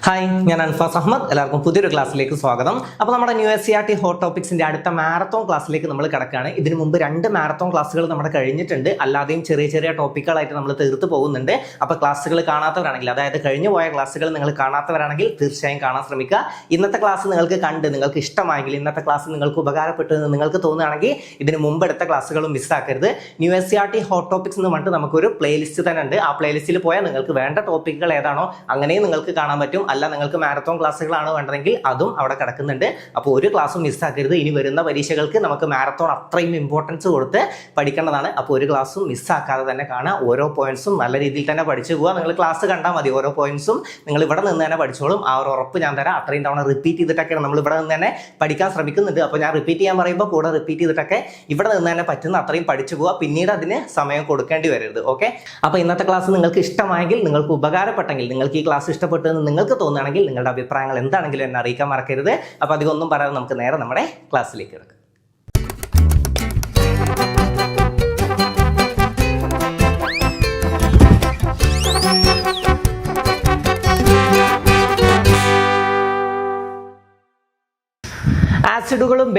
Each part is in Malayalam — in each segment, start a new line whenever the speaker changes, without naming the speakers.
ഹായ്, ഞാൻ അൻഫാസ് അഹമ്മദ്. എല്ലാവർക്കും പുതിയൊരു ക്ലാസ്സിലേക്ക് സ്വാഗതം. അപ്പോൾ നമ്മുടെ ന്യൂ SCERT ഹോട്ട് ടോപ്പിക്സിന്റെ അടുത്ത മാരത്തോൺ ക്ലാസ്സിലേക്ക് നമ്മൾ കിടക്കുകയാണ്. ഇതിനു മുമ്പ് 2 മാരത്തോൺ ക്ലാസ്സുകൾ നമ്മുടെ കഴിഞ്ഞിട്ടുണ്ട്. അല്ലാതെയും ചെറിയ ചെറിയ ടോപ്പിക്കുകളായിട്ട് നമ്മൾ തീർത്ത് പോകുന്നുണ്ട്. അപ്പോൾ ക്ലാസ്സുകൾ കാണാത്തവരാണെങ്കിൽ, അതായത് കഴിഞ്ഞു പോയ ക്ലാസ്സുകൾ നിങ്ങൾ കാണാത്തവരാണെങ്കിൽ തീർച്ചയായും കാണാൻ ശ്രമിക്കുക. ഇന്നത്തെ ക്ലാസ് നിങ്ങൾക്ക് നിങ്ങൾക്ക് ഇഷ്ടമായെങ്കിൽ, ഇന്നത്തെ ക്ലാസ് നിങ്ങൾക്ക് ഉപകാരപ്പെട്ടു എന്ന് നിങ്ങൾക്ക് തോന്നുകയാണെങ്കിൽ ഇതിന് മുമ്പ് എടുത്ത ക്ലാസ്സുകളും മിസ്സാക്കരുത്. ന്യൂ SCERT ഹോട്ട് ടോപ്പിക്സ് എന്ന് പറഞ്ഞിട്ട് നമുക്കൊരു പ്ലേലിസ്റ്റ് തന്നെ ഉണ്ട്. ആ പ്ലേലിസ്റ്റിൽ പോയാൽ നിങ്ങൾക്ക് വേണ്ട ടോപ്പിക്കുകൾ ഏതാണോ അങ്ങനെയും നിങ്ങൾക്ക് കാണാൻ പറ്റും. അല്ല നിങ്ങൾക്ക് മാരത്തോൺ ക്ലാസ്സുകളാണ് വേണ്ടതെങ്കിൽ അതും അവിടെ കിടക്കുന്നുണ്ട്. അപ്പോൾ ഒരു ക്ലാസ്സും മിസ്സാക്കരുത്. ഇനി വരുന്ന പരീക്ഷകൾക്ക് നമുക്ക് മാരത്തോൺ അത്രയും ഇമ്പോർട്ടൻസ് കൊടുത്ത് പഠിക്കേണ്ടതാണ്. അപ്പോൾ ഒരു ക്ലാസ്സും മിസ്സാക്കാതെ തന്നെ കാണാം. ഓരോ പോയിന്റ്സും നല്ല രീതിയിൽ തന്നെ പഠിച്ചു പോവുക. നിങ്ങൾ ക്ലാസ് കണ്ടാൽ മതി, ഓരോ പോയിന്റ്സും നിങ്ങൾ ഇവിടെ നിന്ന് തന്നെ പഠിച്ചോളും. ആ ഒരു ഉറപ്പ് ഞാൻ തരാം. അത്രയും തവണ റിപ്പീറ്റ് ചെയ്തിട്ടൊക്കെയാണ് നമ്മൾ ഇവിടെ നിന്ന് തന്നെ പഠിക്കാൻ ശ്രമിക്കുന്നുണ്ട്. അപ്പോൾ ഞാൻ റിപ്പീറ്റ് ചെയ്യാൻ പറയുമ്പോൾ കൂടെ റിപ്പീറ്റ് ചെയ്തിട്ടൊക്കെ ഇവിടെ നിന്ന് തന്നെ പറ്റുന്ന അത്രയും പഠിച്ചു പോവുക. പിന്നീട് അതിന് സമയം കൊടുക്കേണ്ടി വരരുത്. ഓക്കെ, അപ്പോൾ ഇന്നത്തെ ക്ലാസ് നിങ്ങൾക്ക് ഇഷ്ടമായെങ്കിൽ, നിങ്ങൾക്ക് ഉപകാരപ്പെട്ടെങ്കിൽ, നിങ്ങൾക്ക് ഈ ക്ലാസ് ഇഷ്ടപ്പെട്ടെന്ന് നിങ്ങൾക്ക് തോന്നുകയാണെങ്കിൽ നിങ്ങളുടെ അഭിപ്രായങ്ങൾ എന്താണെങ്കിലും എന്നെ അറിയിക്കാൻ മറക്കരുത്. അപ്പോൾ അധികം ഒന്നും പറയാതെ നമുക്ക് നേരെ നമ്മുടെ ക്ലാസ്സിലേക്ക് കിടക്കാം. ആസിഡുകളും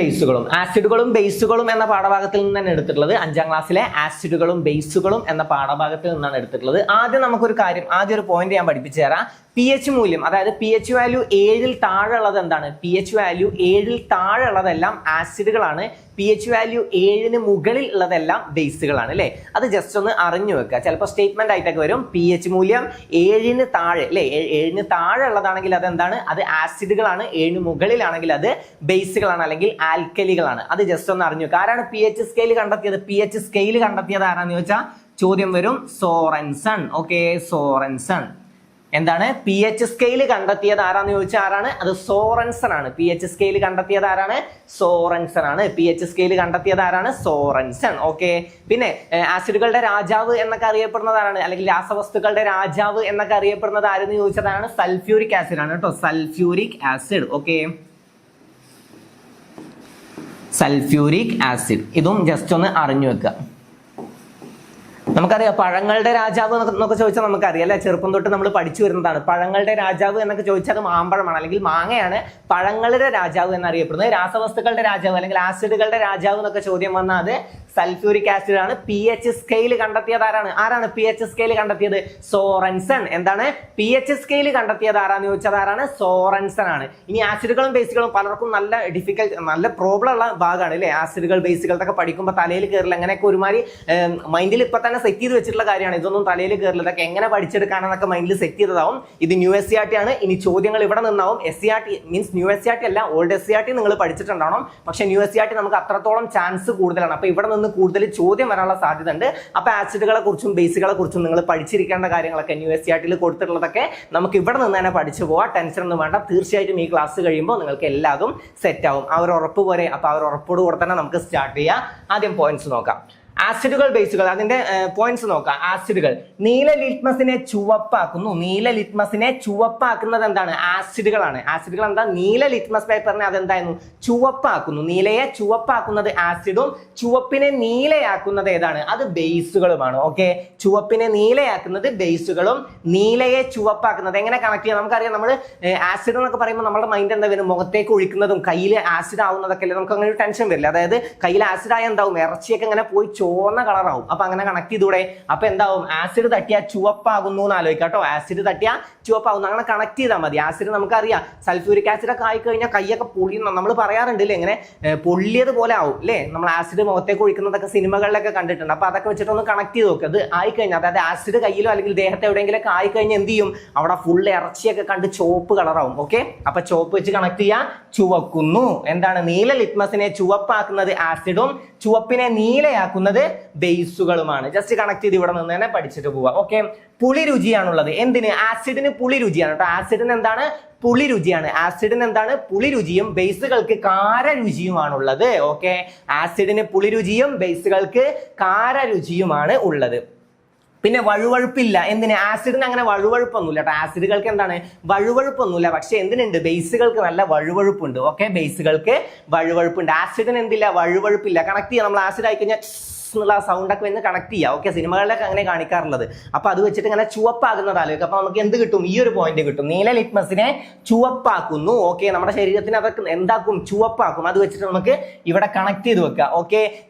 ബേസുകളും എന്ന പാഠഭാഗത്തിൽ നിന്നാണ് എടുത്തിട്ടുള്ളത്. 5ാം ക്ലാസ്സിലെ ആസിഡുകളും ബേസുകളും എന്ന പാഠഭാഗത്തിൽ നിന്നാണ് എടുത്തിട്ടുള്ളത്. ആദ്യം നമുക്കൊരു കാര്യം, ആദ്യം ഒരു പോയിന്റ് ഞാൻ പഠിപ്പിച്ചു തരാം. pH മൂല്യം, അതായത് pH വാല്യൂ 7ൽ താഴെ ഉള്ളത് എന്താണ്? pH വാല്യൂ 7ൽ താഴെ ഉള്ളതെല്ലാം ആസിഡുകളാണ്. pH വാല്യൂ 7ന് മുകളിൽ ഉള്ളതെല്ലാം ബേസുകളാണ് അല്ലേ? അത് ജസ്റ്റ് ഒന്ന് അറിഞ്ഞു വെക്കുക. ചിലപ്പോൾ സ്റ്റേറ്റ്മെന്റ് ആയിട്ടൊക്കെ വരും. pH മൂല്യം 7ന് താഴെ അല്ലേ, 7ന് താഴെ ഉള്ളതാണെങ്കിൽ അതെന്താണ്? അത് ആസിഡുകളാണ്. 7ന് മുകളിലാണെങ്കിൽ അത് ബേസുകളാണ് അല്ലെങ്കിൽ ആൽക്കലികളാണ്. അത് ജസ്റ്റ് ഒന്ന് അറിഞ്ഞു വെക്കുക. ആരാണ് pH സ്കെയിൽ കണ്ടെത്തിയത്? pH സ്കെയിൽ കണ്ടെത്തിയത് ആരാന്ന് ചോദിച്ചാൽ ചോദ്യം വരും സോറൻസൺ. Okay, Sorensen. എന്താണ് pH സ്കെയിൽ കണ്ടെത്തിയത് ആരാന്ന് ചോദിച്ചാൽ ആരാണ്? അത് സോറൻസൺ ആണ്. pH സ്കെയിൽ കണ്ടെത്തിയത് ആരാണ്? സോറൻസൺ ആണ്. pH സ്കെയിൽ കണ്ടെത്തിയത് ആരാണ്? സോറൻസൺ. ഓക്കെ, പിന്നെ ആസിഡുകളുടെ രാജാവ് എന്നൊക്കെ അറിയപ്പെടുന്നത് ആരാണ്? അല്ലെങ്കിൽ രാസവസ്തുക്കളുടെ രാജാവ് എന്നൊക്കെ അറിയപ്പെടുന്നത് ആരെന്ന് ചോദിച്ചതാണ്? സൾഫ്യൂരിക് ആസിഡ് ആണ് കേട്ടോ. Sulphuric acid. Okay, sulphuric acid. ഇതും ജസ്റ്റ് ഒന്ന് അറിഞ്ഞു വെക്കുക. നമുക്കറിയാം പഴങ്ങളുടെ രാജാവ് എന്നൊക്കെ ചോദിച്ചാൽ നമുക്കറിയാം അല്ലെ, ചെറുപ്പം തൊട്ട് നമ്മൾ പഠിച്ചു വരുന്നതാണ്. പഴങ്ങളുടെ രാജാവ് എന്നൊക്കെ ചോദിച്ചാൽ അത് മാമ്പഴമാണ് അല്ലെങ്കിൽ മാങ്ങയാണ്. പഴങ്ങളുടെ രാജാവ് എന്നറിയപ്പെടുന്നത്. രാസവസ്തുക്കളുടെ രാജാവ് അല്ലെങ്കിൽ ആസിഡുകളുടെ രാജാവ് എന്നൊക്കെ ചോദ്യം വന്നാൽ അത് സൾഫ്യൂരിക് ആസിഡ് ആണ്. pH സ്കെയിൽ കണ്ടെത്തിയത് ആരാണ് pH സ്കെയിൽ കണ്ടെത്തിയത്? സോറൻസൺ. എന്താണ് pH സ്കെയിൽ കണ്ടെത്തിയത് ആരാന്ന് ചോദിച്ചാൽ ആരാണ്? സോറൻസൺ ആണ്. ഇനി ആസിഡുകളും ബേസുകളും പലർക്കും നല്ല പ്രോബ്ലം ഉള്ള ഭാഗമാണ് അല്ലേ? ആസിഡുകൾ ബേസുകളൊക്കെ പഠിക്കുമ്പോൾ തലയിൽ കയറില്ല. അങ്ങനെയൊക്കെ ഒരുമാതിരി മൈൻഡിൽ ഇപ്പൊ തന്നെ സെറ്റ് ചെയ്ത് വെച്ചിട്ടുള്ള കാര്യമാണ്. ഇതൊന്നും തലയിൽ കയറില്ല. ഇതൊക്കെ എങ്ങനെ പഠിച്ചെടുക്കാനെന്നൊക്കെ മൈൻഡിൽ സെറ്റ് ചെയ്തതാവും. ഇത് ന്യൂ SCERT ആണ്. ഇനി ചോദ്യങ്ങൾ ഇവിടെ നിന്നാവും. SCERT മീൻസ് ന്യൂ SCERT അല്ല, ഓൾഡ് SCERT നിങ്ങൾ പഠിച്ചിട്ടുണ്ടാവണം. പക്ഷെ ന്യൂ SCERT നമുക്ക് അത്രത്തോളം ചാൻസ് കൂടുതലാണ്. അപ്പൊ ഇവിടെ നിന്ന് കൂടുതൽ ചോദ്യം വരാനുള്ള സാധ്യത ഉണ്ട്. അപ്പൊ ആസിഡുകളെ കുറിച്ചും ബേസുകളെ കുറിച്ചും നിങ്ങൾ പഠിച്ചിരിക്കേണ്ട കാര്യങ്ങളൊക്കെ ന്യൂ SCERT കൊടുത്തിട്ടുള്ളതൊക്കെ നമുക്ക് ഇവിടെ നിന്ന് തന്നെ പഠിച്ചു പോവാം. ടെൻഷൻ ഒന്നും വേണ്ട. തീർച്ചയായിട്ടും ഈ ക്ലാസ് കഴിയുമ്പോൾ നിങ്ങൾക്ക് എല്ലാതും സെറ്റ് ആവും. ആ ഒരു ഉറപ്പ് പോരെ. അപ്പൊ ആ ഒരു ഉറപ്പോട് കൂടെ തന്നെ നമുക്ക് സ്റ്റാർട്ട് ചെയ്യാം. ആദ്യം പോയിന്റ്സ് നോക്കാം. ആസിഡുകൾ ബേസുകൾ, അതിന്റെ പോയിന്റ്സ് നോക്കാം. ആസിഡുകൾ നീല ലിറ്റ്മസിനെ ചുവപ്പാക്കുന്നു. നീല ലിറ്റ്മസിനെ ചുവപ്പാക്കുന്നത് എന്താണ്? ആസിഡുകളാണ്. ആസിഡുകൾ എന്താ? നീല ലിറ്റ്മസ് പേപ്പറിനെ അതെന്തായിരുന്നു? ചുവപ്പാക്കുന്നു. നീലയെ ചുവപ്പാക്കുന്നത് ആസിഡും ചുവപ്പിനെ നീലയാക്കുന്നത് ഏതാണ്? അത് ബേസുകളുമാണ്. ഓക്കെ, ചുവപ്പിനെ നീലയാക്കുന്നത് ബേസുകളും നീലയെ ചുവപ്പാക്കുന്നത് എങ്ങനെ കണക്ട് ചെയ്യാം? നമുക്കറിയാം, നമ്മൾ ആസിഡ് എന്നൊക്കെ പറയുമ്പോൾ നമ്മുടെ മൈൻഡ് എന്താ വരും? മുഖത്തേക്ക് ഒഴിക്കുന്നതും കയ്യിൽ ആസിഡ് ആവുന്നതൊക്കെ അല്ലേ? നമുക്ക് അങ്ങനെ ഒരു ടെൻഷൻ വരില്ല. അതായത് കയ്യിൽ ആസിഡ് ആയ എന്താവും? ഇറച്ചിയൊക്കെ ഇങ്ങനെ പോയി ചുവന്ന കളറാവും. അപ്പൊ അങ്ങനെ കണക്ട് ചെയ്തൂടെ? അപ്പൊ എന്താവും? ആസിഡ് തട്ടിയാൽ ചുവപ്പാകുന്നു എന്ന് ആലോചിക്കാം കേട്ടോ. ആസിഡ് തട്ടിയാൽ ചുവപ്പാകുന്നു, അങ്ങനെ കണക്ട് ചെയ്താൽ മതി. ആസിഡ് നമുക്കറിയാം സൾഫ്യൂരിക് ആസിഡ് ഒക്കെ ആയി കഴിഞ്ഞാൽ കൈയൊക്കെ പൊള്ളിയുന്ന നമ്മൾ പറയാറുണ്ട് അല്ലേ? ഇങ്ങനെ പൊള്ളിയത് പോലെ ആവും അല്ലേ? നമ്മൾ ആസിഡ് മുഖത്തേക്ക് ഒഴിക്കുന്നതൊക്കെ സിനിമകളിലൊക്കെ കണ്ടിട്ടുണ്ട്. അപ്പൊ അതൊക്കെ വെച്ചിട്ടൊന്ന് കണക്ട് ചെയ്ത് നോക്കുക. അത് ആയിക്കഴിഞ്ഞാൽ, അതായത് ആസിഡ് കയ്യിലോ അല്ലെങ്കിൽ ദേഹത്തെ എവിടെയെങ്കിലൊക്കെ ആയിക്കഴിഞ്ഞാൽ എന്ത് ചെയ്യും? അവിടെ ഫുള്ള് ഇറച്ചിയൊക്കെ കണ്ട് ചുവപ്പ് കളറാവും. ഓക്കെ, അപ്പൊ ചുവപ്പ് വെച്ച് കണക്ട് ചെയ്യാൻ ചുവക്കുന്നു. എന്താണ്? നീല ലിറ്റ്മസിനെ ചുവപ്പാക്കുന്നത് ആസിഡും ചുവപ്പിനെ നീലയാക്കുന്നത് ബേസുകളുമാണ്. ജസ്റ്റ് കണക്ട് ചെയ്ത് ഇവിടെ നിന്ന് തന്നെ പഠിച്ചിട്ട് പോവാ. ഓക്കെ, പുളി രുചിയാണുള്ളത്. എന്തിന്? ആസിഡിന് പുളി രുചിയാണ് കേട്ടോ. ആസിഡിന് എന്താണ്? പുളി രുചിയാണ്. ആസിഡിന് എന്താണ്? പുളി രുചിയും ബേസുകൾക്ക് കാരരുചിയുമാണുള്ളത്. ഓക്കെ, ആസിഡിന് പുളി രുചിയും ബേസുകൾക്ക് കാരരുചിയുമാണ് ഉള്ളത്. പിന്നെ വഴുവഴുപ്പില്ല. എന്തിന്? ആസിഡിന് അങ്ങനെ വഴുവഴുപ്പൊന്നുമില്ല കേട്ടോ. ആസിഡുകൾക്ക് എന്താണ്? വഴുവഴുപ്പൊന്നുമില്ല. പക്ഷെ എന്തിനുണ്ട്? ബേസുകൾക്ക് നല്ല വഴുവഴുപ്പുണ്ട്. ഓക്കെ, ബേസുകൾക്ക് വഴുവഴുപ്പുണ്ട്. ആസിഡിന് എന്തില്ല? വഴുവഴുപ്പില്ല. കണക്ട് ചെയ്യാം. നമ്മൾ ആസിഡ് ആയി കഴിഞ്ഞാൽ എന്നുള്ള സൗണ്ട് ഒക്കെ വന്ന് കണക്ട് ചെയ്യുക. ഓക്കെ, സിനിമകളിലൊക്കെ അങ്ങനെ കാണിക്കാറുള്ളത്. അപ്പൊ അത് വെച്ചിട്ട് ഇങ്ങനെ ചുവപ്പാകുന്നത് ആലോചിക്കുക. അപ്പൊ നമുക്ക് എന്ത് കിട്ടും? ഈ ഒരു പോയിന്റ് കിട്ടും. നീല ലിറ്റ്മസിനെ ചുവപ്പാക്കുന്നു. ഓക്കെ, നമ്മുടെ ശരീരത്തിന് അതൊക്കെ എന്താക്കും? ചുവപ്പാക്കും. അത് വെച്ചിട്ട് നമുക്ക് ഇവിടെ കണക്ട് ചെയ്ത് വെക്കുക. ഓക്കെ,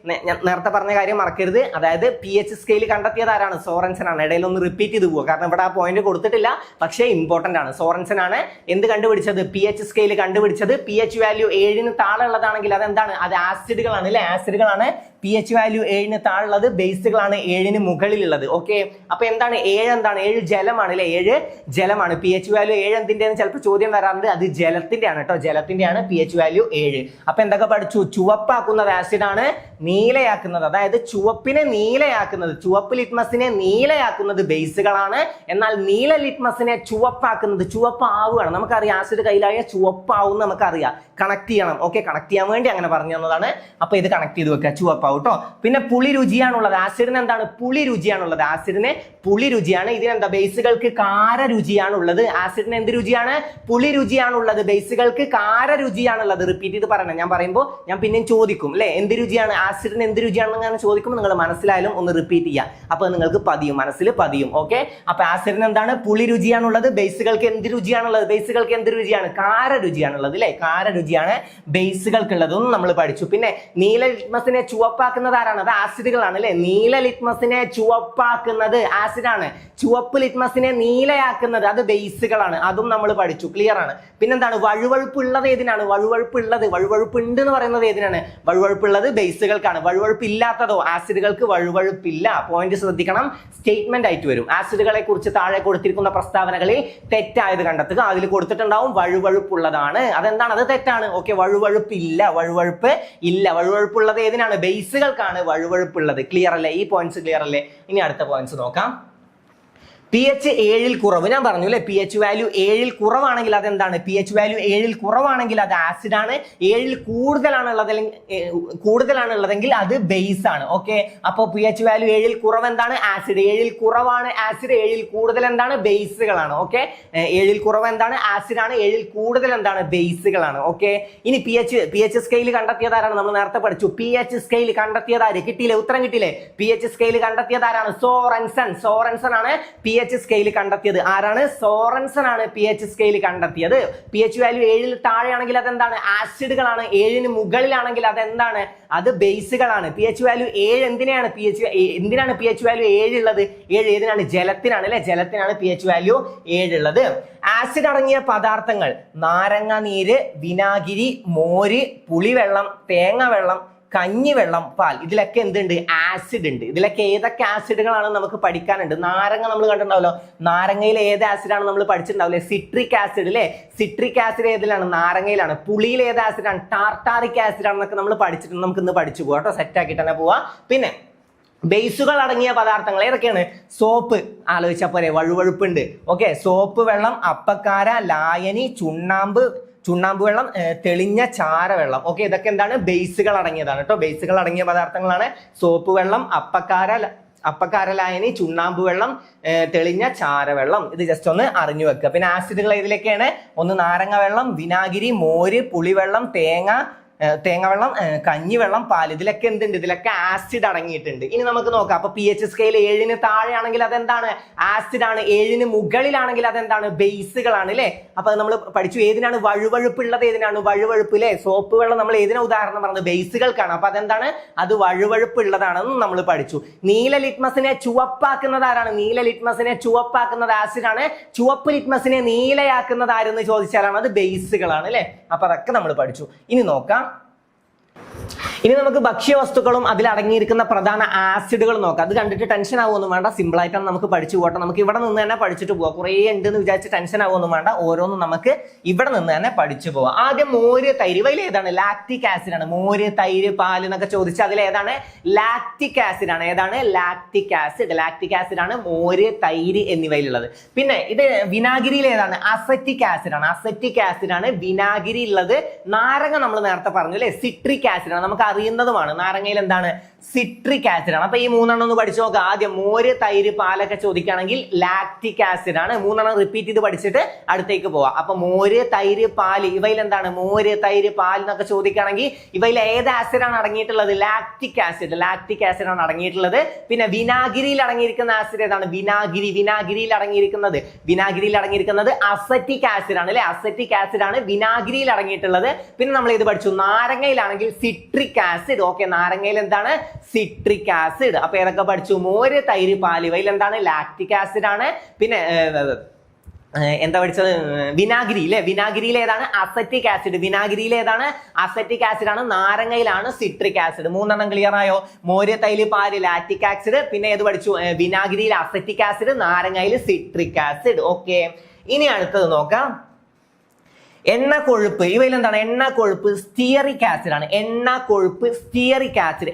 ഞാൻ നേരത്തെ പറഞ്ഞ കാര്യം മറക്കരുത്. അതായത് pH സ്കെയിൽ കണ്ടെത്തിയത് ആരാണ്? സോറൻസൺ ആണ്. ഇടയിൽ ഒന്ന് റിപ്പീറ്റ് ചെയ്ത് പോവുക, കാരണം ഇവിടെ ആ പോയിന്റ് കൊടുത്തിട്ടില്ല, പക്ഷേ ഇമ്പോർട്ടന്റ് ആണ്. സോറൻസൺ ആണ് എന്ത് കണ്ടുപിടിച്ചത്? pH സ്കെയിൽ കണ്ടുപിടിച്ചത്. pH വാല്യൂ 7 താഴെ ഉള്ളതാണെങ്കിൽ അതെന്താണ്? അത് ആസിഡുകളാണ് അല്ലെ? ആസിഡുകളാണ്. pH value 7 താഴുള്ളത് ബേസുകളാണ് 7 മുകളിലുള്ളത്. ഓക്കെ, അപ്പൊ എന്താണ് 7? എന്താണ് 7? ജലമാണ് അല്ലെ? 7 ജലമാണ്. pH വാല്യൂ 7 എന്തിന്റെ ചിലപ്പോൾ ചോദ്യം വരാറുണ്ട്. അത് ജലത്തിന്റെ ആണ് കേട്ടോ, ജലത്തിന്റെ ആണ് pH വാല്യൂ 7. അപ്പൊ എന്തൊക്കെ പഠിച്ചു? ചുവപ്പാക്കുന്നത് ആസിഡാണ്, നീലയാക്കുന്നത്, അതായത് ചുവപ്പിനെ നീലയാക്കുന്നത്, ചുവപ്പ് ലിറ്റ്മസിനെ നീലയാക്കുന്നത് ബേസുകളാണ്. എന്നാൽ നീല ലിറ്റ്മസിനെ ചുവപ്പാക്കുന്നത്, ചുവപ്പാവുകയാണ്. നമുക്കറിയാം ആസിഡ് കയ്യിലായ ചുവപ്പാവും നമുക്കറിയാം. കണക്ട് ചെയ്യണം. ഓക്കെ, കണക്ട് ചെയ്യാൻ വേണ്ടി അങ്ങനെ പറഞ്ഞു തന്നതാണ്. അപ്പൊ ഇത് കണക്ട് ചെയ്ത് വെക്കുക, ചുവപ്പാവും കേട്ടോ. പിന്നെ പുളി രുചിയാണുള്ളത്. ആസിഡിന് എന്താണ്? പുളി രുചിയാണുള്ളത്. ആസിഡിന് പുളി രുചിയാണ്. ഇതിനെന്താ? ബേസുകൾക്ക് കാര രുചിയാണുള്ളത്. ആസിഡിന് എന്ത് രുചിയാണ്? പുളി രുചിയാണുള്ളത്. ബേസുകൾക്ക് കാര രുചിയാണുള്ളത്. റിപ്പീറ്റ് ചെയ്ത് പറയണം. ഞാൻ പറയുമ്പോൾ ഞാൻ പിന്നെയും ചോദിക്കും അല്ലെ, എന്ത് രുചിയാണ് ആസിഡിന്? എന്ത് രുചിയാണെന്ന് ഞാൻ ചോദിക്കുമ്പോൾ നിങ്ങൾ മനസ്സിലായാലും ഒന്ന് റിപ്പീറ്റ് ചെയ്യാം. അപ്പൊ നിങ്ങൾക്ക് പതിയും, മനസ്സിൽ പതിയും. ഓക്കെ, അപ്പൊ ആസിഡിന് എന്താണ്? പുളി രുചിയാണുള്ളത്. ബേസുകൾക്ക് എന്ത് രുചിയാണുള്ളത്? ബേസുകൾക്ക് എന്ത് രുചിയാണ്? കാര രുചിയാണുള്ളത് അല്ലെ? കാര രുചിയാണ് ബേസുകൾക്കുള്ളതൊന്നും നമ്മൾ പഠിച്ചു. പിന്നെ നീല ലിറ്റ്മസിനെ ചുവപ്പാക്കുന്നത് ആരാണ്? അത് ആസിഡുകളാണ് അല്ലെ? നീല ലിറ്റ്മസിനെ ചുവപ്പാക്കുന്നത് ആസിഡാണ്. ചുവപ്പ് ലിറ്റ്മസിനെ നീലയാക്കുന്നത് അത് ബേസുകളാണ്. അതും നമ്മൾ പഠിച്ചു. ക്ലിയർ ആണ്. പിന്നെന്താണ്? വഴുവഴുപ്പുള്ളത് ഏതിനാണ്? വഴുവഴുപ്പുള്ളത്, വഴുവഴുപ്പുണ്ട് എന്ന് പറയുന്നത് ഏതിനാണ്? വഴുവഴുപ്പുള്ളത് ബേസുകൾക്കാണ്. വഴുവഴുപ്പ് ഇല്ലാത്തതോ? ആസിഡുകൾക്ക് വഴുവഴുപ്പില്ല. പോയിന്റ് ശ്രദ്ധിക്കണം, സ്റ്റേറ്റ്മെന്റ് ആയിട്ട് വരും. ആസിഡുകളെ കുറിച്ച് താഴെ കൊടുത്തിരിക്കുന്ന പ്രസ്താവനകളിൽ തെറ്റായത് കണ്ടെത്തുക. അതിൽ കൊടുത്തിട്ടുണ്ടാവും വഴുവഴുപ്പുള്ളതാണ്. അതെന്താണ്? അത് തെറ്റാണ്. ഓക്കെ, വഴുവഴുപ്പില്ല, വഴുവഴുപ്പ് ഇല്ല. വഴുവഴുപ്പുള്ളത് ഏതിനാണ്? ബേസുകൾക്കാണ് വഴുവഴുപ്പുള്ളത്. ക്ലിയർ അല്ലേ? ഈ പോയിന്റ്സ് ക്ലിയർ അല്ലേ? ഇനി അടുത്ത പോയിന്റ്സ് നോക്കാം. pH 7 കുറവ്, ഞാൻ പറഞ്ഞു അല്ലെ? pH വാല്യൂ 7 കുറവാണെങ്കിൽ അതെന്താണ്? pH വാല്യൂ 7 കുറവാണെങ്കിൽ അത് ആസിഡാണ്. 7 കൂടുതലാണുള്ളതെങ്കിൽ അത് ബേസ് ആണ്. ഓക്കെ, അപ്പൊ pH വാല്യൂ 7 കുറവ് എന്താണ്? ആസിഡ്. 7 കുറവാണ് ആസിഡ്, 7 കൂടുതൽ എന്താണ്? ബേസുകളാണ്. ഓക്കെ, 7 കുറവ് എന്താണ്? ആസിഡാണ്, 7 കൂടുതൽ എന്താണ്? ബേസുകളാണ്. ഓക്കെ, ഇനി pH സ്കെയിൽ കണ്ടെത്തിയതാരാണ്? നമ്മൾ നേരത്തെ പഠിച്ചു. pH സ്കെയിൽ കണ്ടെത്തിയതാര്? കിട്ടിയില്ലേ? ഉത്തരം കിട്ടിയില്ലേ? pH സ്കെയിൽ കണ്ടെത്തിയതാരാണ്? സോറൻസൺ. സോറൻസൺ ആണ് pH സ്കെയിൽ കണ്ടെത്തിയത്. ആരാണ്? സോറൻസൺ ആണ് pH സ്കെയിൽ കണ്ടെത്തിയത്. pH വാല്യൂ 7 താഴെയാണെങ്കിൽ അതെന്താണ്? ആസിഡുകളാണ്. 7 മുകളിലാണെങ്കിൽ അതെന്താണ്? അത് ബേസുകളാണ്. pH വാല്യൂ 7 എന്തിനാണ്? എന്തിനാണ് pH വാല്യൂ 7 ഉള്ളത്? 7 ഏതിനാണ്? ജലത്തിനാണ് അല്ലെ? ജലത്തിനാണ് pH വാല്യൂ 7 ഉള്ളത്. ആസിഡ് അടങ്ങിയ പദാർത്ഥങ്ങൾ നാരങ്ങ നീര്, വിനാഗിരി, മോര്, പുളിവെള്ളം, തേങ്ങ വെള്ളം, കഞ്ഞിവെള്ളം, പാൽ, ഇതിലൊക്കെ എന്തുണ്ട്? ആസിഡ് ഉണ്ട്. ഇതിലൊക്കെ ഏതൊക്കെ ആസിഡുകളാണ് നമുക്ക് പഠിക്കാനുണ്ട്? നാരങ്ങ നമ്മൾ കണ്ടിട്ടുണ്ടാവല്ലോ. നാരങ്ങയിൽ ഏത് ആസിഡാണ് നമ്മൾ പഠിച്ചിട്ടുണ്ടാവില്ലേ? സിട്രിക് ആസിഡ് അല്ലേ? സിട്രിക് ആസിഡ് ഏതിലാണ്? നാരങ്ങയിലാണ്. പുളിയിൽ ഏത് ആസിഡാണ്? ടാർട്ടാറിക് ആസിഡ് ആണെന്നൊക്കെ നമ്മൾ പഠിച്ചിട്ടുണ്ട്. നമുക്ക് ഇന്ന് പഠിച്ചു പോകാം കേട്ടോ, സെറ്റ് ആക്കിയിട്ട് തന്നെ പോവാ. പിന്നെ ബേസുകൾ അടങ്ങിയ പദാർത്ഥങ്ങൾ ഏതൊക്കെയാണ്? സോപ്പ് ആലോചിച്ചാൽ പോരെ, വഴുവഴുപ്പുണ്ട്. ഓക്കെ, സോപ്പ് വെള്ളം, അപ്പക്കാര, ലായനി, ചുണ്ണാമ്പ് വെള്ളം, തെളിഞ്ഞ ചാരവെള്ളം. ഓക്കെ, ഇതൊക്കെ എന്താണ്? ബേസുകൾ അടങ്ങിയതാണ് കേട്ടോ. ബേസുകൾ അടങ്ങിയ പദാർത്ഥങ്ങളാണ് സോപ്പ് വെള്ളം, അപ്പക്കാര ലായനി, ചുണ്ണാമ്പ് വെള്ളം, തെളിഞ്ഞ ചാരവെള്ളം. ഇത് ജസ്റ്റ് ഒന്ന് അറിഞ്ഞു വെക്കുക. പിന്നെ ആസിഡുകൾ ഏതിലൊക്കെയാണ്? ഒന്ന് നാരങ്ങ വെള്ളം, വിനാഗിരി, മോര്, പുളിവെള്ളം, തേങ്ങാവെള്ളം, കഞ്ഞിവെള്ളം, പാൽ, ഇതിലൊക്കെ എന്തുണ്ട്? ഇതിലൊക്കെ ആസിഡ് അടങ്ങിയിട്ടുണ്ട്. ഇനി നമുക്ക് നോക്കാം. അപ്പൊ pH സ്കെയിൽ 7 താഴെയാണെങ്കിൽ അതെന്താണ്? ആസിഡാണ്. 7 മുകളിലാണെങ്കിൽ അതെന്താണ്? ബേസുകളാണ് അല്ലെ? അപ്പൊ നമ്മൾ പഠിച്ചു ഏതിനാണ് വഴുവഴുപ്പുള്ളത്? ഏതിനാണ് വഴുവഴുപ്പ് അല്ലെ? സോപ്പ് വെള്ളം നമ്മൾ ഏതിനാ ഉദാഹരണം പറഞ്ഞത്? ബേസുകൾക്കാണ്. അപ്പൊ അതെന്താണ്? അത് വഴുവഴുപ്പുള്ളതാണെന്ന് നമ്മൾ പഠിച്ചു. നീല ലിറ്റ്മസിനെ ചുവപ്പാക്കുന്നത് ആരാണ്? നീല ലിറ്റ്മസിനെ ചുവപ്പാക്കുന്നത് ആസിഡാണ്. ചുവപ്പ് ലിറ്റ്മസിനെ നീലയാക്കുന്നത് ആരെന്ന് ചോദിച്ചാലാണ് അത് ബേസുകളാണ് അല്ലെ? അപ്പൊ അതൊക്കെ നമ്മൾ പഠിച്ചു. ഇനി നോക്കാം. ഇനി നമുക്ക് ഭക്ഷ്യവസ്തുക്കളും അതിൽ അടങ്ങിയിരിക്കുന്ന പ്രധാന ആസിഡുകൾ നോക്കാം. അത് കണ്ടിട്ട് ടെൻഷൻ ആവുമൊന്നും വേണ്ട, സിമ്പിൾ ആയിട്ടാണ് നമുക്ക് പഠിച്ചു പോകട്ടെ. നമുക്ക് ഇവിടെ നിന്ന് തന്നെ പഠിച്ചിട്ട് പോവാം. കുറേ ഉണ്ടെന്ന് വിചാരിച്ച് ടെൻഷൻ ആവുമൊന്നും വേണ്ട, ഓരോന്നും നമുക്ക് ഇവിടെ നിന്ന് തന്നെ പഠിച്ചു പോവാം. ആദ്യം മോര്, തൈര്. ഇവയിൽ ഏതാണ്? ലാക്റ്റിക് ആസിഡ് ആണ്. മോര്, തൈര്, പാല് എന്നൊക്കെ ചോദിച്ചാൽ അതിൽ ഏതാണ്? ലാക്റ്റിക് ആസിഡ് ആണ്. ഏതാണ്? Lactic acid. ലാക്റ്റിക് ആസിഡ് ആണ് മോര്, തൈര് എന്നിവയിലുള്ളത്. പിന്നെ ഇത് വിനാഗിരിയിൽ ഏതാണ്? അസറ്റിക് ആസിഡ് ആണ്. അസറ്റിക് ആസിഡ് ആണ് വിനാഗിരി ഉള്ളത്. നാരങ്ങ നമ്മൾ നേരത്തെ പറഞ്ഞു അല്ലെ? സിട്രിക് ആസിഡ് ആണ്. നമുക്ക് അറിയുന്നതുമാണ്. നാരങ്ങയിൽ എന്താണ്? സിട്രിക് ആസിഡ് ആണ്. അപ്പൊ ഈ മൂന്നെണ്ണം ഒന്ന് പഠിച്ചു നോക്കുക. ആദ്യം മോര്, തൈര്, പാലൊക്കെ ചോദിക്കുകയാണെങ്കിൽ ലാക്റ്റിക് ആസിഡ് ആണ്. മൂന്നെണ്ണം റിപ്പീറ്റ് ചെയ്ത് പഠിച്ചിട്ട് അടുത്തേക്ക് പോവാം. അപ്പൊ മോര്, തൈര്, പാല്, ഇവയിൽ എന്താണ്? മോര്, തൈര്, പാൽ എന്നൊക്കെ ചോദിക്കുകയാണെങ്കിൽ ഇവയിൽ ഏത് ആസിഡാണ് അടങ്ങിയിട്ടുള്ളത്? Lactic acid. ലാക്റ്റിക് ആസിഡ് ആണ് അടങ്ങിയിട്ടുള്ളത്. പിന്നെ വിനാഗിരിയിൽ അടങ്ങിയിരിക്കുന്ന ആസിഡ് ഏതാണ്? വിനാഗിരിയിൽ അടങ്ങിയിരിക്കുന്നത് അസറ്റിക് ആസിഡ് ആണ് അല്ലെ. അസറ്റിക് ആസിഡ് ആണ് വിനാഗിരിയിൽ അടങ്ങിയിട്ടുള്ളത്. പിന്നെ നമ്മൾ ഇത് പഠിച്ചു. നാരങ്ങയിലാണെങ്കിൽ സിട്രിക് ആസിഡ്. ഓക്കെ, നാരങ്ങയിൽ എന്താണ്? Citric acid. അപ്പൊ ഏതൊക്കെ പഠിച്ചു? മോര്, തൈര്, പാല്, ഇവയിൽ എന്താണ്? ലാക്റ്റിക് ആസിഡ് ആണ്. പിന്നെ എന്താ പഠിച്ചത്? വിനാഗിരി അല്ലെ. വിനാഗിരിയിൽ ഏതാണ്? Acetic acid. വിനാഗിരിയിൽ ഏതാണ്? അസറ്റിക് ആസിഡ് ആണ്. നാരങ്ങയിലാണ് സിട്രിക് ആസിഡ്. മൂന്നെണ്ണം ക്ലിയർ ആയോ? മോര്, തൈര്, പാല്, ലാക്റ്റിക് ആസിഡ്. പിന്നെ ഏത് പഠിച്ചു? വിനാഗിരിയിൽ അസറ്റിക് ആസിഡ്, നാരങ്ങയിൽ സിട്രിക് ആസിഡ്. ഓക്കെ, ഇനി അടുത്തത് നോക്കാം. എണ്ണ കൊഴുപ്പ്, ഇവയിൽ എന്താണ്? എണ്ണ കൊഴുപ്പ് സ്റ്റിയറിക് ആസിഡ് ആണ്. എണ്ണ കൊഴുപ്പ് സ്റ്റിയറിക് ആസിഡ്.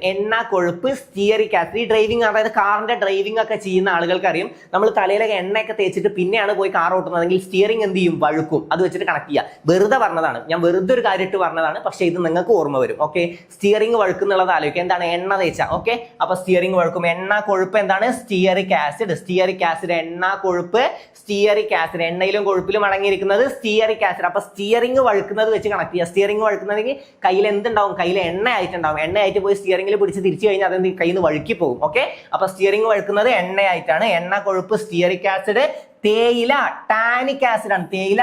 ഈ ഡ്രൈവിംഗ്, അതായത് കാറിന്റെ ഡ്രൈവിംഗ് ഒക്കെ ചെയ്യുന്ന ആളുകൾക്ക് അറിയും, നമ്മൾ തലയിലൊക്കെ എണ്ണയൊക്കെ തേച്ചിട്ട് പിന്നെയാണ് പോയി കാർ ഓട്ടുന്നതെങ്കിൽ സ്റ്റിയറിംഗ് എന്ത് ചെയ്യും? വഴുക്കും. അത് വെച്ചിട്ട് കണക്ട് ചെയ്യുക. വെറുതെ പറഞ്ഞതാണ്, ഞാൻ വെറുതെ ഒരു കാര്യമായിട്ട് പറഞ്ഞതാണ്, പക്ഷേ ഇത് നിങ്ങൾക്ക് ഓർമ്മ വരും. ഓക്കെ, സ്റ്റിയറിംഗ് വഴുക്കുന്നുള്ളത് ആലോചിക്കുക. എന്താണ്? എണ്ണ തേച്ച. ഓക്കെ, അപ്പൊ സ്റ്റിയറിംഗ് വഴുക്കും. എണ്ണ കൊഴുപ്പ് എന്താണ്? Stearic acid. എണ്ണ കൊഴുപ്പ് സ്റ്റിയറിക് ആസിഡ്. എണ്ണയിലും കൊഴുപ്പിലും അടങ്ങിയിരിക്കുന്നത് സ്റ്റിയറിക് ആസിഡ്. അപ്പൊ സ്റ്റിയറിംഗ് വഴുക്കുന്നത് വെച്ച് കണക്ട് ചെയ്യുക. സ്റ്റിയറിംഗ് വഴുക്കുന്നതെങ്കിൽ കയ്യിൽ എന്തുണ്ടാവും? കയ്യിൽ എണ്ണയായിട്ടുണ്ടാവും. എണ്ണയായിട്ട് പോയി സ്റ്റിയറിംഗിൽ പിടിച്ച് തിരിച്ചു കഴിഞ്ഞാൽ അതെന്ത് കയ്യിൽ നിന്ന് വഴുക്കി പോകും. ഓക്കെ, അപ്പൊ സ്റ്റിയറിംഗ് വഴുക്കുന്നത് എണ്ണയായിട്ടാണ്. എണ്ണ കൊഴുപ്പ് സ്റ്റിയറിക് ആസിഡ്. തേയില ടാനിക് ആസിഡ് ആണ്. തേയില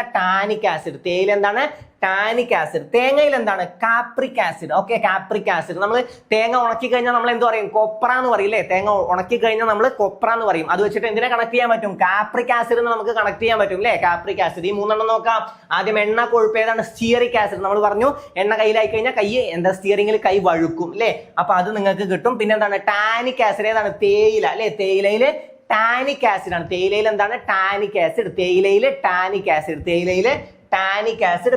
എന്താണ്? Tannic acid. തേങ്ങയിൽ എന്താണ്? Capric acid. Okay, capric acid. നമ്മൾ തേങ്ങ ഉണക്കി കഴിഞ്ഞാൽ നമ്മൾ എന്ത് പറയും? കൊപ്ര എന്ന് പറയും അല്ലേ. തേങ്ങ ഉണക്കി കഴിഞ്ഞാൽ നമ്മൾ കൊപ്ര എന്ന് പറയും. അത് വെച്ചിട്ട് എന്തിനെ കണക്ട് ചെയ്യാൻ പറ്റും? കാപ്രിക് ആസിഡ് നമുക്ക് കണക്ട് ചെയ്യാൻ പറ്റും അല്ലേ. Capric acid. ഈ മൂന്നെണ്ണം നോക്കാം. ആദ്യം എണ്ണ കൊഴുപ്പ് ഏതാണ്? Stearic acid. നമ്മൾ പറഞ്ഞു എണ്ണ കയ്യിലായി കഴിഞ്ഞാൽ എന്താ? സ്റ്റിയറിംഗിൽ കൈ വഴുക്കും അല്ലേ. അപ്പൊ അത് നിങ്ങൾക്ക് കിട്ടും. പിന്നെ എന്താണ്? ടാനിക് ആസിഡ് ഏതാണ്? തേയില അല്ലെ. തേയിലയിൽ ടാനിക് ആസിഡ് ആണ്. തേയിലയിൽ എന്താണ്? Tannic acid.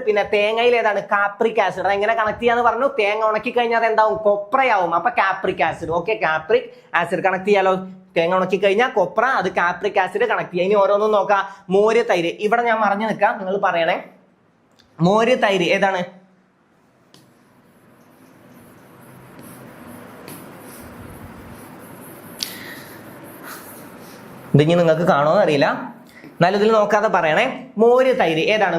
പിന്നെ തേങ്ങയിൽ ഏതാണ്? Capric acid. അതെങ്ങനെ കണക്ട് ചെയ്യാന്ന് പറഞ്ഞു? തേങ്ങ ഉണക്കി കഴിഞ്ഞാൽ അത് എന്താവും? കൊപ്രയാവും. അപ്പൊ capric acid. Okay, capric acid connect ചെയ്യാലോ. തേങ്ങ ഉണക്കി കഴിഞ്ഞാൽ കൊപ്ര, അത് കാപ്രിക് ആസിഡ് കണക്ട് ചെയ്യുക. ഇനി ഓരോന്നും നോക്കാം. മോര്, തൈര്. ഇവിടെ ഞാൻ പറഞ്ഞു നിൽക്കാം, നിങ്ങൾ പറയണേ. മോര്, തൈര് ഏതാണ്? ഇതിനി നിങ്ങൾക്ക് കാണുമോ അറിയില്ല, എന്നാലും ഇതിൽ നോക്കാതെ പറയണേ. മോര്, തൈര് ഏതാണ്?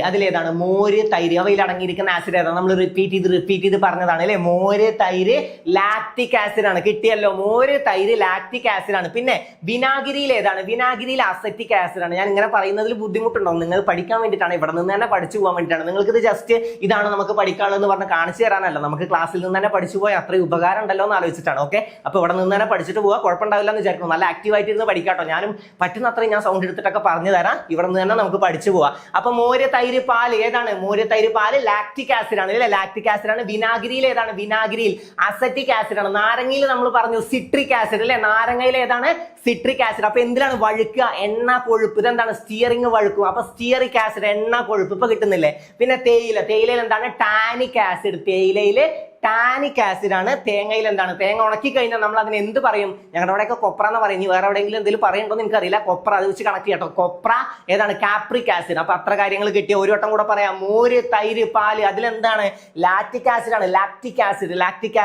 അതിലേതാണ്? മോര്, തൈര്. അവയിൽ അടങ്ങിയിരിക്കുന്ന ആസിഡ് ഏതാണ്? നമ്മൾ റിപ്പീറ്റ് ചെയ്ത് പറഞ്ഞതാണ് അല്ലെ. മോര്, തൈര് ലാക്റ്റിക് ആസിഡ് ആണ്. കിട്ടിയല്ലോ. മോര്, തൈര് ലാക്റ്റിക് ആസിഡ് ആണ്. പിന്നെ വിനാഗിരിയിൽ ഏതാണ്? വിനാഗിരിയിൽ അസറ്റിക് ആസിഡ് ആണ്. ഞാൻ ഇങ്ങനെ പറയുന്നതിൽ ബുദ്ധിമുട്ടുണ്ടോ? നിങ്ങൾ പഠിക്കാൻ വേണ്ടിയിട്ടാണ്, ഇവിടെ നിന്ന് തന്നെ പഠിച്ചു പോകാൻ വേണ്ടിയിട്ടാണ്. നിങ്ങൾക്ക് ഇത് ജസ്റ്റ് ഇതാണ് നമുക്ക് പഠിക്കാനുള്ളതെന്ന് പറഞ്ഞ് കാണിച്ചു തരാനല്ല, നമുക്ക് ക്ലാസ്സിൽ നിന്ന് തന്നെ പഠിച്ചു പോയാൽ അത്രയും ഉപകാരം ഉണ്ടല്ലോ എന്ന് ആലോചിച്ചിട്ടാണ്. ഓക്കെ, അപ്പൊ ഇവിടെ നിന്ന് തന്നെ പഠിച്ചിട്ട് പോവാ, കുഴപ്പമുണ്ടാവില്ല എന്ന് വിചാരിക്കുന്നു. നല്ല ആക്റ്റീവായിട്ട് ഇരുന്ന് പഠിക്കാട്ടോ. ഞാനും പറ്റുന്ന അത്രയും ഞാൻ സൗണ്ട് എടുത്തിട്ടൊക്കെ പറഞ്ഞു തരാം. ഇവിടെ നിന്ന് തന്നെ നമുക്ക് പഠിച്ചു പോവാം. അപ്പൊ മോര്, തൈര്, പാല് ഏതാണ്? മോര്, തൈര്, പാല് ലാക്റ്റിക് ആസിഡ് ആണ് അല്ലെ. ലാക്റ്റിക് ആസിഡ് ആണ്. വിനാഗിരിയിൽ ഏതാണ്? വിനാഗിരിയിൽ അസറ്റിക് ആസിഡ് ആണ്. നാരങ്ങയിൽ നമ്മൾ പറഞ്ഞു സിട്രിക് ആസിഡ് അല്ലെ. നാരങ്ങയിൽ ഏതാണ്? Citric acid. അപ്പൊ എന്തിനാണ് വഴുക്കുക? എണ്ണ കൊഴുപ്പ്. ഇതെന്താണ്? സ്റ്റിയറിംഗ് വഴുക്കും. അപ്പൊ സ്റ്റിയറിക് ആസിഡ്, എണ്ണ കൊഴുപ്പ്. ഇപ്പൊ കിട്ടുന്നില്ലേ? പിന്നെ തേയിലയിൽ എന്താണ്? Tannic acid. തേയിലയില് ടാനിക് ആസിഡ് ആണ്. തേങ്ങയിൽ എന്താണ്? തേങ്ങ ഉണക്കി കഴിഞ്ഞാൽ നമ്മൾ അതിന് എന്ത് പറയും? ഞങ്ങളുടെ അവിടെയൊക്കെ കൊപ്ര എന്ന് പറയും. വേറെ എവിടെയെങ്കിലും എന്തെങ്കിലും പറയുന്നുണ്ടോ എന്ന് എനിക്കറിയില്ല. കൊപ്ര, അത് വെച്ച് കണക്ട് ചെയ്യട്ടോ. കൊപ്ര ഏതാണ്? Capric acid. അപ്പൊ അത്ര കാര്യങ്ങൾ കിട്ടിയ ഒരു വട്ടം കൂടെ പറയാം. മോര്, തൈര്, പാല് അതിലെന്താണ്? ലാക്റ്റിക് ആസിഡ് ആണ്. Lactic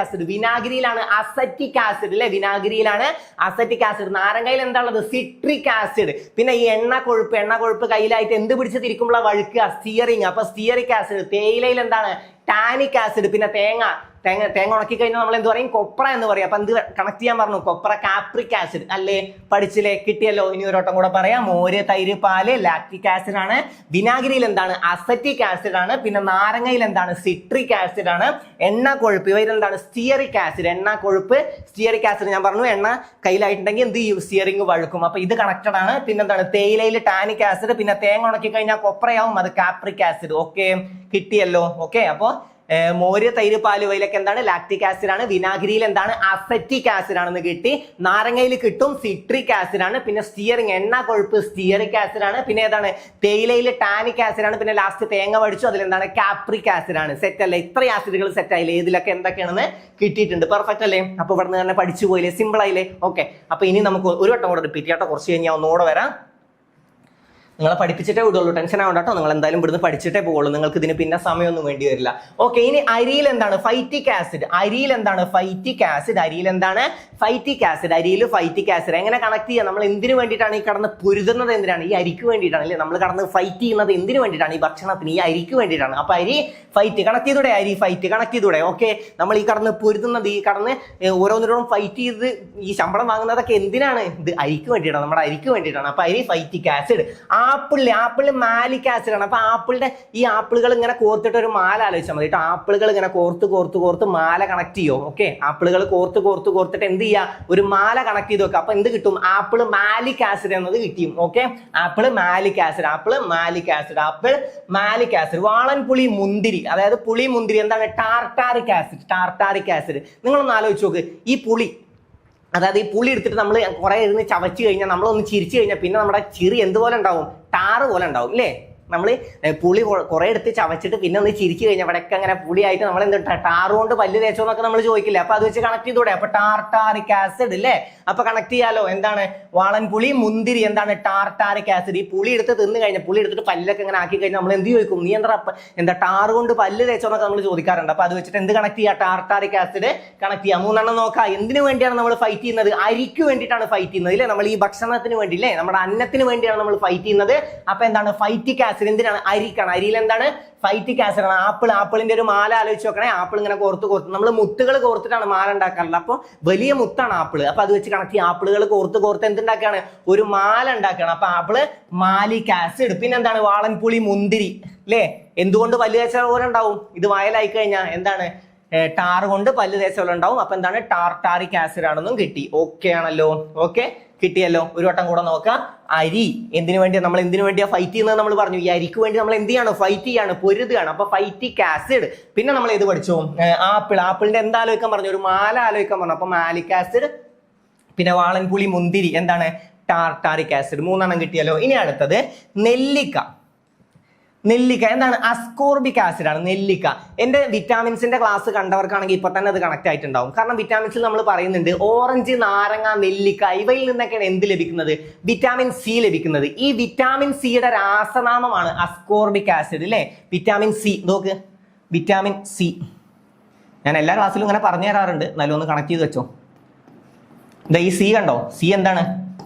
acid. വിനാഗിരിയിലാണ് അസറ്റിക് ആസിഡ് അല്ലെ. വിനാഗിരിയിലാണ് അസറ്റിക് ആസിഡ്. നാരങ്ങയിൽ എന്താണുള്ളത്? Citric acid. പിന്നെ ഈ എണ്ണ കൊഴുപ്പ് കയ്യിലായിട്ട് എന്ത് പിടിച്ച് തിരിക്കുമ്പോഴാണ് വഴുക്കുക? സ്റ്റിയറിംഗ്. അപ്പൊ സ്റ്റിയറിക് ആസിഡ്. തേയിലയിൽ എന്താണ്? Tannic acid. പിന്നെ തേങ്ങ ഉണക്കി കഴിഞ്ഞാൽ നമ്മൾ എന്ത് പറയും? കൊപ്ര എന്ന് പറയും. അപ്പൊ എന്ത് കണക്ട് ചെയ്യാൻ പറഞ്ഞു? കൊപ്ര, കാപ്രിക് ആസിഡ് അല്ലേ. പഠിച്ചില്ലേ? കിട്ടിയല്ലോ. ഇനി ഒരു വട്ടം കൂടെ പറയാം. മോര്, തൈര്, പാല് ലാക്റ്റിക് ആസിഡ് ആണ്. വിനാഗിരിയിൽ എന്താണ്? അസറ്റിക് ആസിഡ് ആണ്. പിന്നെ നാരങ്ങയിൽ എന്താണ്? സിട്രിക് ആസിഡ് ആണ്. എണ്ണ കൊഴുപ്പ് ഇവയിൽ എന്താണ്? Stearic acid. എണ്ണ കൊഴുപ്പ് സ്റ്റിയറിക് ആസിഡ്. ഞാൻ പറഞ്ഞു എണ്ണ കയ്യിലായിട്ടുണ്ടെങ്കിൽ എന്ത് ചെയ്യും? സ്റ്റിയറിംഗ് വഴുക്കും. അപ്പൊ ഇത് കണക്റ്റഡ് ആണ്. പിന്നെന്താണ്? തേയിലയിൽ ടാനിക് ആസിഡ്. പിന്നെ തേങ്ങ ഉണക്കി കഴിഞ്ഞാൽ കൊപ്രയാവും, അത് കാപ്രിക് ആസിഡ്. ഓക്കെ, കിട്ടിയല്ലോ. ഓക്കെ, അപ്പൊ മോര്, തൈര്, പാല് ഇവയിലൊക്കെ എന്താണ്? ലാക്റ്റിക് ആസിഡ് ആണ്. വിനാഗിരിയിൽ എന്താണ്? അസറ്റിക് ആസിഡ് ആണെന്ന് കിട്ടി. നാരങ്ങയിൽ കിട്ടും സിട്രിക് ആസിഡ് ആണ്. പിന്നെ സ്റ്റിയറിംഗ്, എണ്ണ കൊഴുപ്പ് സ്റ്റിയറിക് ആസിഡ് ആണ്. പിന്നെ ഏതാണ്? തേയിലയിൽ ടാനിക് ആസിഡ് ആണ്. പിന്നെ ലാസ്റ്റ് തേങ്ങ പഠിച്ചു, അതിലെന്താണ്? കാപ്രിക് ആസിഡ് ആണ്. സെറ്റ് അല്ലേ? ഇത്രയും ആസിഡുകൾ സെറ്റ് ആയില്ലേ? ഇതിലൊക്കെ എന്തൊക്കെയാണെന്ന് കിട്ടിയിട്ടുണ്ട്. പെർഫെക്റ്റ് അല്ലേ? അപ്പൊ ഇവിടെ നിന്ന് തന്നെ പഠിച്ചു പോയില്ലേ? സിമ്പിൾ ആയില്ലേ? ഓക്കെ, അപ്പൊ ഇനി നമുക്ക് ഒരു വട്ടം കൂടെ റിപ്പീറ്റ് ചെയ്യാട്ടോ. കുറച്ച് കഴിഞ്ഞാൽ ഒന്നുകൂടെ വരാം. നിങ്ങളെ പഠിപ്പിച്ചിട്ടേ വിടുള്ളൂ, ടെൻഷൻ ആവണ്ട കേട്ടോ. നിങ്ങൾ എന്തായാലും ഇവിടുന്ന് പഠിച്ചിട്ടേ പോകുള്ളൂ, നിങ്ങൾക്ക് ഇതിന് പിന്നെ സമയമൊന്നും വേണ്ടി വരില്ല. ഓക്കെ, ഇനി അരിയിൽ എന്താണ് ഫൈറ്റിക് ആസിഡ്? അരിയിൽ എന്താണ് ഫൈറ്റിക് ആസിഡ്? അരിയിൽ എന്താണ് ഫൈറ്റിക് ആസിഡ്? അരിയിൽ ഫൈറ്റിക് ആസിഡ് എങ്ങനെ കണക്ട് ചെയ്യുക? നമ്മൾ എന്തിനു വേണ്ടിയിട്ടാണ് ഈ കടന്ന് പൊരുതുന്നത്? എന്തിനാണ്? ഈ അരിക്ക് വേണ്ടിയിട്ടാണ് അല്ലേ നമ്മൾ കടന്ന് ഫൈറ്റ് ചെയ്യുന്നത്? എന്തിനു വേണ്ടിയിട്ടാണ്? ഈ ഭക്ഷണത്തിന്, ഈ അരിക്ക് വേണ്ടിയിട്ടാണ്. അപ്പൊ അരി ഫൈറ്റ് കണക്ട് ചെയ്തൂടെ? അരി ഫൈറ്റ് കണക്ട് ചെയ്തൂടെ? ഓക്കെ, നമ്മൾ ഈ കടന്ന് പൊരുതുന്നത്, ഈ കടന്ന് ഓരോന്നിനോടും ഫൈറ്റ് ചെയ്ത് ഈ ശമ്പളം വാങ്ങുന്നതൊക്കെ എന്തിനാണ്? ഇത് അരിക്ക് വേണ്ടിയിട്ടാണ്, നമ്മുടെ അരിക്ക് വേണ്ടിയിട്ടാണ്. അപ്പൊ അരി ഫൈറ്റിക് ആസിഡ്. ആപ്പിളിൽ മാലിക് ആസിഡ് ആണ്. അപ്പൊ ആപ്പിളിന്റെ ഈ ആപ്പിളുകൾ ഇങ്ങനെ കോർത്തിട്ട് ഒരു മാല ആലോചിച്ചാൽ മതി കേട്ടോ. ആപ്പിളുകൾ ഇങ്ങനെ കോർത്ത് മാല കണക്ട് ചെയ്യോ? ഓക്കെ, ആപ്പിളുകൾ കോർത്തിട്ട് എന്ത് ചെയ്യുക? ഒരു മാല കണക്ട് ചെയ്ത് വെക്കുക. അപ്പൊ എന്ത് കിട്ടും? ആപ്പിൾ മാലിക് ആസിഡ് എന്നത് കിട്ടിയും. Okay, apple malic acid. വാളൻപുളി മുന്തിരി, അതായത് പുളി മുന്തിരി എന്താണ്? Tartaric acid. നിങ്ങളൊന്ന് ആലോചിച്ച് നോക്ക്, ഈ പുളി, അതായത് ഈ പുളി എടുത്തിട്ട് നമ്മൾ കുറെ ഇരുന്ന് ചവച്ച് കഴിഞ്ഞാൽ, നമ്മളൊന്ന് ചിരിച്ചു കഴിഞ്ഞാൽ പിന്നെ നമ്മുടെ ചിരി എന്തുപോലെ ഉണ്ടാവും? ടാറ് പോലെ ഉണ്ടാവും അല്ലേ? നമ്മൾ പുളി കുറെ എടുത്ത് ചവച്ചിട്ട് പിന്നെ ഒന്ന് ചിരിച്ചു കഴിഞ്ഞാൽ ഇവിടെയൊക്കെ അങ്ങനെ പുളിയായിട്ട് നമ്മൾ എന്ത് ടാറ് കൊണ്ട് പല്ല് തേച്ചോ എന്നൊക്കെ നമ്മൾ ചോദിക്കില്ല. അപ്പൊ അത് വെച്ച് കണക്ട് ചെയ്തൂടെ? അപ്പൊ ടാർട്ടാറിക് ആസിഡ് അല്ലേ? അപ്പൊ കണക്ട് ചെയ്യാലോ. എന്താണ്? വാളൻപുളി മുന്തിരി എന്താണ്? Tartaric acid. ഈ പുളി എടുത്ത് തിന്നു കഴിഞ്ഞാൽ, പുളി എടുത്തിട്ട് പല്ലൊക്കെ ഇങ്ങനെ ആക്കി കഴിഞ്ഞാൽ നമ്മൾ എന്ത് ചോദിക്കും? നീ എന്താ ടാറ് കൊണ്ട് പല്ല് തേച്ചോ എന്നൊക്കെ നമ്മൾ ചോദിക്കാറുണ്ട്. അപ്പൊ അത് വെച്ചിട്ട് എന്ത് കണക്ട് ചെയ്യുക? ടാർട്ടാറിക് ആസിഡ് കണക്ട് ചെയ്യാം. 3 നോക്കാം. എന്തിനു വേണ്ടിയാണ് നമ്മൾ ഫൈറ്റ് ചെയ്യുന്നത്? അരിക്ക് വേണ്ടിയിട്ടാണ് ഫൈറ്റ് ചെയ്യുന്നത് ഇല്ലേ? നമ്മൾ ഈ ഭക്ഷണത്തിന് വേണ്ടി ഇല്ലേ? നമ്മുടെ അന്നത്തിന് വേണ്ടിയാണ് നമ്മൾ ഫൈറ്റ് ചെയ്യുന്നത്. അപ്പൊ എന്താണ്? ഫൈറ്റിക് ആസിഡ് എന്തിനാണ്? അരിക്കാണ്. അരിയിൽ എന്താണ്? ഫൈറ്റിക് ആസിഡ് ആണ്. ആപ്പിളിന്റെ ഒരു മാല ആലോചിച്ച് നോക്കണേ. ആപ്പിൾ ഇങ്ങനെ കോർത്ത് നമ്മൾ മുത്തുകൾ കോർത്തിട്ടാണ് മാല ഉണ്ടാക്കാറുള്ളത്. അപ്പൊ വലിയ മുത്താണ് ആപ്പിള്. അപ്പൊ അത് വെച്ച് കണക്ട് ചെയ്യുക. ആപ്പിളുകൾ കോർത്ത് എന്തുണ്ടാക്കുകയാണ്? ഒരു മാല ഉണ്ടാക്കുകയാണ്. അപ്പൊ ആപ്പിള് മാലിക് ആസിഡ്. പിന്നെ എന്താണ്? വാളൻപുളി മുന്തിരി അല്ലേ? എന്തുകൊണ്ട് പല്ല് തേച്ച പോലെ ഉണ്ടാവും? ഇത് വയലായി കഴിഞ്ഞാൽ എന്താണ്? ടാർ കൊണ്ട് പല്ല് തേച്ച പോലെ ഉണ്ടാവും. അപ്പൊ എന്താണ്? ടാർട്ടാറിക് ആസിഡ് ആണെന്നും കിട്ടി. ഓക്കെ ആണല്ലോ? ഓക്കെ, കിട്ടിയല്ലോ. ഒരു വട്ടം കൂടെ നോക്കാം. അരി എന്തിനു വേണ്ടിയാ? നമ്മൾ എന്തിനു വേണ്ടിയാ ഫൈറ്റ് ചെയ്യുന്നത്? നമ്മൾ പറഞ്ഞു ഈ അരിക്ക് വേണ്ടി നമ്മൾ എന്ത് ചെയ്യാണ്? ഫൈറ്റ് ചെയ്യാണ്, പൊരുതുകയാണ്. അപ്പൊ ഫൈറ്റിക് ആസിഡ്. പിന്നെ നമ്മൾ ഏത് പഠിച്ചു? ആപ്പിളിന്റെ എന്താ ആലോചിക്കാൻ പറഞ്ഞു? ഒരു മാല ആലോചിക്കാൻ പറഞ്ഞു. അപ്പൊ മാലിക് ആസിഡ്. പിന്നെ വാളൻപുളി മുന്തിരി എന്താണ്? Tartaric acid. 3 കിട്ടിയല്ലോ. ഇനി അടുത്തത് നെല്ലിക്ക എന്താണ്? അസ്കോർബിക് ആസിഡ് ആണ് നെല്ലിക്ക. എന്റെ വിറ്റാമിൻസിന്റെ ക്ലാസ് കണ്ടവർക്കാണെങ്കിൽ ഇപ്പൊ തന്നെ അത് കണക്ട് ആയിട്ടുണ്ടാവും. കാരണം വിറ്റാമിൻസിൽ നമ്മൾ പറയുന്നുണ്ട് ഓറഞ്ച്, നാരങ്ങ, നെല്ലിക്ക ഇവയിൽ നിന്നൊക്കെയാണ് എന്ത് ലഭിക്കുന്നത്? വിറ്റാമിൻ സി ലഭിക്കുന്നത്. ഈ വിറ്റാമിൻ സിയുടെ രാസനാമമാണ് അസ്കോർബിക് ആസിഡ് അല്ലേ? വിറ്റാമിൻ സി നോക്ക്, വിറ്റാമിൻ സി ഞാൻ എല്ലാ ക്ലാസ്സിലും ഇങ്ങനെ പറഞ്ഞു തരാറുണ്ട്, നല്ലൊന്ന് കണക്ട് ചെയ്ത് വെച്ചോ. ഈ സി കണ്ടോ? സി എന്താണ്?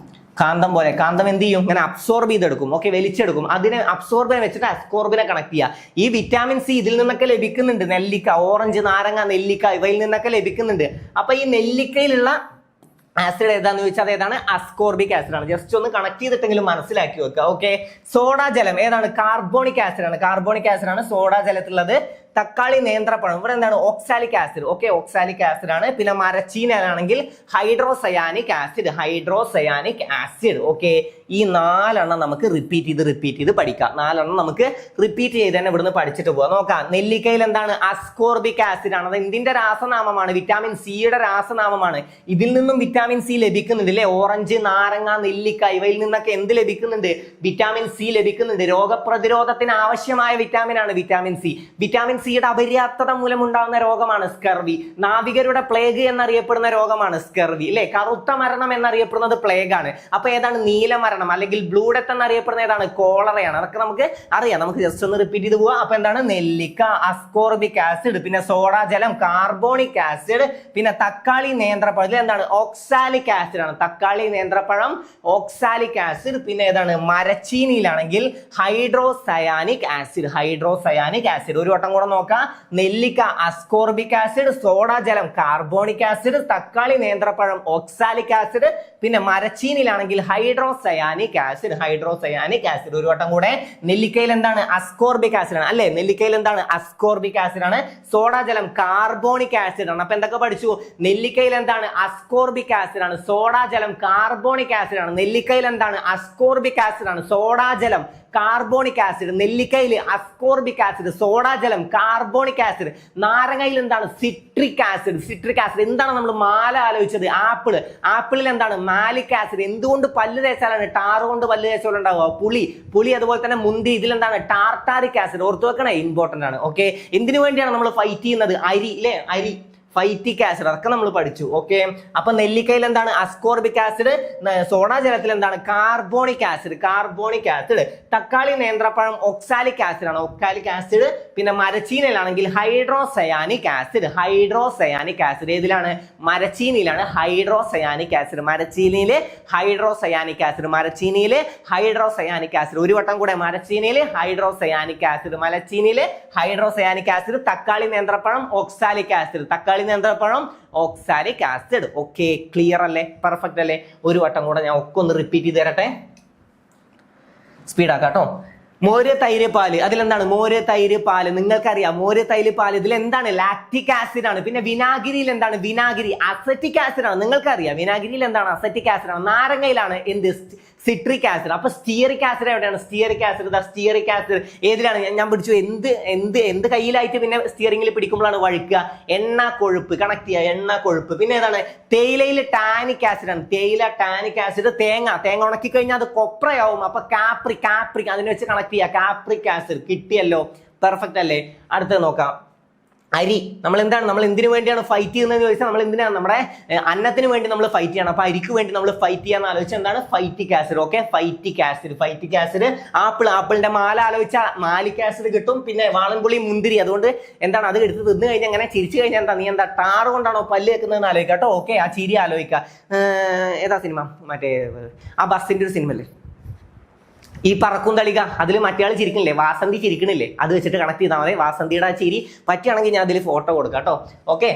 കാന്തം പോലെ. കാന്തം എന്ത് ചെയ്യും? ഇങ്ങനെ അബ്സോർബ് ചെയ്തെടുക്കും. ഓക്കെ, വലിച്ചെടുക്കും. അതിനെ അബ്സോർബിനെ വെച്ചിട്ട് അസ്കോർബിനെ കണക്ട് ചെയ്യുക. ഈ വിറ്റാമിൻ സി ഇതിൽ നിന്നൊക്കെ ലഭിക്കുന്നുണ്ട്. നെല്ലിക്ക, ഓറഞ്ച്, നാരങ്ങ, നെല്ലിക്ക ഇവയിൽ നിന്നൊക്കെ ലഭിക്കുന്നുണ്ട്. അപ്പൊ ഈ നെല്ലിക്കയിലുള്ള ആസിഡ് ഏതാന്ന് ചോദിച്ചാൽ ഏതാണ്? അസ്കോർബിക് ആസിഡ് ആണ്. ജസ്റ്റ് ഒന്ന് കണക്ട് ചെയ്തിട്ടെങ്കിലും മനസ്സിലാക്കി വെക്കുക. ഓക്കെ, സോഡാ ജലം ഏതാണ്? കാർബോണിക് ആസിഡ് ആണ്. കാർബോണിക് ആസിഡ് ആണ് സോഡാ ജലത്തിലുള്ളത്. തക്കാളി, നേന്ത്രപ്പഴം ഇവിടെ എന്താണ്? Oxalic acid. Okay, oxalic acid ആണ്. പിന്നെ മരച്ചീനാണെങ്കിൽ ഹൈഡ്രോസയാനിക് ആസിഡ്. ഓക്കെ, ഈ 4 നമുക്ക് റിപ്പീറ്റ് ചെയ്ത് പഠിക്കാം. 4 നമുക്ക് റിപ്പീറ്റ് ചെയ്ത് തന്നെ ഇവിടുന്ന് പഠിച്ചിട്ട് പോവാം. നോക്കാം. നെല്ലിക്കയിൽ എന്താണ്? അസ്കോർബിക് ആസിഡ് ആണ്. അത് എന്തിന്റെ രാസനാമമാണ്? വിറ്റാമിൻ സിയുടെ രാസനാമമാണ്. ഇതിൽ നിന്നും വിറ്റാമിൻ സി ലഭിക്കുന്നുണ്ട് അല്ലെ? ഓറഞ്ച്, നാരങ്ങ, നെല്ലിക്ക ഇവയിൽ നിന്നൊക്കെ എന്ത് ലഭിക്കുന്നുണ്ട്? വിറ്റാമിൻ സി ലഭിക്കുന്നുണ്ട്. രോഗപ്രതിരോധത്തിന് ആവശ്യമായ വിറ്റാമിൻ ആണ് വിറ്റാമിൻ സി. വിറ്റാമിൻ സിയുടെ അപര്യാപ്തത മൂലം ഉണ്ടാകുന്ന രോഗമാണ് സ്കർവി. നാവികരുടെ പ്ലേഗ് എന്നറിയപ്പെടുന്ന രോഗമാണ് സ്കർവി അല്ലെ? കറുത്ത മരണം എന്നറിയപ്പെടുന്നത് പ്ലേഗ് ആണ്. അപ്പൊ ഏതാണ്? നീലമരണം അല്ലെങ്കിൽ ബ്ലൂ ഡെത്ത് എന്നറിയപ്പെടുന്ന ഏതാണ്? കോളറയാണ്. അതൊക്കെ നമുക്ക് അറിയാം. നമുക്ക് ജസ്റ്റ് ഒന്ന് റിപ്പീറ്റ് ചെയ്ത് പോവാം. അപ്പൊ എന്താണ്? നെല്ലിക്ക, അസ്കോർബിക് ആസിഡ്, പിന്നെ സോഡാ ജലം, കാർബോണിക് ആസിഡ്, പിന്നെ തക്കാളി, നേന്ത്രപ്പഴത്തിൽ എന്താണ്? ഓക്സാലിക് ആസിഡ് ആണ്. തക്കാളി, നേന്ത്രപ്പഴം, ഓക്സാലിക് ആസിഡ്. പിന്നെ ഏതാണ്? മരച്ചീനിയിലാണെങ്കിൽ ഹൈഡ്രോസയാനിക് ആസിഡ്. ഒരു വട്ടം കൂടെ നോക്കാം. നെല്ലിക്ക അസ്കോർബിക് ആസിഡ്, സോഡാ ജലം കാർബോണിക് ആസിഡ്, തക്കാളി, നേന്ത്രപ്പഴം ഓക്സാലിക് ആസിഡ്, പിന്നെ മരച്ചീനിലാണെങ്കിൽ ഹൈഡ്രോസയാനിക് ആസിഡ്. ഒരു വട്ടം കൂടെ. നെല്ലിക്കയിൽ എന്താണ്? അസ്കോർബിക് ആസിഡ് ആണ് അല്ലെ? നെല്ലിക്കയിൽ എന്താണ്? അസ്കോർബിക് ആസിഡ് ആണ്. സോഡാ ജലം കാർബോണിക് ആസിഡ് ആണ്. അപ്പൊ എന്തൊക്കെ പഠിച്ചു? നെല്ലിക്കയിൽ എന്താണ്? അസ്കോർബിക് ആസിഡ് ആണ്. സോഡാ ജലം കാർബോണിക് ആസിഡ് ആണ്. നെല്ലിക്കയിൽ എന്താണ്? അസ്കോർബിക് ആസിഡ് ആണ്. സോഡാ ജലം കാർബോണിക് ആസിഡ്. നെല്ലിക്കയിൽ അസ്കോർബിക് ആസിഡ്, സോഡാ ജലം, കാർബോണിക് ആസിഡ്. നാരങ്ങയിൽ എന്താണ്? Citric acid. എന്താണ് നമ്മൾ മാല ആലോചിച്ചത്? ആപ്പിളിൽ എന്താണ്? Malic acid. എന്തുകൊണ്ട് പല്ല് തേച്ചാലാണ്? ടാറ് കൊണ്ട് പല്ല് തേച്ചാലും ഉണ്ടാവുക. പുളി അതുപോലെ തന്നെ മുന്തിരി. ഇതിലെന്താണ്? Tartaric acid. ഓർത്തു വെക്കണേ, ഇമ്പോർട്ടന്റ് ആണ്. ഓക്കെ, എന്തിനു വേണ്ടിയാണ് നമ്മൾ ഫൈറ്റ് ചെയ്യുന്നത്? അരി അല്ലേ? ഫൈറ്റിക് ആസിഡ്, അതൊക്കെ നമ്മൾ പഠിച്ചു. ഓക്കെ, അപ്പൊ നെല്ലിക്കയിൽ എന്താണ് അസ്കോർബിക് ആസിഡ്, സോഡാ ജലത്തിൽ എന്താണ് കാർബോണിക് ആസിഡ്, കാർബോണിക് ആസിഡ്. തക്കാളി നേന്ത്രപ്പഴം ഒക്സാലിക് ആസിഡ് ആണ്, ഒക്സാലിക് ആസിഡ്. പിന്നെ മരച്ചീനയിലാണെങ്കിൽ ഹൈഡ്രോസയാനിക് ആസിഡ്, ഹൈഡ്രോസയാനിക് ആസിഡ്. ഏതിലാണ്? മരച്ചീനിയിലാണ് ഹൈഡ്രോസയാനിക് ആസിഡ്. മരച്ചീനിയില് ഹൈഡ്രോസയാനിക് ആസിഡ്, മരച്ചീനിയില് ഹൈഡ്രോസയാനിക് ആസിഡ്. ഒരു വട്ടം കൂടെ, മരച്ചീനിയില് ഹൈഡ്രോസയാനിക് ആസിഡ്, മരച്ചീനിയില് ഹൈഡ്രോസയാനിക് ആസിഡ്. തക്കാളി നേന്ത്രപ്പഴം ഒക്സാലിക് ആസിഡ്, തക്കാളി നേന്ത്രപ്പഴം ഓക്സാലിക് ആസിഡ്. ഓക്കെ, ക്ലിയർ അല്ലേ? പെർഫെക്റ്റ് അല്ലേ? ഒരു വട്ടം കൂടെ ഞാൻ ഒക്കെ ഒന്ന് റിപ്പീറ്റ് ചെയ്ത് തരട്ടെ, സ്പീഡാക്കാട്ടോ. മോര് തൈര് പാല്, അതിലെന്താണ്? മോര് തൈര് പാല്, നിങ്ങൾക്കറിയാം. മോര് തൈര് പാല് ഇതിൽ എന്താണ്? ലാക്റ്റിക് ആസിഡ് ആണ്. പിന്നെ വിനാഗിരിയിൽ എന്താണ്? വിനാഗിരി അസറ്റിക് ആസിഡ് ആണ്, നിങ്ങൾക്കറിയാം. വിനാഗിരിയിൽ എന്താണ്? അസറ്റിക് ആസിഡ് ആണ്. നാരങ്ങയിലാണ് എന്ത്? Citric acid. അപ്പൊ സ്റ്റിയറിക് ആസിഡ് എവിടെയാണ്? സ്റ്റിയറിക് ആസിഡ്, സ്റ്റിയറിക് ആസിഡ് ഏതിലാണ്? ഞാൻ പിടിച്ചു. എന്ത് കയ്യിലായിട്ട് പിന്നെ സ്റ്റിയറിംഗിൽ പിടിക്കുമ്പോഴാണ് വഴുക്കുക? എണ്ണ കൊഴുപ്പ്, കണക്ട് ചെയ്യുക, എണ്ണ കൊഴുപ്പ്. പിന്നെ ഏതാണ്? തേയിലയിൽ ടാനിക് ആസിഡ് ആണ്, തേയില ടാനിക് ആസിഡ്. തേങ്ങ ഉണക്കി കഴിഞ്ഞാൽ അത് കൊപ്രയാവും, അപ്പൊ കാപ്രിക് അതിനെ വെച്ച് കണക്ട് ചെയ്യുക, കാപ്രിക് ആസിഡ്. കിട്ടിയല്ലോ? പെർഫെക്റ്റ് അല്ലേ? അടുത്തത് നോക്കാം. അരി, നമ്മൾ എന്തിനു വേണ്ടിയാണ് ഫൈറ്റ് ചെയ്യുന്നത് ചോദിച്ചാൽ നമ്മൾ എന്തിനാണ്? നമ്മുടെ അന്നത്തിന് വേണ്ടി നമ്മൾ ഫൈറ്റ് ചെയ്യണം. അപ്പൊ അരിക്ക് വേണ്ടി നമ്മൾ ഫൈറ്റ് ചെയ്യാന്ന് ആലോചിച്ചാൽ എന്താണ്? Phytic acid. Okay, phytic acid, phytic acid. ആപ്പിളിന്റെ മാല ആലോചിച്ചാൽ മാലിക് ആസിഡ് കിട്ടും. പിന്നെ വാളൻപുളി, മുന്തിരി. അതുകൊണ്ട് എന്താണ്? അത് എടുത്ത് തിന്നു കഴിഞ്ഞാൽ അങ്ങനെ ചിരിച്ചു കഴിഞ്ഞാൽ എന്താ? നീ എന്താ ടാറ് കൊണ്ടാണോ പല്ല് വെക്കുന്നതെന്ന് ആലോചിക്കാം കേട്ടോ. ഓക്കെ, ആ ചിരി ആലോചിക്കുക. ഏതാ സിനിമ? മറ്റേ ആ ബസ്സിന്റെ ഒരു സിനിമ അല്ലേ, ഈ പറക്കും തളിക. അതിൽ മറ്റേ ചിരിക്കണില്ലേ? വാസന്തി ചിരിക്കണില്ലേ? അത് വെച്ചിട്ട് കണക്ട് ചെയ്താൽ മതി. വാസന്തിയുടെ ചിരി പറ്റുകയാണെങ്കിൽ ഞാൻ അതിൽ ഫോട്ടോ കൊടുക്കാം കേട്ടോ. ഓക്കെ,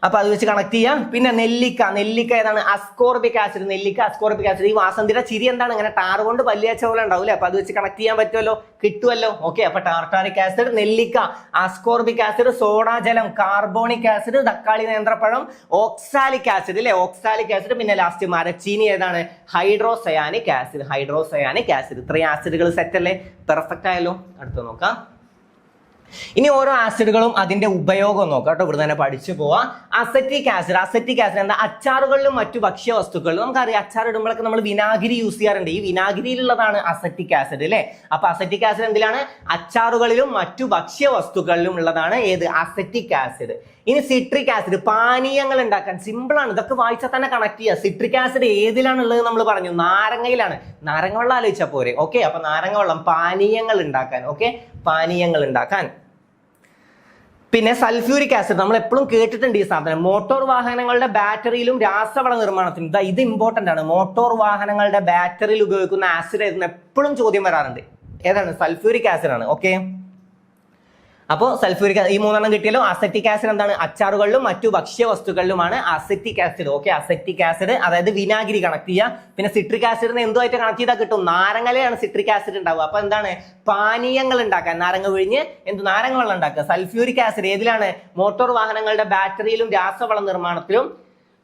അപ്പൊ അത് വെച്ച് കണക്ട് ചെയ്യാം. പിന്നെ നെല്ലിക്ക ഏതാണ്? അസ്കോർബിക് ആസിഡ്, നെല്ലിക്ക അസ്കോർബിക് ആസിഡ്. ഈ വാസന്തിയുടെ ചിരി എന്താണ്? ഇങ്ങനെ ടാറ് കൊണ്ട് പല്ലിയാച്ച പോലെ ഉണ്ടാവില്ലേ? അപ്പൊ അത് വെച്ച് കണക്ട് ചെയ്യാൻ പറ്റുമല്ലോ, കിട്ടുമല്ലോ. ഓക്കെ, അപ്പൊ ടാർട്ടാറിക് ആസിഡ്, നെല്ലിക്ക അസ്കോർബിക് ആസിഡ്, സോഡാ ജലം കാർബോണിക് ആസിഡ്, തക്കാളി നേന്ത്രപ്പഴം ഓക്സാലിക് ആസിഡ് അല്ലെ, ഓക്സാലിക് ആസിഡ്. പിന്നെ ലാസ്റ്റ് മരച്ചീനി ഏതാണ്? Hydrocyanic acid, hydrocyanic acid. ഇത്രയും ആസിഡുകൾ സെറ്റ് അല്ലേ? പെർഫെക്റ്റ് ആയല്ലോ? അടുത്ത് നോക്കാം. ഇനി ഓരോ ആസിഡുകളും അതിന്റെ ഉപയോഗം നോക്കാം കേട്ടോ. ഇവിടെ തന്നെ പഠിച്ചു പോവാം. അസറ്റിക് ആസിഡ് എന്താ? അച്ചാറുകളിലും മറ്റു ഭക്ഷ്യവസ്തുക്കളിലും നമുക്കറിയാം, അച്ചാർ ഇടുമ്പോഴൊക്കെ നമ്മൾ വിനാഗിരി യൂസ് ചെയ്യാറുണ്ട്. ഈ വിനാഗിരിയിലുള്ളതാണ് അസറ്റിക് ആസിഡ് അല്ലെ. അപ്പൊ അസറ്റിക് ആസിഡ് എന്തിലാണ്? അച്ചാറുകളിലും മറ്റു ഭക്ഷ്യവസ്തുക്കളിലും ഉള്ളതാണ് ഏത്? Acetic acid. ഇനി സിട്രിക് ആസിഡ്, പാനീയങ്ങൾ ഉണ്ടാക്കാൻ. സിമ്പിൾ ആണ്, ഇതൊക്കെ വായിച്ചാൽ തന്നെ കണക്ട് ചെയ്യുക. സിട്രിക് ആസിഡ് ഏതിലാണുള്ളത് നമ്മൾ പറഞ്ഞു? നാരങ്ങയിലാണ്. നാരങ്ങ വെള്ളം ആലോചിച്ചാൽ പോരെ? ഓക്കെ, അപ്പൊ നാരങ്ങ വെള്ളം പാനീയങ്ങൾ ഉണ്ടാക്കാൻ. ഓക്കെ, പാനീയങ്ങൾ ഉണ്ടാക്കാൻ. പിന്നെ സൾഫ്യൂരിക് ആസിഡ് നമ്മൾ എപ്പോഴും കേട്ടിട്ടുണ്ട് ഈ സാധനം. മോട്ടോർ വാഹനങ്ങളുടെ ബാറ്ററിയിലും രാസവള നിർമ്മാണത്തിലും ഇത് ഇമ്പോർട്ടന്റ് ആണ്. മോട്ടോർ വാഹനങ്ങളുടെ ബാറ്ററിയിൽ ഉപയോഗിക്കുന്ന ആസിഡ് ഏതെന്ന് എപ്പോഴും ചോദ്യം വരാറുണ്ട്. ഏതാണ്? സൾഫ്യൂരിക് ആസിഡ് ആണ്. ഓക്കെ, അപ്പോൾ സൾഫ്യൂരിക്, ഈ മൂന്നെണ്ണം കിട്ടിയല്ലോ. അസറ്റിക് ആസിഡ് എന്താണ്? അച്ചാറുകളിലും മറ്റു ഭക്ഷ്യവസ്തുക്കളിലുമാണ് acetic acid. Okay, acetic acid അതായത് വിനാഗിരി കണക്ട് ചെയ്യുക. പിന്നെ സിട്രിക് ആസിഡിന് എന്തുമായിട്ട് കണക്ട് ചെയ്താൽ കിട്ടും? നാരങ്ങയിലാണ് സിട്രിക് ആസിഡ് ഉണ്ടാവുക. അപ്പൊ എന്താണ്? പാനീയങ്ങൾ ഉണ്ടാക്കാൻ, നാരങ്ങ പിഴിഞ്ഞ് നാരങ്ങ വെള്ളം ഉണ്ടാക്കുക. സൾഫ്യൂരിക് ആസിഡ് ഏതിലാണ്? മോട്ടോർ വാഹനങ്ങളുടെ ബാറ്ററിയിലും രാസവള നിർമ്മാണത്തിലും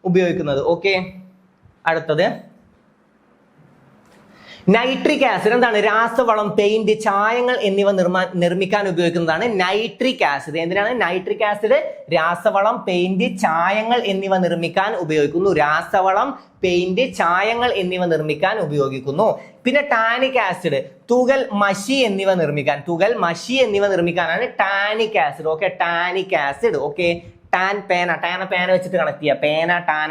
ഉപയോഗിക്കുന്നത്. ഓക്കെ, അടുത്തത് നൈട്രിക് ആസിഡ് എന്താണ്? രാസവളം, പെയിന്റ്, ചായങ്ങൾ എന്നിവ നിർമ്മിക്കാൻ ഉപയോഗിക്കുന്നതാണ് നൈട്രിക് ആസിഡ്. എന്തിനാണ്? നൈട്രിക് ആസിഡ് രാസവളം, പെയിന്റ്, ചായങ്ങൾ എന്നിവ നിർമ്മിക്കാൻ ഉപയോഗിക്കുന്നു. രാസവളം, പെയിന്റ്, ചായങ്ങൾ എന്നിവ നിർമ്മിക്കാൻ ഉപയോഗിക്കുന്നു. പിന്നെ ടാനിക് ആസിഡ് തുകൽ, മഷി എന്നിവ നിർമ്മിക്കാനാണ് tannic acid. Okay, tannic acid. Okay, tan, പേന വെച്ചിട്ട് കണക്ട് ചെയ്യുക. പേന ടാന.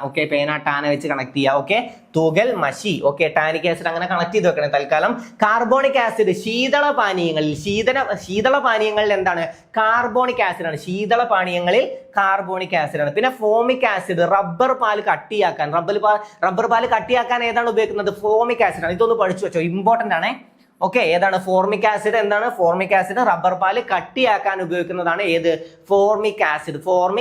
ഓക്കെ, പേന ടാന വെച്ച് കണക്ട് ചെയ്യുക. ഓക്കെ, തുകൽ, മഷി. ഓക്കെ, ടാനിക് ആസിഡ് അങ്ങനെ കണക്ട് ചെയ്ത് വെക്കണം തൽക്കാലം. കാർബോണിക് ആസിഡ് ശീതള പാനീയങ്ങളിൽ എന്താണ്? കാർബോണിക് ആസിഡ് ആണ്. ശീതള പാനീയങ്ങളിൽ കാർബോണിക് ആസിഡ് ആണ്. പിന്നെ ഫോമിക് ആസിഡ് റബ്ബർ പാല് കട്ടിയാക്കാൻ. റബ്ബർ പാല് കട്ടിയാക്കാൻ ഏതാണ് ഉപയോഗിക്കുന്നത്? ഫോമിക് ആസിഡ് ആണ്. ഇതൊന്ന് പഠിച്ചു വെച്ചോ, ഇമ്പോർട്ടന്റ് ആണ്. ഓക്കെ, ഏതാണ് ഫോർമിക് ആസിഡ്? എന്താണ് ഫോർമിക് ആസിഡ്? റബ്ബർ പാല് കട്ടിയാക്കാൻ ഉപയോഗിക്കുന്നതാണ് ഏത്? Formic acid. റബ്ബർ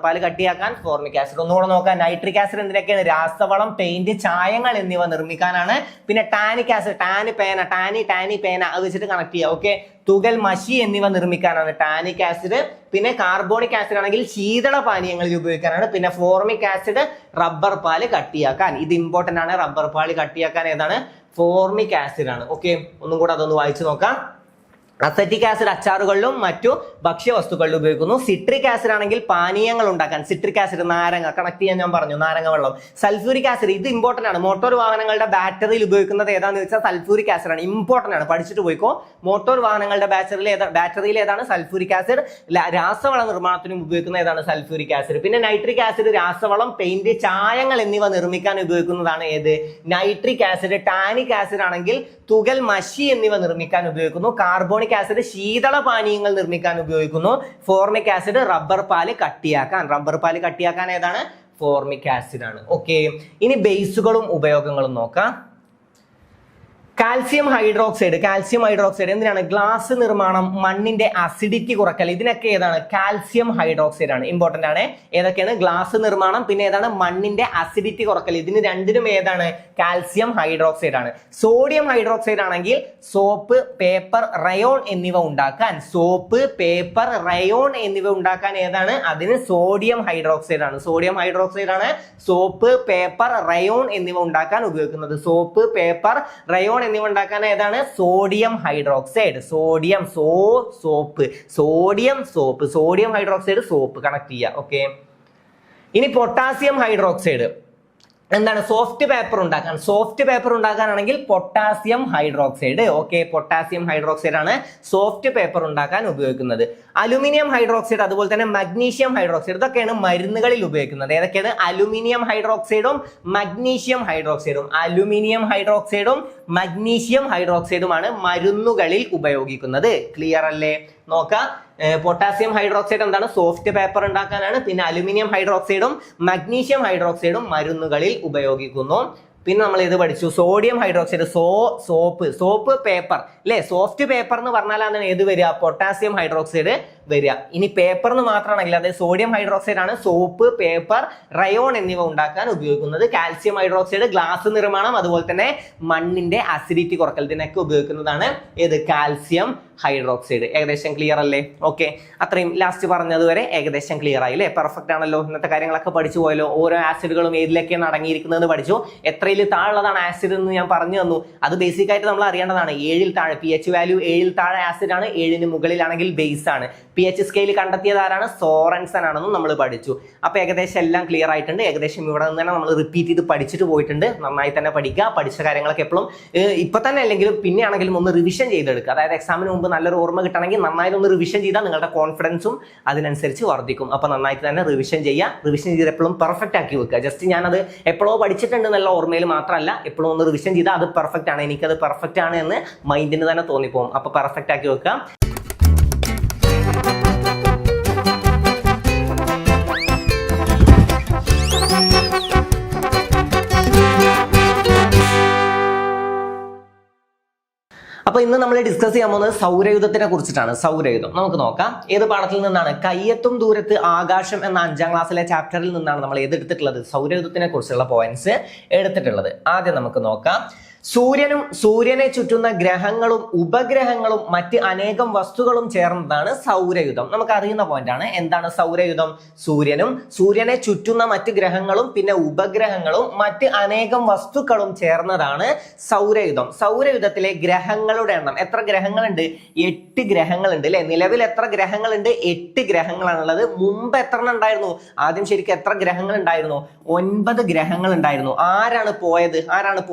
പാല് കട്ടിയാക്കാൻ ഫോർമിക് ആസിഡ്. ഒന്നുകൂടെ നോക്കാം. നൈട്രിക് ആസിഡ് എന്തിനൊക്കെയാണ്? രാസവളം, പെയിന്റ്, ചായങ്ങൾ എന്നിവ നിർമ്മിക്കാനാണ്. പിന്നെ ടാനിക് ആസിഡ്, ടാനി പേന അത് വെച്ചിട്ട് കണക്ട് ചെയ്യുക. ഓക്കെ, തുകൽ, മഷി എന്നിവ നിർമ്മിക്കാനാണ് ടാനിക് ആസിഡ്. പിന്നെ കാർബോണിക് ആസിഡ് ആണെങ്കിൽ ശീതള പാനീയങ്ങളിൽ ഉപയോഗിക്കാനാണ്. പിന്നെ ഫോർമിക് ആസിഡ് റബ്ബർ പാല് കട്ടിയാക്കാൻ. ഇത് ഇമ്പോർട്ടന്റ് ആണ്. റബ്ബർ പാല് കട്ടിയാക്കാൻ ഏതാണ്? ഫോർമിക് ആസിഡ് ആണ്. ഓക്കെ, ഒന്നും കൂടെ അതൊന്ന് വായിച്ചു നോക്കാം. അസറ്റിക് ആസിഡ് അച്ചാറുകളിലും മറ്റു ഭക്ഷ്യവസ്തുക്കളിലും ഉപയോഗിക്കുന്നു. സിട്രിക് ആസിഡ് ആണെങ്കിൽ പാനീയങ്ങൾ ഉണ്ടാക്കാൻ, സിട്രിക് ആസിഡ് നാരങ്ങ, കണക്ട് ചെയ്യാൻ ഞാൻ പറഞ്ഞു, നാരങ്ങ വെള്ളം. സൾഫ്യൂരിക് ആസിഡ്, ഇത് ഇമ്പോർട്ടന്റ് ആണ്. മോട്ടോർ വാഹനങ്ങളുടെ ബാറ്ററിയിൽ ഉപയോഗിക്കുന്നത് ഏതാണെന്ന് വെച്ചാൽ സൾഫ്യൂരിക് ആസിഡ് ആണ്. ഇമ്പോർട്ടന്റ് ആണ്, പഠിച്ചിട്ട് പോയിക്കോ. മോട്ടോർ വാഹനങ്ങളുടെ ബാറ്ററിയിൽ ഏതാണ്? Sulphuric acid. രാസവള നിർമ്മാണത്തിനും ഉപയോഗിക്കുന്ന ഏതാണ്? Sulphuric acid. പിന്നെ നൈട്രിക് ആസിഡ് രാസവളം, പെയിന്റ്, ചായങ്ങൾ എന്നിവ നിർമ്മിക്കാൻ ഉപയോഗിക്കുന്നതാണ് ഏത്? Nitric acid. ടാനിക് ആസിഡ് ആണെങ്കിൽ തുകൽ, മഷി എന്നിവ നിർമ്മിക്കാൻ ഉപയോഗിക്കുന്നു. കാർബോണിക് ആസിഡ് ശീതള പാനീയങ്ങൾ നിർമ്മിക്കാൻ ഉപയോഗിക്കുന്നു. ഫോർമിക് ആസിഡ് റബ്ബർ പാല് കട്ടിയാക്കാൻ ഏതാണ്? ഫോർമിക് ആസിഡ് ആണ്. ഓക്കെ, ഇനി ബേസുകളും ഉപയോഗങ്ങളും നോക്കാം. കാൽസ്യം ഹൈഡ്രോക്സൈഡ് എന്തിനാണ്? ഗ്ലാസ് നിർമ്മാണം, മണ്ണിന്റെ അസിഡിറ്റി കുറക്കൽ, ഇതിനൊക്കെ ഏതാണ്? കാൽസ്യം ഹൈഡ്രോക്സൈഡ് ആണ്. ഇമ്പോർട്ടന്റ് ആണ്. ഏതൊക്കെയാണ്? ഗ്ലാസ് നിർമ്മാണം, പിന്നെ ഏതാണ്? മണ്ണിന്റെ അസിഡിറ്റി കുറക്കൽ. ഇതിന് രണ്ടിനും ഏതാണ്? കാൽസ്യം ഹൈഡ്രോക്സൈഡ് ആണ്. സോഡിയം ഹൈഡ്രോക്സൈഡ് ആണെങ്കിൽ സോപ്പ്, പേപ്പർ, റയോൺ എന്നിവ ഉണ്ടാക്കാൻ, ഏതാണ്? അതിന് സോഡിയം ഹൈഡ്രോക്സൈഡ് ആണ്. സോപ്പ്, പേപ്പർ, റയോൺ എന്നിവ ഉണ്ടാക്കാൻ ഉപയോഗിക്കുന്നത്. സോപ്പ്, പേപ്പർ, റയോൺ എന്നിവ ഉണ്ടാക്കാൻ ഏതാണ്? Sodium hydroxide. Sodium hydroxide soap, connect ചെയ്യുക. ഓക്കെ, ഇനി പൊട്ടാസ്യം ഹൈഡ്രോക്സൈഡ് എന്താണ്? സോഫ്റ്റ് പേപ്പർ ഉണ്ടാക്കാനാണെങ്കിൽ potassium hydroxide. Okay, potassium hydroxide ആണ് സോഫ്റ്റ് പേപ്പർ ഉണ്ടാക്കാൻ ഉപയോഗിക്കുന്നത്. അലുമിനിയം ഹൈഡ്രോക്സൈഡ്, അതുപോലെ തന്നെ മഗ്നീഷ്യം ഹൈഡ്രോക്സൈഡ്, ഇതൊക്കെയാണ് മരുന്നുകളിൽ ഉപയോഗിക്കുന്നത്. ഏതൊക്കെയാണ്? അലുമിനിയം ഹൈഡ്രോക്സൈഡും മഗ്നീഷ്യം ഹൈഡ്രോക്സൈഡുമാണ് മരുന്നുകളിൽ ഉപയോഗിക്കുന്നത്. ക്ലിയർ അല്ലേ? നോക്കാം. പൊട്ടാസ്യം ഹൈഡ്രോക്സൈഡ് എന്താണ്? സോഫ്റ്റ് പേപ്പർ ഉണ്ടാക്കാനാണ്. പിന്നെ അലുമിനിയം ഹൈഡ്രോക്സൈഡും മഗ്നീഷ്യം ഹൈഡ്രോക്സൈഡും മരുന്നുകളിൽ ഉപയോഗിക്കുന്നു. പിന്നെ നമ്മൾ ഇത് പഠിച്ചു, സോഡിയം ഹൈഡ്രോക്സൈഡ്, സോപ്പ്, പേപ്പർ അല്ലെ? സോഫ്റ്റ് പേപ്പർ എന്ന് പറഞ്ഞാലാണ് ഏത് വരിക? പൊട്ടാസ്യം ഹൈഡ്രോക്സൈഡ് വരിക. ഇനി പേപ്പർ എന്ന് മാത്രമാണെങ്കിൽ അതായത് സോഡിയം ഹൈഡ്രോക്സൈഡ് ആണ് സോപ്പ്, പേപ്പർ, റയോൺ എന്നിവ ഉണ്ടാക്കാൻ ഉപയോഗിക്കുന്നത്. കാൽസ്യം ഹൈഡ്രോക്സൈഡ് ഗ്ലാസ് നിർമ്മാണം, അതുപോലെ തന്നെ മണ്ണിന്റെ അസിഡിറ്റി കുറക്കൽ, ഇതിനൊക്കെ ഉപയോഗിക്കുന്നതാണ് ഏത്? Calcium hydroxide. ഏകദേശം ക്ലിയർ അല്ലേ? ഓക്കെ, അത്രയും ലാസ്റ്റ് പറഞ്ഞതുവരെ ഏകദേശം ക്ലിയർ ആയി അല്ലേ? പെർഫെക്റ്റ് ആണല്ലോ. ഇന്നത്തെ കാര്യങ്ങളൊക്കെ പഠിച്ചു പോയല്ലോ. ഓരോ ആസിഡുകളും ഏതിലൊക്കെയാണ് അടങ്ങിയിരിക്കുന്നതെന്ന് പഠിച്ചു. എത്രയിൽ താഴെയുള്ളതാണ് ആസിഡ് എന്ന് ഞാൻ പറഞ്ഞു തന്നു. അത് ബേസിക് ആയിട്ട് നമ്മൾ അറിയേണ്ടതാണ്. 7ൽ താഴെ, pH വാല്യൂ 7ൽ താഴെ ആസിഡ് ആണ്, 7ന് മുകളിലാണെങ്കിൽ ബേസ് ആണ്. pH സ്കെയിൽ കണ്ടെത്തിയത് ആരാണ്? സോറൻസൺ ആണെന്നും നമ്മൾ പഠിച്ചു. അപ്പൊ ഏകദേശം എല്ലാം ക്ലിയർ ആയിട്ടുണ്ട്. ഏകദേശം ഇവിടെ നിന്ന് തന്നെ നമ്മൾ റിപ്പീറ്റ് ചെയ്ത് പഠിച്ചിട്ട് പോയിട്ടുണ്ട്. നന്നായി തന്നെ പഠിക്കുക. പഠിച്ച കാര്യങ്ങളൊക്കെ എപ്പോഴും ഇപ്പൊ തന്നെ അല്ലെങ്കിലും പിന്നെ ആണെങ്കിലും ഒന്ന് റിവിഷൻ ചെയ്തെടുക്കുക. അതായത് എക്സാമിന് മുമ്പ് നല്ലൊരു ഓർമ്മ കിട്ടണമെങ്കിൽ നന്നായി ഒന്ന് റിവിഷൻ ചെയ്താൽ നിങ്ങളുടെ കോൺഫിഡൻസും അതിനനുസരിച്ച് വർദ്ധിക്കും. അപ്പൊ നന്നായിട്ട് തന്നെ റിവിഷൻ ചെയ്യുക. റിവിഷൻ ചെയ്ത് എപ്പോഴും പെർഫെക്റ്റ് ആക്കി വെക്കുക. ജസ്റ്റ് ഞാനത് എപ്പോഴോ പഠിച്ചിട്ടുണ്ട് എന്നുള്ള ഓർമ്മയിൽ മാത്രമല്ല, എപ്പോഴും ഒന്ന് റിവിഷൻ ചെയ്താൽ അത് പെർഫെക്റ്റ് ആണ്, എനിക്കത് പെർഫെക്റ്റ് ആണ് എന്ന് മൈൻഡിന് തന്നെ തോന്നിപ്പോകും. അപ്പൊ പെർഫെക്റ്റ് ആക്കി വെക്കുക. അപ്പൊ ഇന്ന് നമ്മൾ ഡിസ്കസ് ചെയ്യാൻ പോകുന്നത് സൗരയൂഥത്തിനെ കുറിച്ചിട്ടാണ്. സൗരയൂഥം നമുക്ക് നോക്കാം. ഏത് പാഠത്തിൽ നിന്നാണ്? കയ്യെത്തും ദൂരത്ത് ആകാശം എന്ന 5ാം ക്ലാസ്സിലെ ചാപ്റ്ററിൽ നിന്നാണ് നമ്മൾ ഏതെടുത്തിട്ടുള്ളത്? സൗരയൂഥത്തിനെ കുറിച്ചുള്ള പോയിന്റ്സ് എടുത്തിട്ടുള്ളത്. ആദ്യം നമുക്ക് നോക്കാം. സൂര്യനെ ചുറ്റുന്ന ഗ്രഹങ്ങളും ഉപഗ്രഹങ്ങളും മറ്റ് അനേകം വസ്തുക്കളും ചേർന്നതാണ് സൗരയൂഥം. നമുക്ക് അറിയുന്ന പോയിന്റ് ആണ്. എന്താണ് സൗരയൂഥം? സൂര്യനെ ചുറ്റുന്ന മറ്റ് ഗ്രഹങ്ങളും പിന്നെ ഉപഗ്രഹങ്ങളും മറ്റ് അനേകം വസ്തുക്കളും ചേർന്നതാണ് സൗരയൂഥം. സൗരയൂഥത്തിലെ ഗ്രഹങ്ങളുടെ എണ്ണം എത്ര ഗ്രഹങ്ങളുണ്ട്? 8 ഗ്രഹങ്ങളുണ്ട് അല്ലെ? നിലവിൽ എത്ര ഗ്രഹങ്ങളുണ്ട്? 8 ഗ്രഹങ്ങളാണുള്ളത്. മുമ്പ് എത്ര ഉണ്ടായിരുന്നു? ആദ്യം ശരിക്കും എത്ര ഗ്രഹങ്ങൾ ഉണ്ടായിരുന്നു? 9 ഗ്രഹങ്ങൾ ഉണ്ടായിരുന്നു. ആരാണ് പോയത്?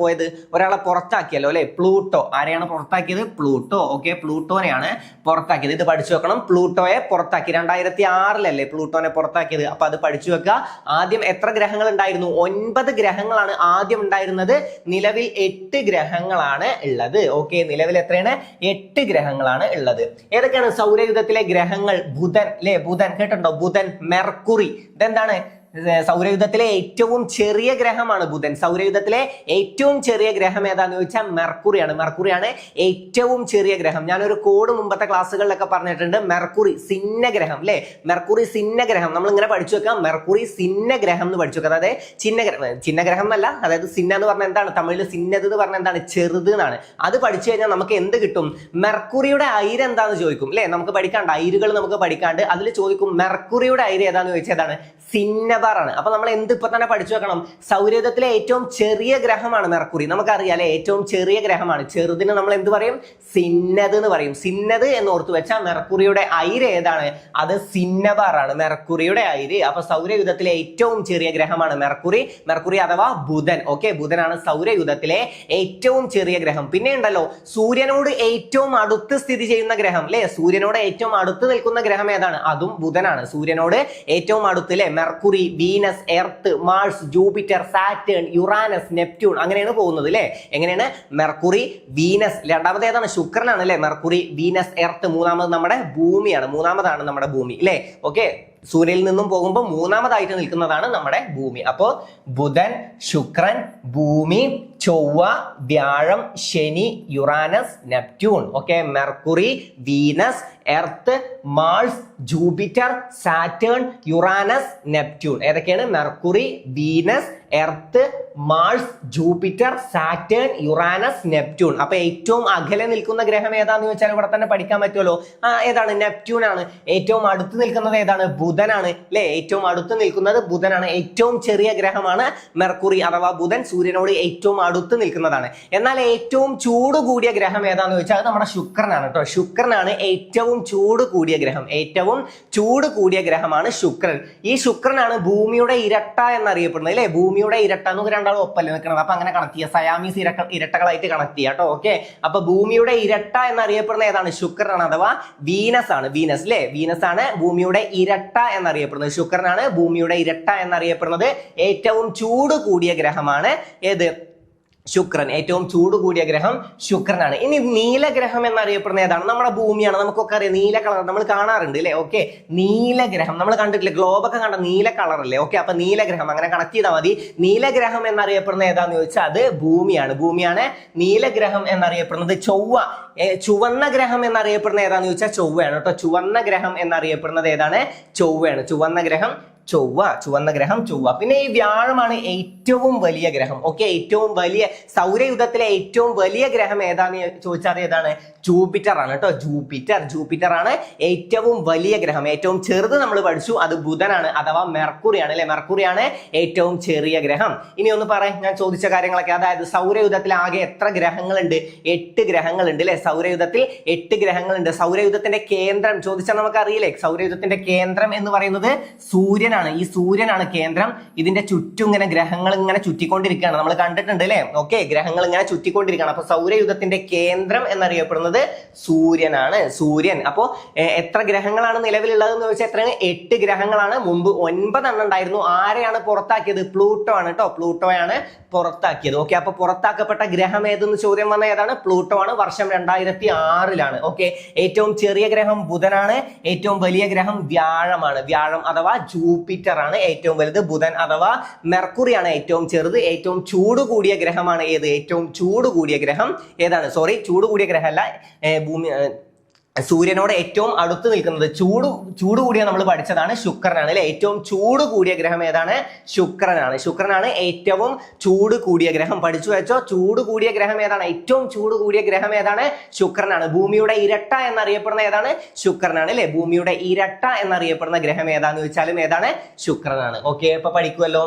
ഒരാളെ പുറത്താക്കിയല്ലോ അല്ലെ? പ്ലൂട്ടോ. ആരെയാണ് പുറത്താക്കിയത്? പ്ലൂട്ടോ. ഓക്കെ, പ്ലൂട്ടോനെയാണ് പുറത്താക്കിയത്. ഇത് പഠിച്ചു വെക്കണം. പ്ലൂട്ടോയെ പുറത്താക്കി 2006 പ്ലൂട്ടോനെ പുറത്താക്കിയത്. അപ്പൊ അത് പഠിച്ചു വെക്കുക. ആദ്യം എത്ര ഗ്രഹങ്ങൾ ഉണ്ടായിരുന്നു? 9 ഗ്രഹങ്ങളാണ് ആദ്യം ഉണ്ടായിരുന്നത്. നിലവിൽ 8 ഗ്രഹങ്ങളാണ് ഉള്ളത്. ഓക്കെ, നിലവിൽ എത്രയാണ്? 8 ഗ്രഹങ്ങളാണ് ഉള്ളത്. ഏതൊക്കെയാണ് സൗരയൂഥത്തിലെ ഗ്രഹങ്ങൾ? ബുധൻ അല്ലെ? ബുധൻ കേട്ടിട്ടുണ്ടോ? ബുധൻ, മെർക്കുറി. ഇതെന്താണ്? സൗരയൂഥത്തിലെ ഏറ്റവും ചെറിയ ഗ്രഹമാണ് ബുധൻ. സൗരയൂഥത്തിലെ ഏറ്റവും ചെറിയ ഗ്രഹം ഏതാന്ന് ചോദിച്ചാൽ മെർക്കുറിയാണ് ഏറ്റവും ചെറിയ ഗ്രഹം. ഞാനൊരു കോഡ് മുമ്പത്തെ ക്ലാസ്സുകളിലൊക്കെ പറഞ്ഞിട്ടുണ്ട്. മെർക്കുറി സിന്നഗ്രഹം അല്ലെ? മെർക്കുറി സിന്നഗ്രഹം നമ്മൾ ഇങ്ങനെ പഠിച്ചു വെക്കാം. മെർക്കുറി സിന്നഗ്രഹം എന്ന് പഠിച്ചു വെക്കാം. അതായത് ചിഹ്നഗ്രഹം എന്നല്ല, അതായത് സിന്ന എന്ന് പറഞ്ഞാൽ എന്താണ്? തമിഴിൽ സിന്നത് എന്ന് പറഞ്ഞാൽ എന്താണ്? ചെറുത് എന്നാണ്. അത് പഠിച്ചു കഴിഞ്ഞാൽ നമുക്ക് എന്ത് കിട്ടും? മെർക്കുറിയുടെ അയിര് എന്താന്ന് ചോദിക്കും അല്ലെ? നമുക്ക് പഠിക്കാണ്ട് അയിരുകൾ നമുക്ക് പഠിക്കാണ്ട് അതിൽ ചോദിക്കും മെർക്കുറിയുടെ അയിര് ഏതാന്ന് ചോദിച്ചാൽ ഏതാണ്? സിന്നബ സിന്നബാർ ആണ്. അപ്പൊ നമ്മൾ എന്ത് ഇപ്പൊ തന്നെ പഠിച്ചു വെക്കണം, സൗരയൂഥത്തിലെ ഏറ്റവും ചെറിയ ഗ്രഹമാണ് മെർക്കുറി. നമുക്കറിയാം അല്ലെ, ഏറ്റവും ചെറിയ ഗ്രഹമാണ്. ചെറുതിന് നമ്മൾ എന്ത് പറയും? സിന്നത് എന്ന് പറയും. സിന്നത് എന്ന് ഓർത്തു വെച്ചാൽ മെർക്കുറിയുടെ അയിര് ഏതാണ്? അത് സിന്നബാർ ആണ്, മെർക്കുറിയുടെ അയിര്. അപ്പൊ സൗരയൂഥത്തിലെ ഏറ്റവും ചെറിയ ഗ്രഹമാണ് മെർക്കുറി. മെർക്കുറി അഥവാ ബുധൻ. ഓക്കെ, ബുധനാണ് സൗരയൂഥത്തിലെ ഏറ്റവും ചെറിയ ഗ്രഹം. പിന്നെ ഉണ്ടല്ലോ, സൂര്യനോട് ഏറ്റവും അടുത്ത് സ്ഥിതി ചെയ്യുന്ന ഗ്രഹം അല്ലെ, സൂര്യനോട് ഏറ്റവും അടുത്ത് നിൽക്കുന്ന ഗ്രഹം ഏതാണ്? അതും ബുധനാണ്. സൂര്യനോട് ഏറ്റവും അടുത്ത് അല്ലെ, Mercury, Venus, Earth, Mars, Jupiter, Saturn, Uranus, Neptune, അങ്ങനെയാണ് പോകുന്നത് അല്ലെ. എങ്ങനെയാണ്? മെർക്കുറി, വീനസ്, രണ്ടാമത് ഏതാണ്? ശുക്രനാണ് അല്ലെ. മെർക്കുറി, വീനസ്, എർത്ത്, മൂന്നാമത് നമ്മുടെ ഭൂമിയാണ്. മൂന്നാമതാണ് നമ്മുടെ ഭൂമി അല്ലെ. ഓക്കെ, സൂര്യനിൽ നിന്നും പോകുമ്പോൾ മൂന്നാമതായിട്ട് നിൽക്കുന്നതാണ് നമ്മുടെ ഭൂമി. അപ്പോ ബുധൻ, ശുക്രൻ, ഭൂമി, ചൊവ്വ, വ്യാഴം, ശനി, Uranus, Neptune. Okay, Mercury, Venus, Earth, Mars, Jupiter, Saturn, Uranus, Neptune. ഏതൊക്കെയാണ്? Mercury, Venus, Earth, Mars, Jupiter, Saturn, Uranus, Neptune. അപ്പൊ ഏറ്റവും അകലെ നിൽക്കുന്ന ഗ്രഹം ഏതാന്ന് ചോദിച്ചാൽ ഇവിടെ തന്നെ പഠിക്കാൻ പറ്റുമല്ലോ. ഏതാണ്? നെപ്റ്റ്യൂൺ ആണ്. ഏറ്റവും അടുത്ത് നിൽക്കുന്നത് ഏതാണ്? ബുധനാണ് അല്ലെ. ഏറ്റവും അടുത്ത് നിൽക്കുന്നത് ബുധനാണ്. ഏറ്റവും ചെറിയ ഗ്രഹമാണ് മെർക്കുറി അഥവാ ബുധൻ. സൂര്യനോട് ഏറ്റവും അടുത്ത് നിൽക്കുന്നതാണ്. എന്നാൽ ഏറ്റവും ചൂട് കൂടിയ ഗ്രഹം ഏതാന്ന് ചോദിച്ചാൽ അത് നമ്മുടെ ശുക്രനാണ് കേട്ടോ. ശുക്രനാണ് ഏറ്റവും ചൂട് കൂടിയ ഗ്രഹം. ഏറ്റവും ചൂട് കൂടിയ ഗ്രഹമാണ് ശുക്രൻ. ഈ ശുക്രനാണ് ഭൂമിയുടെ ഇരട്ട എന്നറിയപ്പെടുന്നത് അല്ലെ. ഭൂമിയുടെ ഇരട്ട എന്ന് രണ്ടാളും ഒപ്പല്ലേ നിൽക്കുന്നത്. അപ്പൊ അങ്ങനെ കണക്ട് ചെയ്യുക, സയാമീസ് ഇരട്ടകളായിട്ട് കണക്ട് ചെയ്യുക കേട്ടോ. ഓക്കെ, അപ്പൊ ഭൂമിയുടെ ഇരട്ട എന്നറിയപ്പെടുന്ന ഏതാണ്? ശുക്രനാണ് അഥവാ വീനസ് ആണ്. വീനസ് അല്ലെ, വീനസ് ആണ് ഭൂമിയുടെ ഇരട്ട എന്നറിയപ്പെടുന്നത്. ശുക്രനാണ് ഭൂമിയുടെ ഇരട്ട എന്നറിയപ്പെടുന്നത്. ഏറ്റവും ചൂട് കൂടിയ ഗ്രഹമാണ് ഏത്? ശുക്രൻ. ഏറ്റവും ചൂട് കൂടിയ ഗ്രഹം ശുക്രനാണ്. ഇനി നീലഗ്രഹം എന്നറിയപ്പെടുന്ന ഏതാണ്? നമ്മുടെ ഭൂമിയാണ്. നമുക്കൊക്കെ അറിയാം, നീല കളർ നമ്മൾ കാണാറുണ്ട് അല്ലെ. ഓക്കെ, നീലഗ്രഹം നമ്മൾ കണ്ടിട്ടില്ലേ, ഗ്ലോബൊക്കെ കണ്ട നീല കളർ അല്ലേ. ഓക്കെ, അപ്പൊ നീലഗ്രഹം അങ്ങനെ കണക്ട് ചെയ്താൽ മതി. നീലഗ്രഹം എന്നറിയപ്പെടുന്ന ഏതാന്ന് ചോദിച്ചാൽ അത് ഭൂമിയാണ്. ഭൂമിയാണ് നീലഗ്രഹം എന്നറിയപ്പെടുന്നത്. ചൊവ്വ, ചുവന്ന ഗ്രഹം എന്നറിയപ്പെടുന്ന ഏതാന്ന് ചോദിച്ചാൽ ചൊവ്വയാണ് കേട്ടോ. ചുവന്ന ഗ്രഹം എന്നറിയപ്പെടുന്നത് ഏതാണ്? ചൊവ്വയാണ്. ചുവന്ന ഗ്രഹം ചൊവ്വ. ചുവന്ന ഗ്രഹം ചൊവ്വ. പിന്നെ ഈ വ്യാഴമാണ് ഏറ്റവും വലിയ ഗ്രഹം. ഓക്കെ, ഏറ്റവും വലിയ സൗരയൂഥത്തിലെ ഏറ്റവും വലിയ ഗ്രഹം ഏതാന്ന് ചോദിച്ചാൽ ഏതാണ്? ജൂപ്പിറ്റർ ആണ് കേട്ടോ. ജൂപ്പിറ്റർ ആണ് ഏറ്റവും വലിയ ഗ്രഹം. ഏറ്റവും ചെറുത് നമ്മൾ പഠിച്ചു, അത് ബുധനാണ് അഥവാ മെർക്കുറി ആണ് അല്ലെ. മെർക്കുറി ആണ് ഏറ്റവും ചെറിയ ഗ്രഹം. ഇനി ഒന്ന് പറയാം, ഞാൻ ചോദിച്ച കാര്യങ്ങളൊക്കെ. അതായത് സൗരയൂഥത്തിൽ ആകെ എത്ര ഗ്രഹങ്ങളുണ്ട്? 8 ഗ്രഹങ്ങളുണ്ട് അല്ലെ. സൗരയൂഥത്തിൽ 8 ഗ്രഹങ്ങളുണ്ട്. സൗരയൂഥത്തിന്റെ കേന്ദ്രം ചോദിച്ചാൽ നമുക്ക് അറിയില്ലേ. സൗരയൂഥത്തിന്റെ കേന്ദ്രം എന്ന് പറയുന്നത് സൂര്യനാണ്. ഈ സൂര്യനാണ് കേന്ദ്രം. ഇതിന്റെ ചുറ്റും ഇങ്ങനെ ഗ്രഹങ്ങൾ ഇങ്ങനെ ചുറ്റിക്കൊണ്ടിരിക്കുകയാണ്. നമ്മൾ കണ്ടിട്ടുണ്ട് അല്ലെ. ഓക്കെ, ഗ്രഹങ്ങൾ ഇങ്ങനെ ചുറ്റിക്കൊണ്ടിരിക്കുകയാണ്. അപ്പൊ സൗരയൂഥത്തിന്റെ കേന്ദ്രം എന്നറിയപ്പെടുന്നത് സൂര്യനാണ്. സൂര്യൻ. അപ്പോ എത്ര ഗ്രഹങ്ങളാണ് നിലവിലുള്ളത് എന്ന് ചോദിച്ചാൽ എത്രയാണ്? 8 ഗ്രഹങ്ങളാണ്. മുമ്പ് 9 എണ്ണം ഉണ്ടായിരുന്നു. ആരെയാണ് പുറത്താക്കിയത്? പ്ലൂട്ടോ ആണ് കേട്ടോ. പ്ലൂട്ടോയാണ് പുറത്താക്കിയത്. ഓക്കെ, അപ്പൊ പുറത്താക്കപ്പെട്ട ഗ്രഹം ഏതെന്ന് ചോദ്യം വന്ന ഏതാണ്? പ്ലൂട്ടോ ആണ്. വർഷം 2006 ഓക്കെ, ഏറ്റവും ചെറിയ ഗ്രഹം ബുധനാണ്. ഏറ്റവും വലിയ ഗ്രഹം വ്യാഴമാണ്. വ്യാഴം അഥവാ ജൂപ്പിറ്റർ ആണ് ഏറ്റവും വലുത്. ബുധൻ അഥവാ മെർക്കുറിയാണ് ഏറ്റവും ചെറുത്. ഏറ്റവും ചൂട് കൂടിയ ഗ്രഹമാണ് ഏത്? ഏറ്റവും ചൂട് കൂടിയ ഗ്രഹം ഏതാണ്? സോറി, ചൂട് കൂടിയ ഗ്രഹമല്ല, ഭൂമി സൂര്യനോട് ഏറ്റവും അടുത്ത് നിൽക്കുന്നത് ചൂട് കൂടിയ നമ്മൾ പഠിച്ചതാണ് ശുക്രനാണ് അല്ലെ. ഏറ്റവും ചൂട് കൂടിയ ഗ്രഹം ഏതാണ്? ശുക്രനാണ്. ശുക്രനാണ് ഏറ്റവും ചൂട് കൂടിയ ഗ്രഹം. പഠിച്ചു വെച്ചോ, ചൂട് കൂടിയ ഗ്രഹം ഏതാണ്? ഏറ്റവും ചൂട് കൂടിയ ഗ്രഹം ഏതാണ്? ശുക്രനാണ്. ഭൂമിയുടെ ഇരട്ട എന്നറിയപ്പെടുന്ന ഏതാണ്? ശുക്രനാണ് അല്ലെ. ഭൂമിയുടെ ഇരട്ട എന്നറിയപ്പെടുന്ന ഗ്രഹം ഏതാന്ന് ചോദിച്ചാലും ഏതാണ്? ശുക്രനാണ്. ഓക്കെ, അപ്പൊ പഠിക്കുമല്ലോ.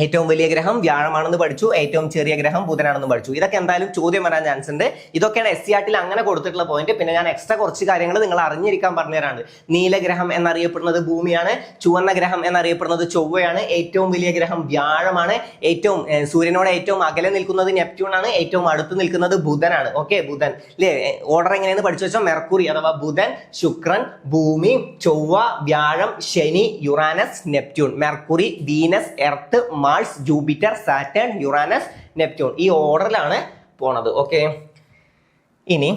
ഏറ്റവും വലിയ ഗ്രഹം വ്യാഴമാണെന്ന് പഠിച്ചു. ഏറ്റവും ചെറിയ ഗ്രഹം ബുധനാണെന്ന് പഠിച്ചു. ഇതൊക്കെ എന്തായാലും ചോദ്യം വരാൻ ചാൻസ് ഉണ്ട്. ഇതൊക്കെയാണ് SCRT അങ്ങനെ കൊടുത്തിട്ടുള്ള പോയിന്റ്. പിന്നെ ഞാൻ എക്സ്ട്രാ കുറച്ച് കാര്യങ്ങൾ നിങ്ങൾ അറിഞ്ഞിരിക്കാൻ പറഞ്ഞുതരാണ്. നീലഗ്രഹം എന്നറിയപ്പെടുന്നത് ഭൂമിയാണ്. ചുവന്ന ഗ്രഹം എന്നറിയപ്പെടുന്നത് ചൊവ്വയാണ്. ഏറ്റവും വലിയ ഗ്രഹം വ്യാഴമാണ്. ഏറ്റവും സൂര്യനോട് ഏറ്റവും അകലെ നിൽക്കുന്നത് നെപ്റ്റ്യൂൺ ആണ്. ഏറ്റവും അടുത്ത് നിൽക്കുന്നത് ബുധനാണ്. ഓക്കെ, ബുധൻ അല്ലേ. ഓർഡർ എങ്ങനെയെന്ന് പഠിച്ചു വെച്ചോ. മെർക്കുറി അഥവാ ബുധൻ, ശുക്രൻ, ഭൂമി, ചൊവ്വ, വ്യാഴം, ശനി, Uranus, Neptune. Mercury, Venus, Earth, Mars, Jupiter, Saturn, Uranus, Neptune. ഈ ഓർഡറിലാണ് പോണത്. ഓക്കെ, ഇനി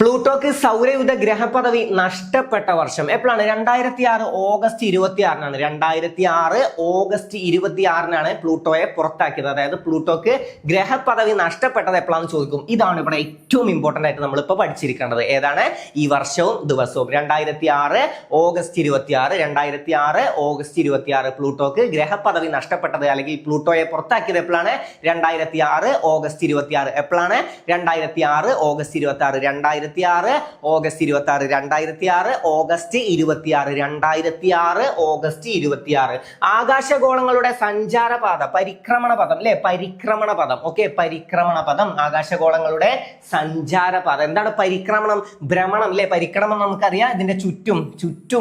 പ്ലൂട്ടോക്ക് സൗരയൂഥ ഗ്രഹപദവി നഷ്ടപ്പെട്ട വർഷം എപ്പോഴാണ്? 2006 ഓഗസ്റ്റ് 26 2006 ഓഗസ്റ്റ് 26 പ്ലൂട്ടോയെ പുറത്താക്കിയത്. അതായത് പ്ലൂട്ടോക്ക് ഗ്രഹപദവി നഷ്ടപ്പെട്ടത് എപ്പോഴാണെന്ന് ചോദിക്കും. ഇതാണ് ഇവിടെ ഏറ്റവും ഇമ്പോർട്ടന്റ് ആയിട്ട് നമ്മൾ ഇപ്പൊ പഠിച്ചിരിക്കേണ്ടത്. ഏതാണ്? ഈ വർഷവും ദിവസവും. 2006 ഓഗസ്റ്റ് 26 2006 ഓഗസ്റ്റ് 26 പ്ലൂട്ടോക്ക് ഗ്രഹപദവി നഷ്ടപ്പെട്ടത് അല്ലെങ്കിൽ പ്ലൂട്ടോയെ പുറത്താക്കിയത് എപ്പോഴാണ്? 2006 ഓഗസ്റ്റ് 26. എപ്പോഴാണ്? 2006 ഓഗസ്റ്റ് 26. 2006 August 26, 2006 August 26, 2006 August 26. ആകാശഗോളങ്ങളുടെ സഞ്ചാരപാത, പരിക്രമണ പദം അല്ലെ, പരിക്രമണ പദം. ഓക്കെ, പരിക്രമണ പദം, ആകാശഗോളങ്ങളുടെ സഞ്ചാരപാത. എന്താണ് പരിക്രമണം? ഭ്രമണം അല്ലെ. പരിക്രമണം നമുക്കറിയാം, ഇതിന്റെ ചുറ്റും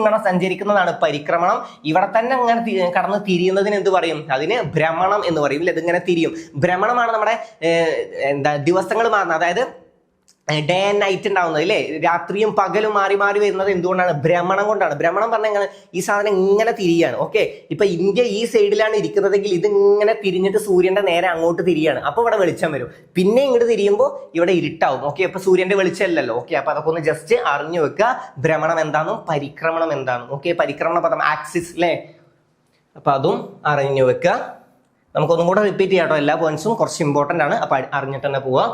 ഇങ്ങനെ സഞ്ചരിക്കുന്നതാണ് പരിക്രമണം. ഇവിടെ തന്നെ അങ്ങനെ കടന്ന് തിരിയുന്നതിന് എന്ത് പറയും? അതിന് ഭ്രമണം എന്ന് പറയും. ഇല്ല, ഇതിങ്ങനെ തിരിയും. ഭ്രമണമാണ് നമ്മുടെ ദിവസങ്ങൾ മാറുന്നത്, അതായത് ഡേ ആൻഡ് നൈറ്റ് ഉണ്ടാവുന്നത് അല്ലേ, രാത്രിയും പകലും മാറി മാറി വരുന്നത് എന്തുകൊണ്ടാണ്? ഭ്രമണം കൊണ്ടാണ്. ഭ്രമണം പറഞ്ഞാൽ ഈ സാധനം ഇങ്ങനെ തിരിയാണ്. ഓക്കെ, ഇപ്പൊ ഇന്ത്യ ഈ സൈഡിലാണ് ഇരിക്കുന്നതെങ്കിൽ ഇത് ഇങ്ങനെ തിരിഞ്ഞിട്ട് സൂര്യന്റെ നേരെ അങ്ങോട്ട് തിരിയാണ്. അപ്പൊ ഇവിടെ വെളിച്ചം വരും. പിന്നെ ഇങ്ങോട്ട് തിരിയുമ്പോൾ ഇവിടെ ഇരുട്ടാവും. ഓക്കെ, അപ്പൊ സൂര്യന്റെ വെളിച്ചമല്ലല്ലോ. ഓക്കെ, അപ്പൊ അതൊക്കെ ഒന്ന് ജസ്റ്റ് അറിഞ്ഞു വെക്കുക. ഭ്രമണം എന്താണെന്നും പരിക്രമണം എന്താണെന്നും. ഓക്കെ, പരിക്രമണ പദം ആക്സിസ് അല്ലേ, അപ്പൊ അതും അറിഞ്ഞു വെക്കുക. നമുക്കൊന്നും കൂടെ റിപ്പീറ്റ് ചെയ്യാം കേട്ടോ, എല്ലാ പോയിന്റ്സും കുറച്ച് ഇമ്പോർട്ടന്റ് ആണ്. അപ്പൊ അറിഞ്ഞിട്ട് തന്നെ പോവാം.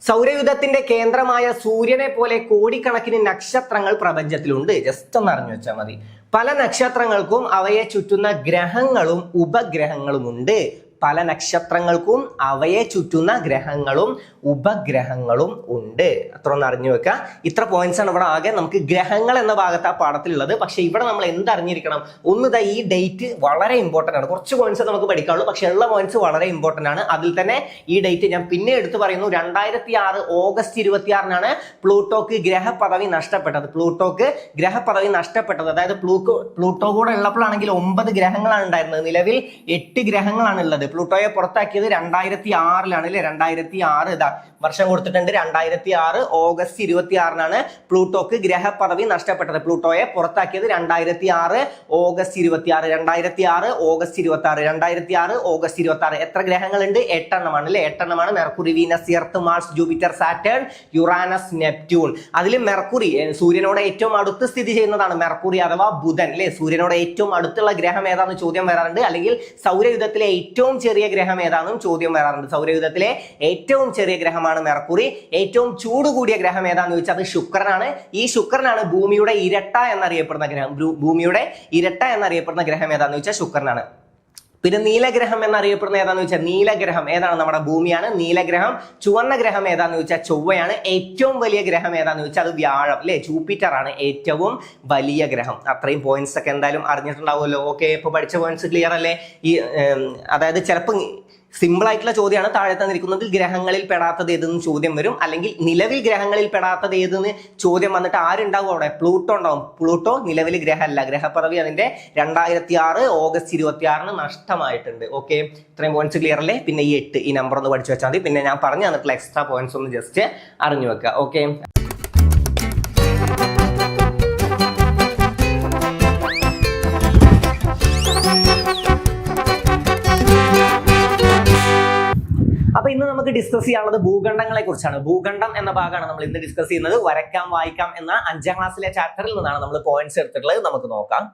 സൗരയൂഥത്തിന്റെ കേന്ദ്രമായ സൂര്യനെ പോലെ കോടിക്കണക്കിന് നക്ഷത്രങ്ങൾ പ്രപഞ്ചത്തിലുണ്ട്. ജസ്റ്റ് ഒന്ന് അറിഞ്ഞു വെച്ചാൽ മതി. പല നക്ഷത്രങ്ങൾക്കും അവയെ ചുറ്റുന്ന ഗ്രഹങ്ങളും ഉപഗ്രഹങ്ങളും ഉണ്ട്. പല നക്ഷത്രങ്ങൾക്കും അവയെ ചുറ്റുന്ന ഗ്രഹങ്ങളും ഉപഗ്രഹങ്ങളും ഉണ്ട്. അത്ര ഒന്ന് അറിഞ്ഞു വെക്കുക. ഇത്ര പോയിന്റ്സ് ആണ് ഇവിടെ ആകെ നമുക്ക് ഗ്രഹങ്ങൾ എന്ന ഭാഗത്ത് ആ പാഠത്തിലുള്ളത്. പക്ഷെ ഇവിടെ നമ്മൾ എന്തറിഞ്ഞിരിക്കണം? ഒന്ന് ഈ ഡേറ്റ് വളരെ ഇമ്പോർട്ടന്റ് ആണ്. കുറച്ച് പോയിന്റ്സ് നമുക്ക് പഠിക്കാവുള്ളൂ, പക്ഷെ ഉള്ള പോയിന്റ്സ് വളരെ ഇമ്പോർട്ടന്റ് ആണ്. അതിൽ തന്നെ ഈ ഡേറ്റ് ഞാൻ പിന്നെ എടുത്തു പറയുന്നു. 2006 ഓഗസ്റ്റ് 26 പ്ലൂട്ടോക്ക് ഗ്രഹപദവി നഷ്ടപ്പെട്ടത്. പ്ലൂട്ടോക്ക് ഗ്രഹപദവി നഷ്ടപ്പെട്ടത്, അതായത് പ്ലൂട്ടോ കൂടെ ഉള്ളപ്പോഴാണെങ്കിൽ 9 ഗ്രഹങ്ങളാണ് ഉണ്ടായിരുന്നത്. നിലവിൽ 8 ഗ്രഹങ്ങളാണ് ഉള്ളത്. പ്ലൂട്ടോയെ പുറത്താക്കിയത് 2006 അല്ലേ. 2006 ഇതാ വർഷം കൊടുത്തിട്ടുണ്ട്. 2006 ഓഗസ്റ്റ് 26 പ്ലൂട്ടോക്ക് ഗ്രഹപദവി നഷ്ടപ്പെട്ടത്. പ്ലൂട്ടോയെ പുറത്താക്കിയത് 2006 ഓഗസ്റ്റ് 26, 2006 ഓഗസ്റ്റ് 26, 2006 ഓഗസ്റ്റ് 26. എത്ര ഗ്രഹങ്ങളുണ്ട്? 8 എണ്ണമാണ് അല്ലെ. 8 എണ്ണമാണ്. Mercury, Venus, Earth, Mars, Jupiter, Saturn, Uranus, Neptune. അതിൽ മെർക്കുറി സൂര്യനോട് ഏറ്റവും അടുത്ത് സ്ഥിതി ചെയ്യുന്നതാണ് മെർക്കുറി അഥവാ ബുധൻ അല്ലെ. സൂര്യനോട് ഏറ്റവും അടുത്തുള്ള ഗ്രഹം ഏതാണെന്ന് ചോദ്യം വരാറുണ്ട്. അല്ലെങ്കിൽ സൗരയൂഥത്തിലെ ഏറ്റവും ചെറിയ ഗ്രഹം ഏതാണെന്നും ചോദ്യം വരാറുണ്ട്. സൗരയൂഥത്തിലെ ഏറ്റവും ചെറിയ ഗ്രഹമാണ് മെർക്കുറി. ഏറ്റവും ചൂട് കൂടിയ ഗ്രഹം ഏതാണെന്ന് ചോദിച്ചാൽ അത് ശുക്രനാണ്. ഈ ശുക്രനാണ് ഭൂമിയുടെ ഇരട്ട എന്നറിയപ്പെടുന്ന ഗ്രഹം. ഭൂമിയുടെ ഇരട്ട എന്നറിയപ്പെടുന്ന ഗ്രഹം ഏതാണെന്ന് ചോദിച്ചാൽ ശുക്രനാണ്. പിന്നെ നീലഗ്രഹം എന്നറിയപ്പെടുന്ന ഏതാന്ന് ചോദിച്ചാൽ നീലഗ്രഹം ഏതാണ്? നമ്മുടെ ഭൂമിയാണ്. നീലഗ്രഹം. ചുവന്ന ഗ്രഹം ഏതാന്ന് ചോദിച്ചാൽ ചൊവ്വയാണ്. ഏറ്റവും വലിയ ഗ്രഹം ഏതാന്ന് ചോദിച്ചാൽ അത് വ്യാഴം അല്ലെ, ജൂപ്പിറ്റർ ആണ് ഏറ്റവും വലിയ ഗ്രഹം. അത്രയും പോയിന്റ്സ് ഒക്കെ എന്തായാലും അറിഞ്ഞിട്ടുണ്ടാവുമല്ലോ. ഓക്കെ, ഇപ്പൊ പഠിച്ച പോയിന്റ്സ് ക്ലിയർ അല്ലേ? ഈ അതായത് ചിലപ്പോൾ സിമ്പിൾ ആയിട്ടുള്ള ചോദ്യമാണ്. താഴെ തന്നിരിക്കുന്നത് ഗ്രഹങ്ങളിൽ പെടാത്തത് ഏതെന്ന് ചോദ്യം വരും. അല്ലെങ്കിൽ നിലവിൽ ഗ്രഹങ്ങളിൽ പെടാത്തത് ഏതെന്ന് ചോദ്യം വന്നിട്ട് ആരുണ്ടാവും അവിടെ? പ്ലൂട്ടോ ഉണ്ടാവും. പ്ലൂട്ടോ നിലവിൽ ഗ്രഹമല്ല. ഗ്രഹപദവി അതിന്റെ 2006 ഓഗസ്റ്റ് 26 നഷ്ടമായിട്ടുണ്ട്. ഓക്കെ, ഇത്രയും പോയിന്റ്സ് ക്ലിയർ അല്ലേ? പിന്നെ ഈ 8 ഈ നമ്പർ ഒന്ന് പഠിച്ചു വെച്ചാൽ മതി. പിന്നെ ഞാൻ പറഞ്ഞു തന്നിട്ടുള്ള എക്സ്ട്രാ പോയിന്റ്സ് ഒന്ന് ജസ്റ്റ് അറിഞ്ഞു വെക്കുക. ഓക്കെ, അപ്പൊ ഇന്ന് നമുക്ക് ഡിസ്കസ് ചെയ്യാനുള്ളത് ഭൂഖണ്ഡങ്ങളെ കുറിച്ചാണ്. ഭൂഖണ്ഡം എന്ന ഭാഗമാണ് നമ്മൾ ഇന്ന് ഡിസ്കസ് ചെയ്യുന്നത്. വരയ്ക്കാം വായിക്കാം എന്ന 5ാം ക്ലാസ്സിലെ ചാപ്റ്ററിൽ നിന്നാണ് നമ്മൾ പോയിന്റ്സ് എടുത്തിട്ടുള്ളത്. നമുക്ക് നോക്കാം.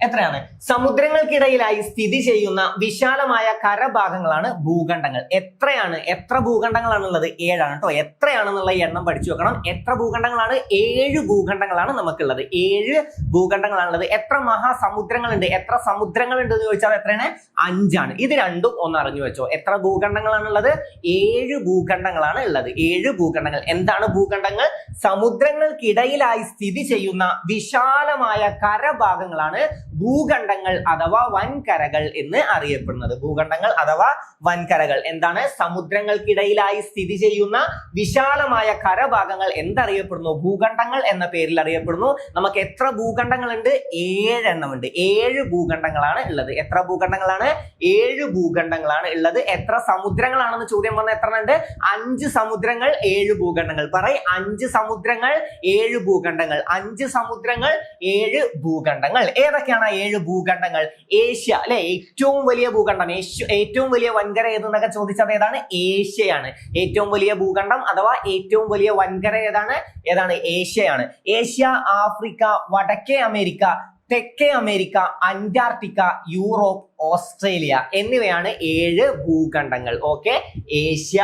എത്രയാണ്? സമുദ്രങ്ങൾക്കിടയിലായി സ്ഥിതി ചെയ്യുന്ന വിശാലമായ കരഭാഗങ്ങളാണ് ഭൂഖണ്ഡങ്ങൾ. എത്ര ഭൂഖണ്ഡങ്ങളാണ് ഉള്ളത്? 7 ആണ് കേട്ടോ. എത്രയാണെന്നുള്ള എണ്ണം പഠിച്ചു വെക്കണം. എത്ര ഭൂഖണ്ഡങ്ങളാണ്? 7 ഭൂഖണ്ഡങ്ങളാണ് നമുക്കുള്ളത്. 7 ഭൂഖണ്ഡങ്ങളാണുള്ളത്. എത്ര മഹാസമുദ്രങ്ങളുണ്ട്? എത്ര സമുദ്രങ്ങളുണ്ട് എന്ന് ചോദിച്ചാൽ എത്രയാണ്? 5 ആണ്. ഇത് രണ്ടും ഒന്ന് അറിഞ്ഞു വെച്ചോ. എത്ര ഭൂഖണ്ഡങ്ങളാണുള്ളത്? 7 ഭൂഖണ്ഡങ്ങളാണ് ഉള്ളത്. 7 ഭൂഖണ്ഡങ്ങൾ. എന്താണ് ഭൂഖണ്ഡങ്ങൾ? സമുദ്രങ്ങൾക്കിടയിലായി സ്ഥിതി ചെയ്യുന്ന വിശാലമായ കരഭാഗങ്ങളാണ് ഭൂഖണ്ഡങ്ങൾ അഥവാ വൻകരകൾ എന്ന് അറിയപ്പെടുന്നത്. ഭൂഖണ്ഡങ്ങൾ അഥവാ വൻകരകൾ എന്താണ്? സമുദ്രങ്ങൾക്കിടയിലായി സ്ഥിതി ചെയ്യുന്ന വിശാലമായ കരഭാഗങ്ങൾ എന്തറിയപ്പെടുന്നു? ഭൂഖണ്ഡങ്ങൾ എന്ന പേരിൽ അറിയപ്പെടുന്നു. നമുക്ക് എത്ര ഭൂഖണ്ഡങ്ങളുണ്ട്? 7 എണ്ണമുണ്ട്. 7 ഭൂഖണ്ഡങ്ങളാണ് ഉള്ളത്. എത്ര ഭൂഖണ്ഡങ്ങളാണ്? 7 ഭൂഖണ്ഡങ്ങളാണ് ഉള്ളത്. എത്ര സമുദ്രങ്ങളാണെന്ന് ചോദ്യം വന്ന എത്ര ഉണ്ട്? 5 സമുദ്രങ്ങൾ 7 ഭൂഖണ്ഡങ്ങൾ. പറയ്, 5 സമുദ്രങ്ങൾ 7 ഭൂഖണ്ഡങ്ങൾ. 5 സമുദ്രങ്ങൾ 7 ഭൂഖണ്ഡങ്ങൾ. ഏതൊക്കെയാണ് 7 ഭൂഖണ്ഡങ്ങൾ? ഏഷ്യ അല്ലെ, ഏറ്റവും വലിയ ഭൂഖണ്ഡം. ഏറ്റവും വലിയ വൻകര ഏതെന്നൊക്കെ ചോദിച്ചത് ഏതാണ്? ഏഷ്യയാണ്. ഏറ്റവും വലിയ ഭൂഖണ്ഡം അഥവാ ഏറ്റവും വലിയ വൻകര ഏതാണ്? ഏഷ്യയാണ്. ഏഷ്യ, ആഫ്രിക്ക, വടക്കേ അമേരിക്ക, തെക്കേ അമേരിക്ക, അന്റാർട്ടിക്ക, യൂറോപ്പ്, ഓസ്ട്രേലിയ എന്നിവയാണ് 7 ഭൂഖണ്ഡങ്ങൾ. ഓക്കെ, ഏഷ്യ,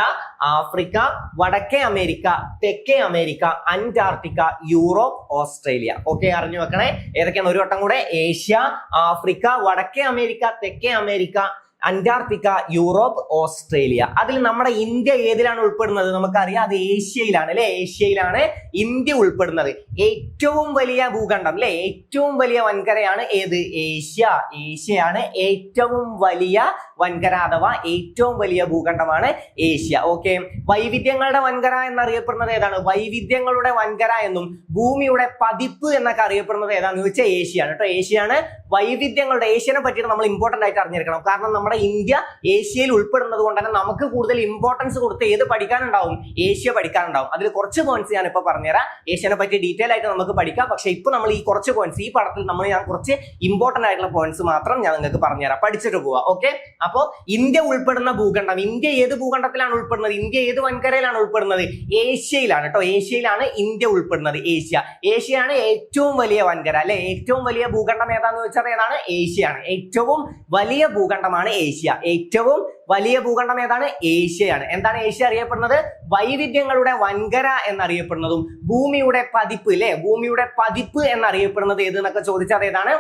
ആഫ്രിക്ക, വടക്കേ അമേരിക്ക, തെക്കേ America, Antarctica, Europe, Australia. Okay, അറിഞ്ഞു വെക്കണേ. ഏതൊക്കെയാണ്? ഒരു വട്ടം കൂടെ. ഏഷ്യ, ആഫ്രിക്ക, വടക്കേ അമേരിക്ക, തെക്കേ അമേരിക്ക, അന്റാർട്ടിക്ക, യൂറോപ്പ്, ഓസ്ട്രേലിയ. അതിൽ നമ്മുടെ ഇന്ത്യ ഏതിലാണ് ഉൾപ്പെടുന്നത്? നമുക്കറിയാം അത് ഏഷ്യയിലാണ് അല്ലെ. ഏഷ്യയിലാണ് ഇന്ത്യ ഉൾപ്പെടുന്നത്. ഏറ്റവും വലിയ ഭൂഖണ്ഡം അല്ലെ, ഏറ്റവും വലിയ വൻകരയാണ് ഏത്? ഏഷ്യ. ഏഷ്യയാണ് ഏറ്റവും വലിയ വൻകര അഥവാ ഏറ്റവും വലിയ ഭൂഖണ്ഡമാണ് ഏഷ്യ. ഓക്കെ. വൈവിധ്യങ്ങളുടെ വൻകര എന്നറിയപ്പെടുന്നത് ഏതാണ്? വൈവിധ്യങ്ങളുടെ വൻകര എന്നും ഭൂമിയുടെ പതിപ്പ് എന്നൊക്കെ അറിയപ്പെടുന്നത് ഏതാണെന്ന് ചോദിച്ചാൽ ഏഷ്യയാണ് കേട്ടോ. ഏഷ്യയാണ് വൈവിധ്യങ്ങളുടെ. ഏഷ്യനെ പറ്റിയിട്ട് നമ്മൾ ഇമ്പോർട്ടന്റ് ആയിട്ട് അറിഞ്ഞിരിക്കണം. കാരണം നമ്മുടെ ഇന്ത്യ ഏഷ്യയിൽ ഉൾപ്പെടുന്നത് കൊണ്ട് തന്നെ നമുക്ക് കൂടുതൽ ഇമ്പോർട്ടൻസ് കൊടുത്ത് ഏത് പഠിക്കാനുണ്ടാവും? ഏഷ്യ പഠിക്കാനുണ്ടാവും. അതിൽ കുറച്ച് പോയിന്റ്സ് ഞാൻ ഇപ്പൊ പറഞ്ഞുതരാം. ഏഷ്യനെ പറ്റി ഡീറ്റെയിൽ ആയിട്ട് നമുക്ക് പഠിക്കാം. പക്ഷെ ഇപ്പൊ നമ്മൾ ഈ കുറച്ച് പോയിന്റ്സ് ഈ പടത്തിൽ ഞാൻ കുറച്ച് ഇമ്പോർട്ടന്റ് ആയിട്ടുള്ള പോയിന്റ്സ് മാത്രം ഞാൻ നിങ്ങൾക്ക് പറഞ്ഞുതരാം. പഠിച്ചിട്ട് പോവാം. ഓക്കെ. അപ്പോ ഇന്ത്യ ഉൾപ്പെടുന്ന ഭൂഖണ്ഡം, ഇന്ത്യ ഏത് ഭൂഖണ്ഡത്തിലാണ് ഉൾപ്പെടുന്നത്? ഇന്ത്യ ഏത് വൻകരയിലാണ് ഉൾപ്പെടുന്നത്? ഏഷ്യയിലാണ് കേട്ടോ. ഏഷ്യയിലാണ് ഇന്ത്യ ഉൾപ്പെടുന്നത്. ഏഷ്യ. ഏഷ്യയാണ് ഏറ്റവും വലിയ വൻകര അല്ലെ. ഏറ്റവും വലിയ ഭൂഖണ്ഡം ഏതാന്ന് ചോദിച്ചാൽ ഏതാണ്? ഏഷ്യയാണ്. ഏറ്റവും വലിയ ഭൂഖണ്ഡമാണ് ഏഷ്യ. ഏറ്റവും വലിയ ഭൂഖണ്ഡം ഏതാണ്? ഏഷ്യയാണ്. എന്താണ് ഏഷ്യ അറിയപ്പെടുന്നത്? വൈവിധ്യങ്ങളുടെ വൻകര എന്നറിയപ്പെടുന്നതും ഭൂമിയുടെ പതിപ്പ് അല്ലെ, ഭൂമിയുടെ പതിപ്പ് എന്നറിയപ്പെടുന്നത് ഏത് എന്നൊക്കെ ചോദിച്ചാൽ ഏതാണ്?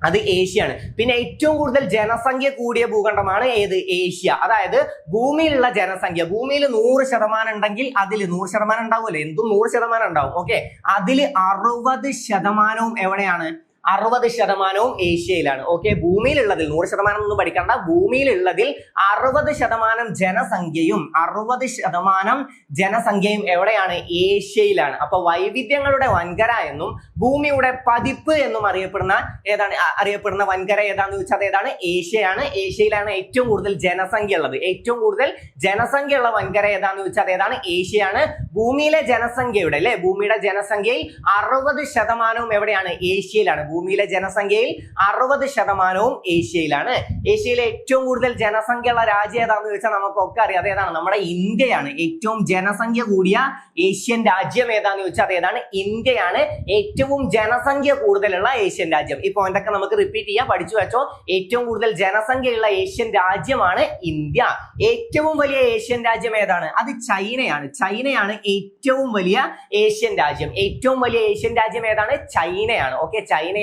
അത് ഏഷ്യയാണ്. പിന്നെ ഏറ്റവും കൂടുതൽ ജനസംഖ്യ കൂടിയ ഭൂഖണ്ഡമാണ് ഏത്? ഏഷ്യ. അതായത് ഭൂമിയിലുള്ള ജനസംഖ്യ, ഭൂമിയിൽ 100% ഉണ്ടെങ്കിൽ അതിൽ 100% ഉണ്ടാവുമല്ലോ, എന്തും 100% ഉണ്ടാവും. ഓക്കെ. അതിൽ 60% എവിടെയാണ്? 60% ഏഷ്യയിലാണ്. ഓക്കെ. ഭൂമിയിലുള്ളതിൽ 100% ഒന്നും പഠിക്കണ്ട. ഭൂമിയിലുള്ളതിൽ 60% ജനസംഖ്യയും 60% ജനസംഖ്യയും എവിടെയാണ്? ഏഷ്യയിലാണ്. അപ്പൊ വൈവിധ്യങ്ങളുടെ വൻകര എന്നും ഭൂമിയുടെ പതിപ്പ് എന്നും അറിയപ്പെടുന്ന വൻകര ഏതാണെന്ന് ചോദിച്ചാൽ ഏതാണ്? ഏഷ്യയാണ്. ഏഷ്യയിലാണ് ഏറ്റവും കൂടുതൽ ജനസംഖ്യ ഉള്ളത്. ഏറ്റവും കൂടുതൽ ജനസംഖ്യ ഉള്ള വൻകര ഏതാണെന്ന് ചോദിച്ചാൽ ഏതാണ്? ഏഷ്യയാണ്. ഭൂമിയിലെ ജനസംഖ്യയുടെ അല്ലെ, ഭൂമിയുടെ ജനസംഖ്യയിൽ 60% എവിടെയാണ്? ഏഷ്യയിലാണ്. ഭൂമിയിലെ ജനസംഖ്യയിൽ 60% ഏഷ്യയിലാണ്. ഏഷ്യയിലെ ഏറ്റവും കൂടുതൽ ജനസംഖ്യയുള്ള രാജ്യം ഏതാണെന്ന് ചോദിച്ചാൽ നമുക്കൊക്കെ അറിയാം അതേതാണ്? നമ്മുടെ ഇന്ത്യയാണ്. ഏറ്റവും ജനസംഖ്യ കൂടിയ ഏഷ്യൻ രാജ്യം ഏതാണെന്ന് ചോദിച്ചാൽ അതേതാണ്? ഇന്ത്യയാണ്. ഏറ്റവും ജനസംഖ്യ കൂടുതലുള്ള ഏഷ്യൻ രാജ്യം. ഈ പോയിന്റ് ഒക്കെ നമുക്ക് റിപ്പീറ്റ് ചെയ്യാം, പഠിച്ചു വെച്ചോ. ഏറ്റവും കൂടുതൽ ജനസംഖ്യയുള്ള ഏഷ്യൻ രാജ്യമാണ് ഇന്ത്യ. ഏറ്റവും വലിയ ഏഷ്യൻ രാജ്യം ഏതാണ്? അത് ചൈനയാണ്. ചൈനയാണ് ഏറ്റവും വലിയ ഏഷ്യൻ രാജ്യം. ഏറ്റവും വലിയ ഏഷ്യൻ രാജ്യം ഏതാണ്? ചൈനയാണ്. ഓക്കെ. ചൈനയാണ്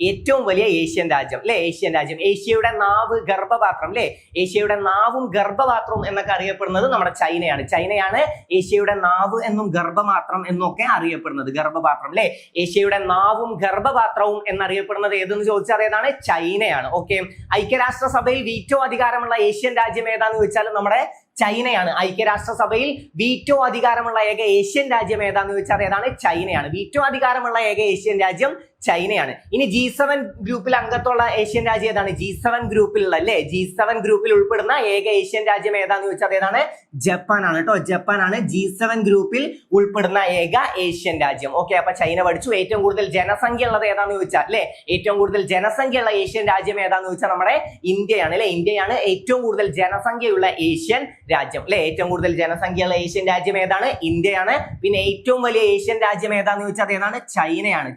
ഏറ്റവും വലിയ ഏഷ്യൻ രാജ്യം അല്ലെ. ഏഷ്യൻ രാജ്യം. ഏഷ്യയുടെ നാവ്, ഗർഭപാത്രം അല്ലെ, ഏഷ്യയുടെ നാവും ഗർഭപാത്രവും എന്നൊക്കെ അറിയപ്പെടുന്നത് നമ്മുടെ ചൈനയാണ്. ചൈനയാണ് ഏഷ്യയുടെ നാവ് എന്നും ഗർഭപാത്രം എന്നൊക്കെ അറിയപ്പെടുന്നത്. ഗർഭപാത്രം അല്ലെ. ഏഷ്യയുടെ നാവും ഗർഭപാത്രവും എന്നറിയപ്പെടുന്നത് ഏതെന്ന് ചോദിച്ചാൽ ഏതാണ്? ചൈനയാണ്. ഓക്കെ. ഐക്യരാഷ്ട്രസഭയിൽ വീറ്റോ അധികാരമുള്ള ഏഷ്യൻ രാജ്യം ഏതാന്ന് ചോദിച്ചാൽ നമ്മുടെ ചൈനയാണ്. ഐക്യരാഷ്ട്രസഭയിൽ വീറ്റോ അധികാരമുള്ള ഏക ഏഷ്യൻ രാജ്യം ഏതാന്ന് ചോദിച്ചാൽ ഏതാണ്? ചൈനയാണ്. വീറ്റോ അധികാരമുള്ള ഏക ഏഷ്യൻ രാജ്യം ചൈനയാണ്. ഇനി G7 ഗ്രൂപ്പിൽ അംഗത്തുള്ള ഏഷ്യൻ രാജ്യം ഏതാണ്? G7 ഗ്രൂപ്പിലുള്ള അല്ലെ, G7 ഗ്രൂപ്പിൽ ഉൾപ്പെടുന്ന ഏക ഏഷ്യൻ രാജ്യം ഏതാന്ന് ചോദിച്ചാൽ ഏതാണ്? ജപ്പാനാണ് കേട്ടോ. ജപ്പാനാണ് G7 ഗ്രൂപ്പിൽ ഉൾപ്പെടുന്ന ഏക ഏഷ്യൻ രാജ്യം. ഓക്കെ. അപ്പൊ ചൈന പഠിച്ചു. ഏറ്റവും കൂടുതൽ ജനസംഖ്യ ഉള്ളത് ഏതാന്ന് ചോദിച്ചാൽ അല്ലെ, ഏറ്റവും കൂടുതൽ ജനസംഖ്യ ഉള്ള ഏഷ്യൻ രാജ്യം ഏതാന്ന് ചോദിച്ചാൽ നമ്മുടെ ഇന്ത്യയാണ് അല്ലെ. ഇന്ത്യയാണ് ഏറ്റവും കൂടുതൽ ജനസംഖ്യയുള്ള ഏഷ്യൻ രാജ്യം അല്ലെ. ഏറ്റവും കൂടുതൽ ജനസംഖ്യയുള്ള ഏഷ്യൻ രാജ്യം ഏതാണ്? ഇന്ത്യയാണ്. പിന്നെ ഏറ്റവും വലിയ ഏഷ്യൻ രാജ്യം ഏതാന്ന് ചോദിച്ചാൽ ഏതാണ്? ചൈനയാണ്.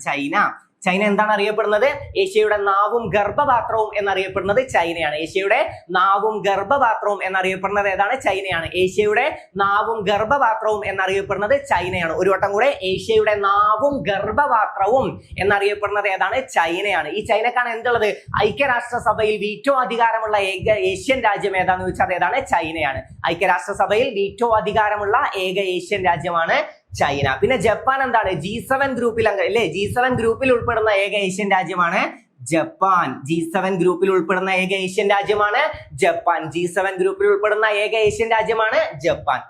ചൈന എന്താണ് അറിയപ്പെടുന്നത്? ഏഷ്യയുടെ നാവും ഗർഭപാത്രവും എന്നറിയപ്പെടുന്നത് ചൈനയാണ്. ഏഷ്യയുടെ നാവും ഗർഭപാത്രവും എന്നറിയപ്പെടുന്നത് ഏതാണ്? ചൈനയാണ്. ഏഷ്യയുടെ നാവും ഗർഭപാത്രവും എന്നറിയപ്പെടുന്നത് ചൈനയാണ്. ഒരു വട്ടം കൂടെ, ഏഷ്യയുടെ നാവും ഗർഭപാത്രവും എന്നറിയപ്പെടുന്നത് ഏതാണ്? ചൈനയാണ്. ഈ ചൈനക്കാണ് എന്തുള്ളത്? ഐക്യരാഷ്ട്രസഭയിൽ വീറ്റോ അധികാരമുള്ള ഏക ഏഷ്യൻ രാജ്യം ഏതാന്ന് ചോദിച്ചാൽ ഏതാണ്? ചൈനയാണ്. ഐക്യരാഷ്ട്രസഭയിൽ വീറ്റോ അധികാരമുള്ള ഏക ഏഷ്യൻ രാജ്യമാണ് ചൈന. പിന്നെ ജപ്പാൻ എന്താണ്? G7 ഗ്രൂപ്പിൽ അല്ലേ, G7 ഗ്രൂപ്പിൽ ഉൾപ്പെടുന്ന ഏക ഏഷ്യൻ രാജ്യമാണ് ജപ്പാൻ. G7 ഗ്രൂപ്പിൽ ഉൾപ്പെടുന്ന ഏക ഏഷ്യൻ രാജ്യമാണ് ജപ്പാൻ. G7 ഗ്രൂപ്പിൽ ഉൾപ്പെടുന്ന ഏക ഏഷ്യൻ രാജ്യമാണ് ജപ്പാൻ.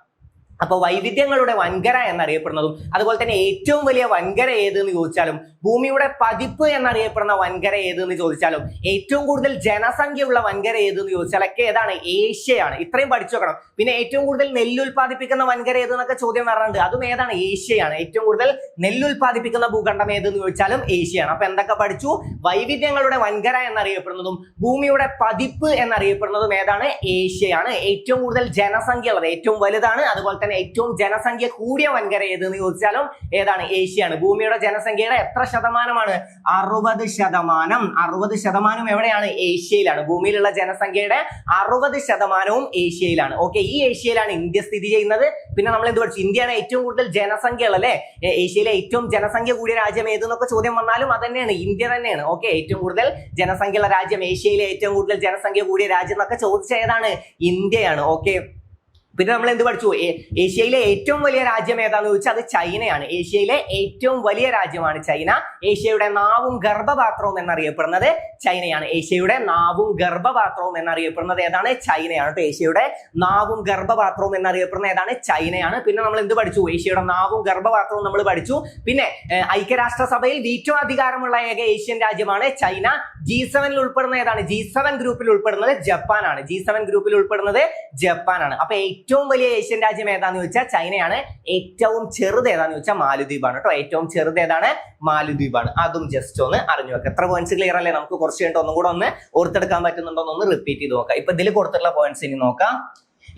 അപ്പൊ വൈവിധ്യങ്ങളുടെ വൻകര എന്നറിയപ്പെടുന്നതും അതുപോലെ തന്നെ ഏറ്റവും വലിയ വൻകര ഏതെന്ന് ചോദിച്ചാലും ഭൂമിയുടെ പതിപ്പ് എന്നറിയപ്പെടുന്ന വൻകര ഏതെന്ന് ചോദിച്ചാലും ഏറ്റവും കൂടുതൽ ജനസംഖ്യയുള്ള വൻകര ഏതെന്ന് ചോദിച്ചാലൊക്കെ ഏതാണ്? ഏഷ്യയാണ്. ഇത്രയും പഠിച്ചു വെക്കണം. പിന്നെ ഏറ്റവും കൂടുതൽ നെല്ലുൽപാദിപ്പിക്കുന്ന വൻകര ഏതെന്നൊക്കെ ചോദ്യം വരാറുണ്ട്. അതും ഏതാണ്? ഏഷ്യയാണ്. ഏറ്റവും കൂടുതൽ നെല്ലുൽപാദിപ്പിക്കുന്ന ഭൂഖണ്ഡം ഏതെന്ന് ചോദിച്ചാലും ഏഷ്യയാണ്. അപ്പൊ എന്തൊക്കെ പഠിച്ചു? വൈവിധ്യങ്ങളുടെ വൻകര എന്നറിയപ്പെടുന്നതും ഭൂമിയുടെ പതിപ്പ് എന്നറിയപ്പെടുന്നതും ഏതാണ്? ഏഷ്യയാണ്. ഏറ്റവും കൂടുതൽ ജനസംഖ്യ ഉള്ളത്, ഏറ്റവും വലുതാണ്, അതുപോലെ തന്നെ ഏറ്റവും ജനസംഖ്യ കൂടിയ വൻകര ഏതെന്ന് ചോദിച്ചാലും ഏതാണ്? ഏഷ്യയാണ്. ഭൂമിയുടെ ജനസംഖ്യയുടെ എത്ര ശതമാനമാണ്? 60%. 60% എവിടെയാണ്? ഏഷ്യയിലാണ്. ഭൂമിയിലുള്ള ജനസംഖ്യയുടെ 60% ഏഷ്യയിലാണ്. ഓക്കെ, ഈ ഏഷ്യയിലാണ് ഇന്ത്യ സ്ഥിതി ചെയ്യുന്നത്. പിന്നെ നമ്മൾ എന്ത് പഠിച്ചു? ഇന്ത്യയാണ് ഏറ്റവും കൂടുതൽ ജനസംഖ്യ ഉള്ള അല്ലെ, ഏഷ്യയിലെ ഏറ്റവും ജനസംഖ്യ കൂടിയ രാജ്യം ഏതെന്നൊക്കെ ചോദ്യം വന്നാലും അത് തന്നെയാണ്, ഇന്ത്യ തന്നെയാണ്. ഓക്കെ, ഏറ്റവും കൂടുതൽ ജനസംഖ്യയുള്ള രാജ്യം, ഏഷ്യയിലെ ഏറ്റവും കൂടുതൽ ജനസംഖ്യ കൂടിയ രാജ്യം എന്നൊക്കെ ചോദിച്ച ഏതാണ്? ഇന്ത്യയാണ്. ഓക്കെ, പിന്നെ നമ്മൾ എന്ത് പഠിച്ചു? ഏഷ്യയിലെ ഏറ്റവും വലിയ രാജ്യം ഏതാന്ന് ചോദിച്ചാൽ അത് ചൈനയാണ്. ഏഷ്യയിലെ ഏറ്റവും വലിയ രാജ്യമാണ് ചൈന. ഏഷ്യയുടെ നാവും ഗർഭപാത്രവും എന്നറിയപ്പെടുന്നത് ചൈനയാണ്. ഏഷ്യയുടെ നാവും ഗർഭപാത്രവും എന്നറിയപ്പെടുന്നത് ഏതാണ്? ചൈനയാണ്. ഏഷ്യയുടെ നാവും ഗർഭപാത്രവും എന്നറിയപ്പെടുന്നത് ഏതാണ്? ചൈനയാണ്. പിന്നെ നമ്മൾ എന്ത് പഠിച്ചു? ഏഷ്യയുടെ നാവും ഗർഭപാത്രവും നമ്മൾ പഠിച്ചു. പിന്നെ ഐക്യരാഷ്ട്രസഭയിൽ വീറ്റോ അധികാരമുള്ള ഏക ഏഷ്യൻ രാജ്യമാണ് ചൈന. G7 ഉൾപ്പെടുന്ന ഏതാണ്? G7 ഗ്രൂപ്പിൽ ഉൾപ്പെടുന്നത് ജപ്പാനാണ്. G7 ഗ്രൂപ്പിൽ ഉൾപ്പെടുന്നത് ജപ്പാനാണ്. അപ്പൊ ഏറ്റവും വലിയ ഏഷ്യൻ രാജ്യം ഏതാന്ന് ചോദിച്ചാൽ ചൈനയാണ്. ഏറ്റവും ചെറുത് ഏതാന്ന് ചോദിച്ചാൽ മാലദ്വീപാണ് കേട്ടോ. ഏറ്റവും ചെറുത് ഏതാണ്? മാലദ്വീപാണ്. അതും ജസ്റ്റ് ഒന്ന് അറിഞ്ഞു വെക്കാം. എത്ര പോയിന്റ്സ് ക്ലിയർ അല്ലേ? നമുക്ക് കുറച്ച് കഴിഞ്ഞിട്ട് ഒന്നും കൂടെ ഒന്ന് ഓർത്തെടുക്കാൻ പറ്റുന്നുണ്ടോ എന്ന് റിപ്പീറ്റ് ചെയ്ത് നോക്കാം. ഇപ്പൊ ഇതിൽ കൊടുത്തിട്ടുള്ള പോയിന്റ്സ് ഇനി നോക്കാം.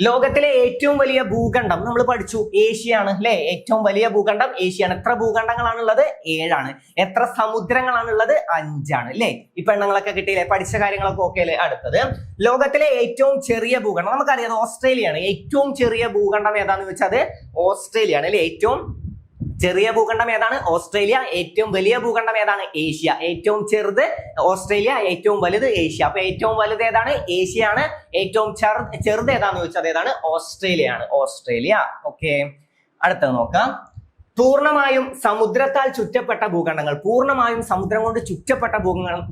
ലോകത്തിലെ ഏറ്റവും വലിയ ഭൂഖണ്ഡം നമ്മൾ പഠിച്ചു ഏഷ്യയാണ് അല്ലെ. ഏറ്റവും വലിയ ഭൂഖണ്ഡം ഏഷ്യയാണ്. എത്ര ഭൂഖണ്ഡങ്ങളാണുള്ളത്? 7. എത്ര സമുദ്രങ്ങളാണുള്ളത്? 5 അല്ലെ. ഇപ്പൊ എണ്ണങ്ങളൊക്കെ കിട്ടിയില്ലേ? പഠിച്ച കാര്യങ്ങളൊക്കെ ഓക്കെ അല്ലേ? അടുത്തത് ലോകത്തിലെ ഏറ്റവും ചെറിയ ഭൂഖണ്ഡം നമുക്കറിയാം ഓസ്ട്രേലിയയാണ്. ഏറ്റവും ചെറിയ ഭൂഖണ്ഡം ഏതാന്ന് വെച്ചാൽ അത് ഓസ്ട്രേലിയയാണ് അല്ലെ. ഏറ്റവും ചെറിയ ഭൂഖണ്ഡം ഏതാണ്? ഓസ്ട്രേലിയ. ഏറ്റവും വലിയ ഭൂഖണ്ഡം ഏതാണ്? ഏഷ്യ. ഏറ്റവും ചെറുത് ഓസ്ട്രേലിയ, ഏറ്റവും വലുത് ഏഷ്യ. അപ്പൊ ഏറ്റവും വലുത് ഏതാണ്? ഏഷ്യയാണ്. ഏറ്റവും ചെറുത് ഏതാന്ന് ചോദിച്ചാൽ ഏതാണ്? ഓസ്ട്രേലിയ ആണ്. ഓസ്ട്രേലിയ. ഓക്കെ, അടുത്തത് നോക്കാം. പൂർണ്ണമായും സമുദ്രത്താൽ ചുറ്റപ്പെട്ട ഭൂഖണ്ഡങ്ങൾ. പൂർണ്ണമായും സമുദ്രം കൊണ്ട് ചുറ്റപ്പെട്ട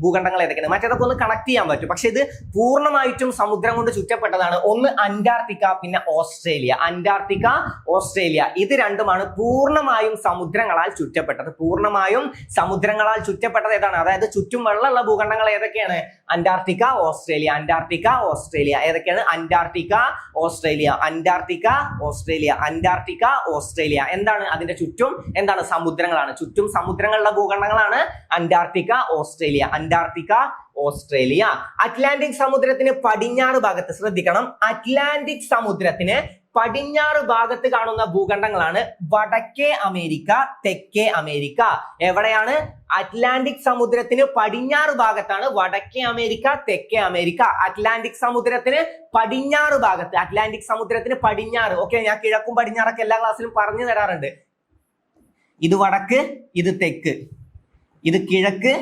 ഭൂഖണ്ഡങ്ങൾ ഏതൊക്കെയാണ്? മറ്റേതൊക്കെ ഒന്ന് കണക്ട് ചെയ്യാൻ പറ്റും, പക്ഷെ ഇത് പൂർണ്ണമായിട്ടും സമുദ്രം കൊണ്ട് ചുറ്റപ്പെട്ടതാണ്. ഒന്ന് അന്റാർട്ടിക്ക, പിന്നെ ഓസ്ട്രേലിയ. അന്റാർട്ടിക്ക, ഓസ്ട്രേലിയ, ഇത് രണ്ടുമാണ് പൂർണ്ണമായും സമുദ്രങ്ങളാൽ ചുറ്റപ്പെട്ടത്. പൂർണ്ണമായും സമുദ്രങ്ങളാൽ ചുറ്റപ്പെട്ടത് ഏതാണ്? അതായത് ചുറ്റും വെള്ളമുള്ള ഭൂഖണ്ഡങ്ങൾ ഏതൊക്കെയാണ്? Antarctica, Australia. അന്റാർട്ടിക്ക, ഓസ്ട്രേലിയ ഏതൊക്കെയാണ്? Antarctica, Australia. Antarctica, Australia. Antarctica, Australia. എന്താണ് അതിന്റെ ചുറ്റും? എന്താണ്? സമുദ്രങ്ങളാണ്. ചുറ്റും സമുദ്രങ്ങളുള്ള ഭൂഖണ്ഡങ്ങളാണ് Antarctica, Australia. Antarctica, Australia. Atlantic സമുദ്രത്തിന് പടിഞ്ഞാറ് ഭാഗത്ത്, ശ്രദ്ധിക്കണം, അറ്റ്ലാന്റിക് സമുദ്രത്തിന് പടിഞ്ഞാറ് ഭാഗത്ത് കാണുന്ന ഭൂഖണ്ഡങ്ങളാണ് വടക്കേ അമേരിക്ക, തെക്കേ അമേരിക്ക. എവിടെയാണ്? അറ്റ്ലാന്റിക് സമുദ്രത്തിന് പടിഞ്ഞാറ് ഭാഗത്താണ് വടക്കേ അമേരിക്ക, തെക്കേ അമേരിക്ക. അറ്റ്ലാന്റിക് സമുദ്രത്തിന് പടിഞ്ഞാറ് ഭാഗത്ത്, അറ്റ്ലാന്റിക് സമുദ്രത്തിന് പടിഞ്ഞാറ്. ഓക്കെ, ഞാൻ കിഴക്കും പടിഞ്ഞാറൊക്കെ എല്ലാ ക്ലാസ്സിലും പറഞ്ഞു തരാറുണ്ട്. ഇത് വടക്ക്, ഇത് തെക്ക്, ഇത് കിഴക്ക്,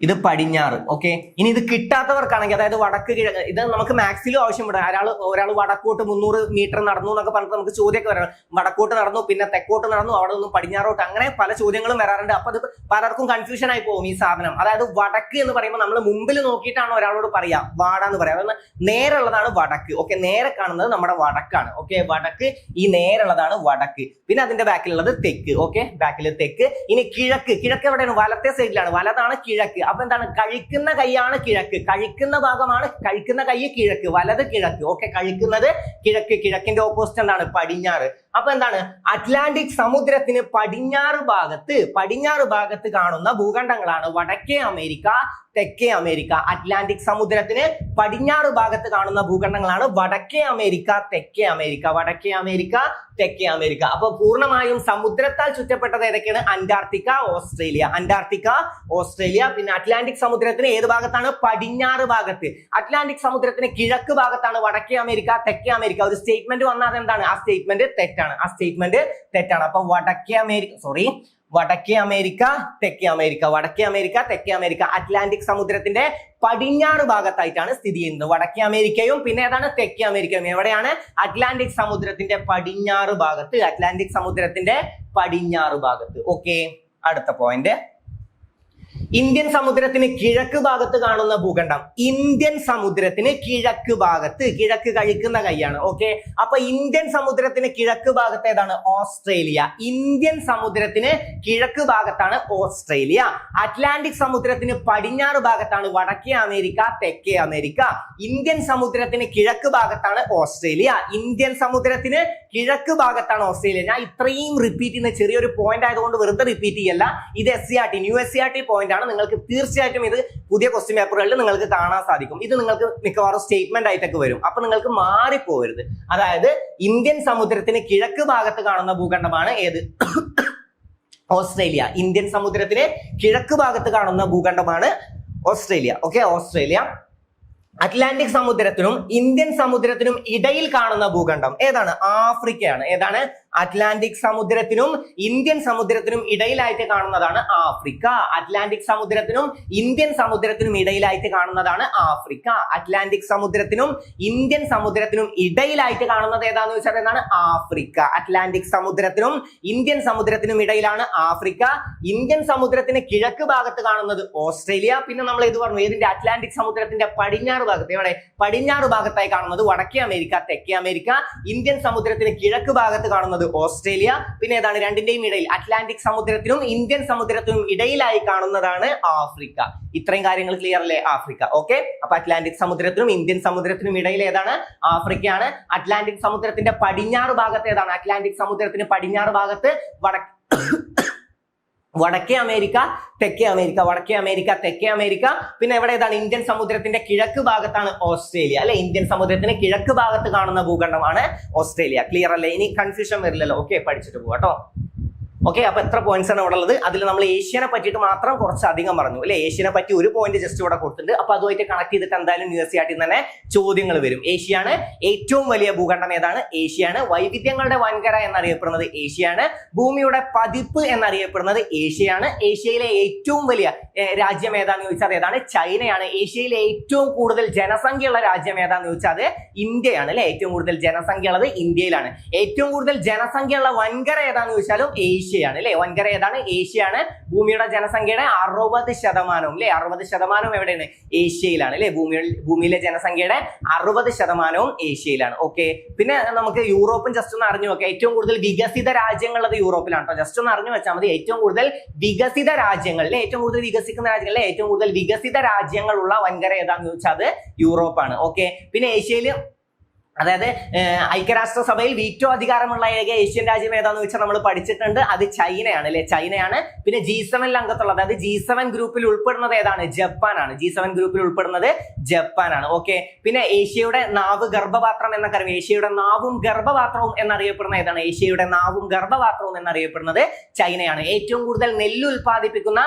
ഇത് പടിഞ്ഞാറ്. ഓക്കെ, ഇനി ഇത് കിട്ടാത്തവർക്കാണെങ്കിൽ, അതായത് വടക്ക് കിഴക്ക്, ഇത് നമുക്ക് മാത്സിലും ആവശ്യമുണ്ട്. ഒരാൾ വടക്കോട്ട് 300 മീറ്റർ നടന്നു എന്നൊക്കെ പറഞ്ഞിട്ട് നമുക്ക് ചോദ്യമൊക്കെ വരാം. വടക്കോട്ട് നടന്നു, പിന്നെ തെക്കോട്ട് നടന്നു, അവിടെ നിന്നും പടിഞ്ഞാറോട്ട്, അങ്ങനെ പല ചോദ്യങ്ങളും വരാറുണ്ട്. അപ്പൊ അത് പലർക്കും കൺഫ്യൂഷൻ ആയി പോകും ഈ സാധനം. അതായത് വടക്ക് എന്ന് പറയുമ്പോൾ നമ്മൾ മുമ്പിൽ നോക്കിയിട്ടാണ് ഒരാളോട് പറയാ വാടാന്ന് പറയാം. അതൊന്ന് നേരുള്ളതാണ് വടക്ക്. ഓക്കെ, നേരെ കാണുന്നത് നമ്മുടെ വടക്കാണ്. ഓക്കെ, വടക്ക്, ഈ നേരുള്ളതാണ് വടക്ക്. പിന്നെ അതിന്റെ ബാക്കിലുള്ളത് തെക്ക്. ഓക്കെ, ബാക്കിൽ തെക്ക്. ഇനി കിഴക്ക്. കിഴക്ക് എവിടെയാണ്? വലത്തെ സൈഡിലാണ്. വലതാണ് കിഴക്ക്. അപ്പൊ എന്താണ്? കഴിക്കുന്ന കൈയാണ് കിഴക്ക്. കഴിക്കുന്ന ഭാഗമാണ്, കഴിക്കുന്ന കൈ കിഴക്ക്, വലത് കിഴക്ക്. ഓക്കെ, കഴിക്കുന്നത് കിഴക്ക്. കിഴക്കിന്റെ ഓപ്പോസിറ്റ് എന്താണ്? പടിഞ്ഞാറ്. അപ്പൊ എന്താണ്? അറ്റ്ലാന്റിക് സമുദ്രത്തിന് പടിഞ്ഞാറ് ഭാഗത്ത് കാണുന്ന ഭൂഖണ്ഡങ്ങളാണ് വടക്കേ അമേരിക്ക, തെക്കേ അമേരിക്ക. അറ്റ്ലാന്റിക് സമുദ്രത്തിന് പടിഞ്ഞാറ് ഭാഗത്ത് കാണുന്ന ഭൂഖണ്ഡങ്ങളാണ് വടക്കേ അമേരിക്ക, തെക്കേ അമേരിക്ക. വടക്കേ അമേരിക്ക, തെക്കേ അമേരിക്ക. അപ്പൊ പൂർണ്ണമായും സമുദ്രത്താൽ ചുറ്റപ്പെട്ടത് ഏതൊക്കെയാണ്? Antarctica, Australia. Antarctica, Australia. പിന്നെ അറ്റ്ലാന്റിക് സമുദ്രത്തിന് ഏത് ഭാഗത്താണ്? പടിഞ്ഞാറ് ഭാഗത്ത്. അറ്റ്ലാന്റിക് സമുദ്രത്തിന് കിഴക്ക് ഭാഗത്താണ് വടക്കേ അമേരിക്ക, തെക്കേ അമേരിക്ക. ഒരു സ്റ്റേറ്റ്മെന്റ് വന്നാൽ എന്താണ്? ആ സ്റ്റേറ്റ്മെന്റ് തെറ്റാണ്. ആ സ്റ്റേറ്റ്മെന്റ് തെറ്റാണ്. അപ്പൊ വടക്കേ അമേരിക്ക, തെക്കേ അമേരിക്ക. വടക്കേ അമേരിക്ക, തെക്കേ അമേരിക്ക. അറ്റ്ലാന്റിക് സമുദ്രത്തിന്റെ പടിഞ്ഞാറ് ഭാഗത്തായിട്ടാണ് സ്ഥിതി ചെയ്യുന്നത് വടക്കേ അമേരിക്കയും. പിന്നെ ഏതാണ്? തെക്കേ അമേരിക്കയും. എവിടെയാണ്? അറ്റ്ലാന്റിക് സമുദ്രത്തിന്റെ പടിഞ്ഞാറ് ഭാഗത്ത്. അറ്റ്ലാന്റിക് സമുദ്രത്തിന്റെ പടിഞ്ഞാറ് ഭാഗത്ത്. ഓക്കെ, അടുത്ത പോയിന്റ്. ഇന്ത്യൻ സമുദ്രത്തിന് കിഴക്ക് ഭാഗത്ത് കാണുന്ന ഭൂഖണ്ഡം. ഇന്ത്യൻ സമുദ്രത്തിന് കിഴക്ക് ഭാഗത്ത്, കിഴക്ക് കഴിക്കുന്ന കൈയാണ്. ഓക്കെ, അപ്പൊ ഇന്ത്യൻ സമുദ്രത്തിന് കിഴക്ക് ഭാഗത്ത് ഏതാണ്? ഓസ്ട്രേലിയ. ഇന്ത്യൻ സമുദ്രത്തിന് കിഴക്ക് ഭാഗത്താണ് ഓസ്ട്രേലിയ. അറ്റ്ലാന്റിക് സമുദ്രത്തിന് പടിഞ്ഞാറ് ഭാഗത്താണ് വടക്കേ അമേരിക്ക, തെക്കേ അമേരിക്ക. ഇന്ത്യൻ സമുദ്രത്തിന് കിഴക്ക് ഭാഗത്താണ് ഓസ്ട്രേലിയ. ഇന്ത്യൻ സമുദ്രത്തിന് കിഴക്ക് ഭാഗത്താണ് ഓസ്ട്രേലിയ. ഞാൻ ഇത്രയും റിപ്പീറ്റ് ചെയ്യുന്ന ചെറിയൊരു പോയിന്റ് ആയതുകൊണ്ട് വെറുതെ റിപ്പീറ്റ് ചെയ്യല്ല. ഇത് SCERT ന്യൂ SCERT പോയിന്റ് ആണ്. നിങ്ങൾക്ക് തീർച്ചയായിട്ടും ഇത് പുതിയ ക്വസ്റ്റ്യൻ പേപ്പറുകളിൽ നിങ്ങൾക്ക് കാണാൻ സാധിക്കും. ഇത് നിങ്ങൾക്ക് മിക്കവാറും സ്റ്റേറ്റ്മെന്റ് ആയിട്ടൊക്കെ വരും. അപ്പൊ നിങ്ങൾക്ക് മാറിപ്പോകരുത്. അതായത് ഇന്ത്യൻ സമുദ്രത്തിന് കിഴക്ക് ഭാഗത്ത് കാണുന്ന ഭൂഖണ്ഡമാണ് ഏത്? ഓസ്ട്രേലിയ. ഇന്ത്യൻ സമുദ്രത്തിന് കിഴക്ക് ഭാഗത്ത് കാണുന്ന ഭൂഖണ്ഡമാണ് ഓസ്ട്രേലിയ. Okay, Australia. അറ്റ്ലാന്റിക് സമുദ്രത്തിനും ഇന്ത്യൻ സമുദ്രത്തിനും ഇടയിൽ കാണുന്ന ഭൂഖണ്ഡം ഏതാണ്? ആഫ്രിക്കയാണ്. ഏതാണ്? അറ്റ്ലാന്റിക് സമുദ്രത്തിനും ഇന്ത്യൻ സമുദ്രത്തിനും ഇടയിലായിട്ട് കാണുന്നതാണ് ആഫ്രിക്ക. അറ്റ്ലാന്റിക് സമുദ്രത്തിനും ഇന്ത്യൻ സമുദ്രത്തിനും ഇടയിലായിട്ട് കാണുന്നതാണ് ആഫ്രിക്ക. അറ്റ്ലാന്റിക് സമുദ്രത്തിനും ഇന്ത്യൻ സമുദ്രത്തിനും ഇടയിലായിട്ട് കാണുന്നത് ഏതാന്ന് വെച്ചാൽ എന്താണ്? ആഫ്രിക്ക. അറ്റ്ലാന്റിക് സമുദ്രത്തിനും ഇന്ത്യൻ സമുദ്രത്തിനും ഇടയിലാണ് ആഫ്രിക്ക. ഇന്ത്യൻ സമുദ്രത്തിന് കിഴക്ക് ഭാഗത്ത് കാണുന്നത് ഓസ്ട്രേലിയ. പിന്നെ നമ്മൾ ഇത് പറഞ്ഞു, ഏതിന്റെ? അറ്റ്ലാന്റിക് സമുദ്രത്തിന്റെ പടിഞ്ഞാറ് ഭാഗത്ത്. എവിടെ? പടിഞ്ഞാറ് ഭാഗത്തായി കാണുന്നത് വടക്കേ അമേരിക്ക, തെക്കേ അമേരിക്ക. ഇന്ത്യൻ സമുദ്രത്തിന് കിഴക്ക് ഭാഗത്ത് കാണുന്നത് ഓസ്ട്രേലിയ. പിന്നെ ഏതാണ്? രണ്ടിന്റെയും ഇടയിൽ, അറ്റ്ലാന്റിക് സമുദ്രത്തിനും ഇന്ത്യൻ സമുദ്രത്തിനും ഇടയിലായി കാണുന്നതാണ് ആഫ്രിക്ക. ഇത്രയും കാര്യങ്ങൾ ക്ലിയർ അല്ലേ? ആഫ്രിക്ക. ഓക്കെ, അപ്പൊ അറ്റ്ലാന്റിക് സമുദ്രത്തിനും ഇന്ത്യൻ സമുദ്രത്തിനും ഇടയിൽ ഏതാണ്? ആഫ്രിക്കയാണ്. അറ്റ്ലാന്റിക് സമുദ്രത്തിന്റെ പടിഞ്ഞാറ് ഭാഗത്ത് ഏതാണ്? അറ്റ്ലാന്റിക് സമുദ്രത്തിന് പടിഞ്ഞാറ് ഭാഗത്ത് വടക്കേ അമേരിക്ക, തെക്കേ അമേരിക്ക. വടക്കേ അമേരിക്ക, തെക്കേ അമേരിക്ക. പിന്നെ എവിടെ ഏതാണ്? ഇന്ത്യൻ സമുദ്രത്തിന്റെ കിഴക്ക് ഭാഗത്താണ് ഓസ്ട്രേലിയ അല്ലെ? ഇന്ത്യൻ സമുദ്രത്തിന് കിഴക്ക് ഭാഗത്ത് കാണുന്ന ഭൂഖണ്ഡമാണ് ഓസ്ട്രേലിയ. ക്ലിയർ അല്ലേ? ഇനി കൺഫ്യൂഷൻ വരില്ലല്ലോ. ഓക്കെ, പഠിച്ചിട്ട് പോവാട്ടോ. ഓക്കെ, അപ്പൊ എത്ര പോയിന്റ്സ് ആണ് ഇവിടെ ഉള്ളത്? അതിൽ നമ്മൾ ഏഷ്യനെ പറ്റിയിട്ട് മാത്രം കുറച്ചധികം പറഞ്ഞു അല്ലെ? ഏഷ്യനെ പറ്റി ഒരു പോയിന്റ് ജസ്റ്റ് ഇവിടെ കൊടുത്തിട്ടുണ്ട്. അപ്പൊ അതുമായിട്ട് കണക്ട് ചെയ്തിട്ട് എന്തായാലും യൂണിവേഴ്സിറ്റി തന്നെ ചോദ്യങ്ങൾ വരും. ഏഷ്യയാണ് ഏറ്റവും വലിയ ഭൂഖണ്ഡം ഏതാണ്? ഏഷ്യയാണ്. വൈവിധ്യങ്ങളുടെ വൻകര എന്നറിയപ്പെടുന്നത് ഏഷ്യയാണ്. ഭൂമിയുടെ പതിപ്പ് എന്നറിയപ്പെടുന്നത് ഏഷ്യയാണ്. ഏഷ്യയിലെ ഏറ്റവും വലിയ രാജ്യം ഏതാന്ന് ചോദിച്ചാൽ ഏതാണ്? ചൈനയാണ്. ഏഷ്യയിലെ ഏറ്റവും കൂടുതൽ ജനസംഖ്യയുള്ള രാജ്യം ഏതാന്ന് ചോദിച്ചാൽ അത് ഇന്ത്യയാണ് അല്ലെ? ഏറ്റവും കൂടുതൽ ജനസംഖ്യ ഉള്ളത് ഇന്ത്യയിലാണ്. ഏറ്റവും കൂടുതൽ ജനസംഖ്യയുള്ള വൻകര ഏതാന്ന് ചോദിച്ചാലും ഏഷ്യയാണ് അല്ലെ? വൻകര ഏതാണ്? ഏഷ്യയാണ്. ഭൂമിയുടെ ജനസംഖ്യയുടെ 60% അല്ലെ? 60% എവിടെയാണ്? ഏഷ്യയിലാണ് അല്ലെ? ഭൂമിയിലെ ജനസംഖ്യയുടെ 60% ഏഷ്യയിലാണ്. ഓക്കെ, പിന്നെ നമുക്ക് യൂറോപ്പും ജസ്റ്റ് ഒന്ന് അറിഞ്ഞു നോക്കാം. ഏറ്റവും കൂടുതൽ വികസിത രാജ്യങ്ങളുള്ളത് യൂറോപ്പിലാണ് കേട്ടോ. ജസ്റ്റ് ഒന്ന് അറിഞ്ഞു വെച്ചാൽ മതി. ഏറ്റവും കൂടുതൽ വികസിത രാജ്യങ്ങൾ അല്ലെ? ഏറ്റവും കൂടുതൽ വികസിക്കുന്ന രാജ്യങ്ങൾ, ഏറ്റവും കൂടുതൽ വികസിത രാജ്യങ്ങളുള്ള വൻകര ഏതാന്ന് ചോദിച്ചാൽ അത് യൂറോപ്പാണ്. ഓക്കെ, പിന്നെ ഏഷ്യയിൽ, അതായത് ഐക്യരാഷ്ട്രസഭയിൽ വീറ്റോ അധികാരമുള്ള ഏക ഏഷ്യൻ രാജ്യം ഏതാന്ന് വെച്ചാൽ നമ്മൾ പഠിച്ചിട്ടുണ്ട്. അത് ചൈനയാണ് അല്ലെ? ചൈനയാണ്. പിന്നെ G7 അംഗത്തുള്ള, അതായത് G7 ഗ്രൂപ്പിൽ ഉൾപ്പെടുന്നത് ഏതാണ്? ജപ്പാനാണ്. G7 ഗ്രൂപ്പിൽ ഉൾപ്പെടുന്നത് ജപ്പാനാണ്. ഓക്കെ, പിന്നെ ഏഷ്യയുടെ നാവ് ഗർഭപാത്രം എന്നൊക്കെ അറിയാം. ഏഷ്യയുടെ നാവും ഗർഭപാത്രവും എന്നറിയപ്പെടുന്ന ഏതാണ്? ഏഷ്യയുടെ നാവും ഗർഭപാത്രവും എന്നറിയപ്പെടുന്നത് ചൈനയാണ്. ഏറ്റവും കൂടുതൽ നെല്ല് ഉൽപ്പാദിപ്പിക്കുന്ന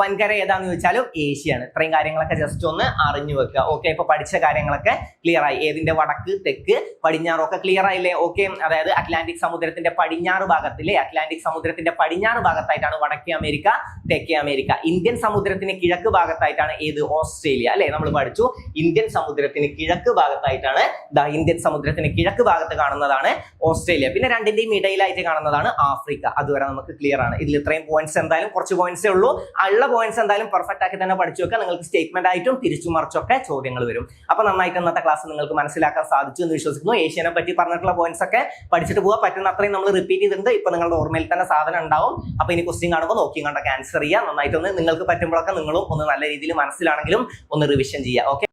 വൻകര ഏതാന്ന് ചോദിച്ചാലും ഏഷ്യയാണ്. ഇത്രയും കാര്യങ്ങളൊക്കെ ജസ്റ്റ് ഒന്ന് അറിഞ്ഞു വെക്കുക. ഓക്കെ, ഇപ്പൊ പഠിച്ച കാര്യങ്ങളൊക്കെ ക്ലിയർ ആയി. ഏതിന്റെ വടക്ക്, തെക്ക്, പടിഞ്ഞാറൊക്കെ ക്ലിയർ ആയില്ലേ? ഓക്കെ, അതായത് അറ്റ്ലാന്റിക് സമുദ്രത്തിന്റെ പടിഞ്ഞാറ് ഭാഗത്തില്ലേ? അറ്റ്ലാന്റിക് സമുദ്രത്തിന്റെ പടിഞ്ഞാറ് ഭാഗത്തായിട്ടാണ് വടക്കേ അമേരിക്ക, തെക്കേ അമേരിക്ക. ഇന്ത്യൻ സമുദ്രത്തിന് കിഴക്ക് ഭാഗത്തായിട്ടാണ് ഏത്? ഓസ്ട്രേലിയ അല്ലെ? നമ്മൾ പഠിച്ചു ഇന്ത്യൻ സമുദ്രത്തിന് കിഴക്ക് ഭാഗത്തായിട്ടാണ്, ഇന്ത്യൻ സമുദ്രത്തിന് കിഴക്ക് ഭാഗത്ത് കാണുന്നതാണ് ഓസ്ട്രേലിയ. പിന്നെ രണ്ടിന്റെയും ഇടയിലായിട്ട് കാണുന്നതാണ് ആഫ്രിക്ക. അതുവരെ നമുക്ക് ക്ലിയർ ആണ്. ഇതിൽ ഇത്രയും പോയിന്റ്സ്, എന്തായാലും കുറച്ച് പോയിന്റ്സേ ഉള്ളൂ. ഉള്ള പോയിന്റ്സ് എന്തായാലും പെർഫെക്റ്റ് ആക്കി തന്നെ പഠിച്ചു വെക്കുക. നിങ്ങൾക്ക് സ്റ്റേറ്റ്മെന്റ് ആയിട്ടും തിരിച്ചു മറിച്ചൊക്കെ ചോദ്യങ്ങൾ വരും. അപ്പൊ നന്നായിട്ട് ഇന്നത്തെ ക്ലാസ് നിങ്ങൾക്ക് മനസ്സിലാക്കാൻ സാധിച്ചു എന്ന് വിശ്വസിക്കുന്നു. ഏഷ്യനെ പറ്റി പറഞ്ഞിട്ടുള്ള പോയിന്റ്സ് ഒക്കെ പഠിച്ചിട്ട് പോകാൻ പറ്റുന്ന അത്രയും നമ്മൾ റിപ്പീറ്റ് ചെയ്തിട്ടുണ്ട്. ഇപ്പൊ നിങ്ങളുടെ ഓർമ്മയിൽ തന്നെ സാധനം ഉണ്ടാവും. അപ്പൊ ഇനി ക്വസ്റ്റ്യൻ കാണുമ്പോൾ നോക്കി കണ്ടൊക്കെ ആൻസർ ചെയ്യുക. നന്നായിട്ടൊന്ന് നിങ്ങൾക്ക് പറ്റുമ്പോഴൊക്കെ നിങ്ങളും ഒന്ന് നല്ല രീതിയിൽ മനസ്സിലാണെങ്കിലും ഒന്ന് റിവിഷൻ ചെയ്യുക. ഓക്കെ,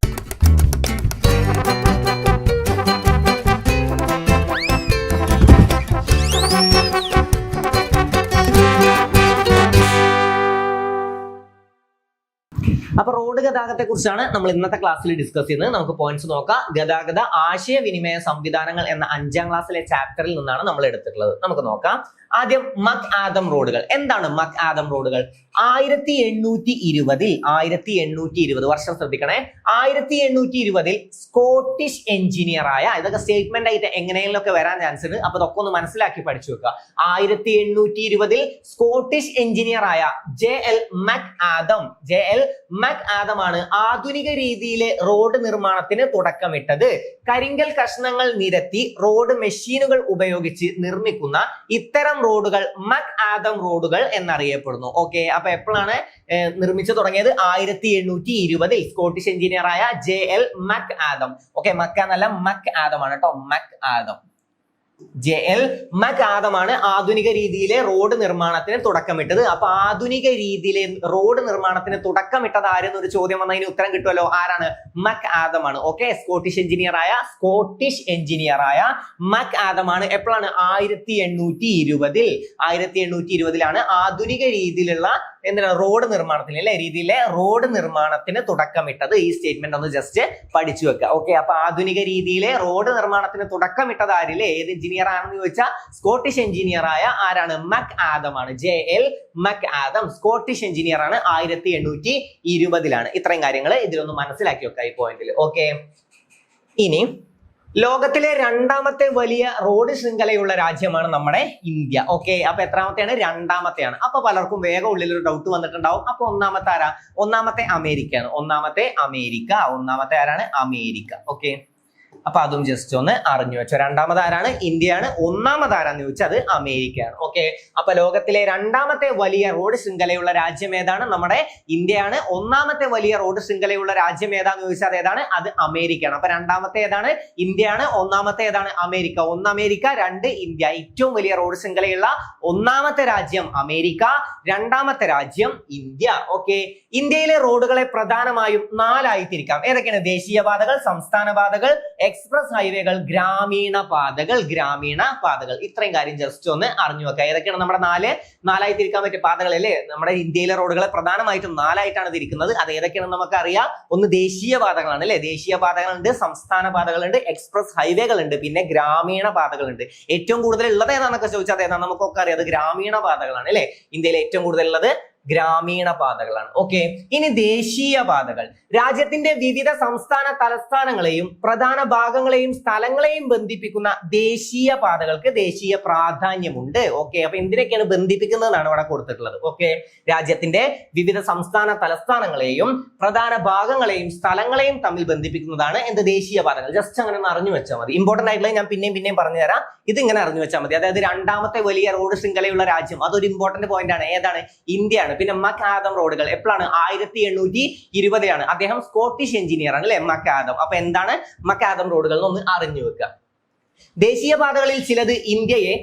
അപ്പൊ റോഡ് ഗതാഗതത്തെ കുറിച്ചാണ് നമ്മൾ ഇന്നത്തെ ക്ലാസ്സിൽ ഡിസ്കസ് ചെയ്യുന്നത്. നമുക്ക് പോയിന്റ്സ് നോക്കാം. ഗതാഗത ആശയവിനിമയ സംവിധാനങ്ങൾ എന്ന 5ാം ക്ലാസ്സിലെ ചാപ്റ്ററിൽ നിന്നാണ് നമ്മൾ എടുത്തിട്ടുള്ളത്. നമുക്ക് നോക്കാം. ആദ്യം മക് ആദം റോഡുകൾ. എന്താണ് മക് ആദം റോഡുകൾ? 1820 വർഷം ശ്രദ്ധിക്കണേ. 1820 സ്കോട്ടിഷ് എഞ്ചിനീയർ ആയ, ഇതൊക്കെ സ്റ്റേറ്റ്മെന്റ് ആയിട്ട് എങ്ങനെയെങ്കിലൊക്കെ വരാൻ ചാൻസ് ഉണ്ട്. അപ്പൊ ഇതൊക്കെ ഒന്ന് മനസ്സിലാക്കി പഠിച്ചു വെക്കുക. 1820 സ്കോട്ടിഷ് എഞ്ചിനീയർ ആയ JL മക് ആദം ആണ് ആധുനിക രീതിയിലെ റോഡ് നിർമ്മാണത്തിന് തുടക്കമിട്ടത്. കരിങ്കൽ കഷ്ണങ്ങൾ നിരത്തി റോഡ് മെഷീനുകൾ ഉപയോഗിച്ച് നിർമ്മിക്കുന്ന ഇത്തരം റോഡുകൾ മക് ആദം റോഡുകൾ എന്നറിയപ്പെടുന്നു. ഓക്കെ, അപ്പൊ എപ്പോഴാണ് നിർമ്മിച്ചു തുടങ്ങിയത്? 1820 സ്കോട്ടിഷ് എഞ്ചിനീയർ ആയ JL മക് ആദം. ഓക്കെ, മക്ക എന്നല്ല മക് ആദം ആണ് കേട്ടോ. മക് ആദം. JL മക്ആദമാണ് ആധുനിക രീതിയിലെ റോഡ് നിർമ്മാണത്തിന് തുടക്കമിട്ടത്. അപ്പൊ ആധുനിക രീതിയിലെ റോഡ് നിർമ്മാണത്തിന് തുടക്കമിട്ടത് ആരെന്ന് ഒരു ചോദ്യം വന്നതിന് ഉത്തരം കിട്ടുമല്ലോ. ആരാണ്? മക്ആദമാണ്. ഓക്കെ, സ്കോട്ടിഷ് എഞ്ചിനീയർ ആയ മക്ആദമാണ്. എപ്പോഴാണ്? 1820 ആധുനിക രീതിയിലുള്ള എന്താണ് റോഡ് നിർമ്മാണത്തിന് റോഡ് നിർമ്മാണത്തിന് തുടക്കമിട്ടത്. ഈ സ്റ്റേറ്റ്മെന്റ് ഒന്ന് ജസ്റ്റ് പഠിച്ചു വെക്കുക. ഓക്കെ, അപ്പൊ ആധുനിക രീതിയിലെ റോഡ് നിർമ്മാണത്തിന് തുടക്കമിട്ടത് ആരില്ലേ? ഏത് എഞ്ചിനീയർ ആണെന്ന് ചോദിച്ചാൽ സ്കോട്ടിഷ് എഞ്ചിനീയർ ആയ ആരാണ്? മക്ആദമാണ്. JL മക്ആദം സ്കോട്ടിഷ് എഞ്ചിനീയർ ആണ്. 1820 ഇത്രയും കാര്യങ്ങൾ ഇതിലൊന്ന് മനസ്സിലാക്കി വെക്കുക ഈ പോയിന്റിൽ. ഓക്കെ, ഇനി ലോകത്തിലെ രണ്ടാമത്തെ വലിയ റോഡ് ശൃംഖലയുള്ള രാജ്യമാണ് നമ്മുടെ ഇന്ത്യ. ഓക്കെ, അപ്പൊ എത്രാമത്തെയാണ്? രണ്ടാമത്തെയാണ്. അപ്പൊ പലർക്കും വേഗം ഉള്ളിൽ ഒരു ഡൗട്ട് വന്നിട്ടുണ്ടാവും. അപ്പൊ ഒന്നാമത്തെ ആരാ? ഒന്നാമത്തെ അമേരിക്കയാണ്. ഒന്നാമത്തെ ആരാണ്? അമേരിക്ക. ഓക്കെ, അപ്പൊ അതും ജസ്റ്റ് ഒന്ന് അറിഞ്ഞു വെച്ചോ. രണ്ടാമത് ആരാണ്? ഇന്ത്യയാണ്. ഒന്നാമത് ആരാന്ന് ചോദിച്ചാൽ അത് അമേരിക്കയാണ്. ഓക്കെ, അപ്പൊ ലോകത്തിലെ രണ്ടാമത്തെ വലിയ റോഡ് ശൃംഖലയുള്ള രാജ്യം ഏതാണ്? നമ്മുടെ ഇന്ത്യയാണ്. ഒന്നാമത്തെ വലിയ റോഡ് ശൃംഖലയുള്ള രാജ്യം ഏതാന്ന് ചോദിച്ചാൽ ഏതാണ്? അത് അമേരിക്കയാണ്. അപ്പൊ രണ്ടാമത്തെ ഏതാണ്? ഇന്ത്യയാണ്. ഒന്നാമത്തെ ഏതാണ്? അമേരിക്ക. ഒന്ന് അമേരിക്ക, രണ്ട് ഇന്ത്യ. ഏറ്റവും വലിയ റോഡ് ശൃംഖലയുള്ള ഒന്നാമത്തെ രാജ്യം അമേരിക്ക, രണ്ടാമത്തെ രാജ്യം ഇന്ത്യ. ഓക്കെ, ഇന്ത്യയിലെ റോഡുകളെ പ്രധാനമായും 4ആയി തിരിക്കാം. ഏതൊക്കെയാണ്? ദേശീയപാതകൾ, സംസ്ഥാന പാതകൾ, എക്സ്പ്രസ് ഹൈവേകൾ, ഗ്രാമീണ പാതകൾ. ഇത്രയും കാര്യം ജസ്റ്റ് ഒന്ന് അറിഞ്ഞു വെക്കുക. ഏതൊക്കെയാണ് നമ്മുടെ നാലായി തിരിക്കാൻ പറ്റിയ പാതകൾ അല്ലേ? നമ്മുടെ ഇന്ത്യയിലെ റോഡുകളെ പ്രധാനമായിട്ടും 4ആയിട്ടാണ് തിരിക്കുന്നത്. അത് ഏതൊക്കെയാണെന്ന് നമുക്കറിയാം. ഒന്ന് ദേശീയ പാതകളാണ് അല്ലെ? ദേശീയ പാതകളുണ്ട്, സംസ്ഥാന പാതകളുണ്ട്, എക്സ്പ്രസ് ഹൈവേകളുണ്ട്, പിന്നെ ഗ്രാമീണ പാതകളുണ്ട്. ഏറ്റവും കൂടുതൽ ഉള്ളത് ഏതാണെന്നൊക്കെ ചോദിച്ചാൽ ഏതാണ്? നമുക്കൊക്കെ അറിയാം, അത് ഗ്രാമീണ പാതകളാണ് അല്ലെ? ഇന്ത്യയിൽ ഏറ്റവും കൂടുതൽ ഉള്ളത് ഗ്രാമീണ പാതകളാണ്. ഓക്കെ, ഇനി ദേശീയ പാതകൾ. രാജ്യത്തിന്റെ വിവിധ സംസ്ഥാന തലസ്ഥാനങ്ങളെയും പ്രധാന ഭാഗങ്ങളെയും സ്ഥലങ്ങളെയും ബന്ധിപ്പിക്കുന്ന ദേശീയ പാതകൾക്ക് ദേശീയ പ്രാധാന്യമുണ്ട്. ഓക്കെ, അപ്പൊ എന്തിനൊക്കെയാണ് ബന്ധിപ്പിക്കുന്നതാണ് ഇവിടെ കൊടുത്തിട്ടുള്ളത്. ഓക്കെ, രാജ്യത്തിന്റെ വിവിധ സംസ്ഥാന തലസ്ഥാനങ്ങളെയും പ്രധാന ഭാഗങ്ങളെയും സ്ഥലങ്ങളെയും തമ്മിൽ ബന്ധിപ്പിക്കുന്നതാണ് എന്ത്? ദേശീയ പാതകൾ. ജസ്റ്റ് അങ്ങനെ ഒന്ന് അറിഞ്ഞു വെച്ചാൽ മതി. ഇമ്പോർട്ടന്റ് ആയിട്ടുള്ള ഞാൻ പിന്നെയും പറഞ്ഞു തരാം. ഇത് ഇങ്ങനെ അറിഞ്ഞു വെച്ചാൽ മതി. അതായത് രണ്ടാമത്തെ വലിയ റോഡ് ശൃംഖലയുള്ള രാജ്യം, അതൊരു ഇമ്പോർട്ടന്റ് പോയിന്റ് ആണ്. ഏതാണ്? ഇന്ത്യയാണ്. പിന്നെ മക്ആദം റോഡുകൾ എപ്പോഴാണ്? 1820 അദ്ദേഹം സ്കോട്ടിഷ് എഞ്ചിനീയർ ആണ് അല്ലെ? മക്ആദം. അപ്പൊ എന്താണ് മക്ആദം റോഡുകൾ എന്ന് ഒന്ന് അറിഞ്ഞു വെക്കുക. ദേശീയപാതകളിൽ ചിലത് ഇന്ത്യയെ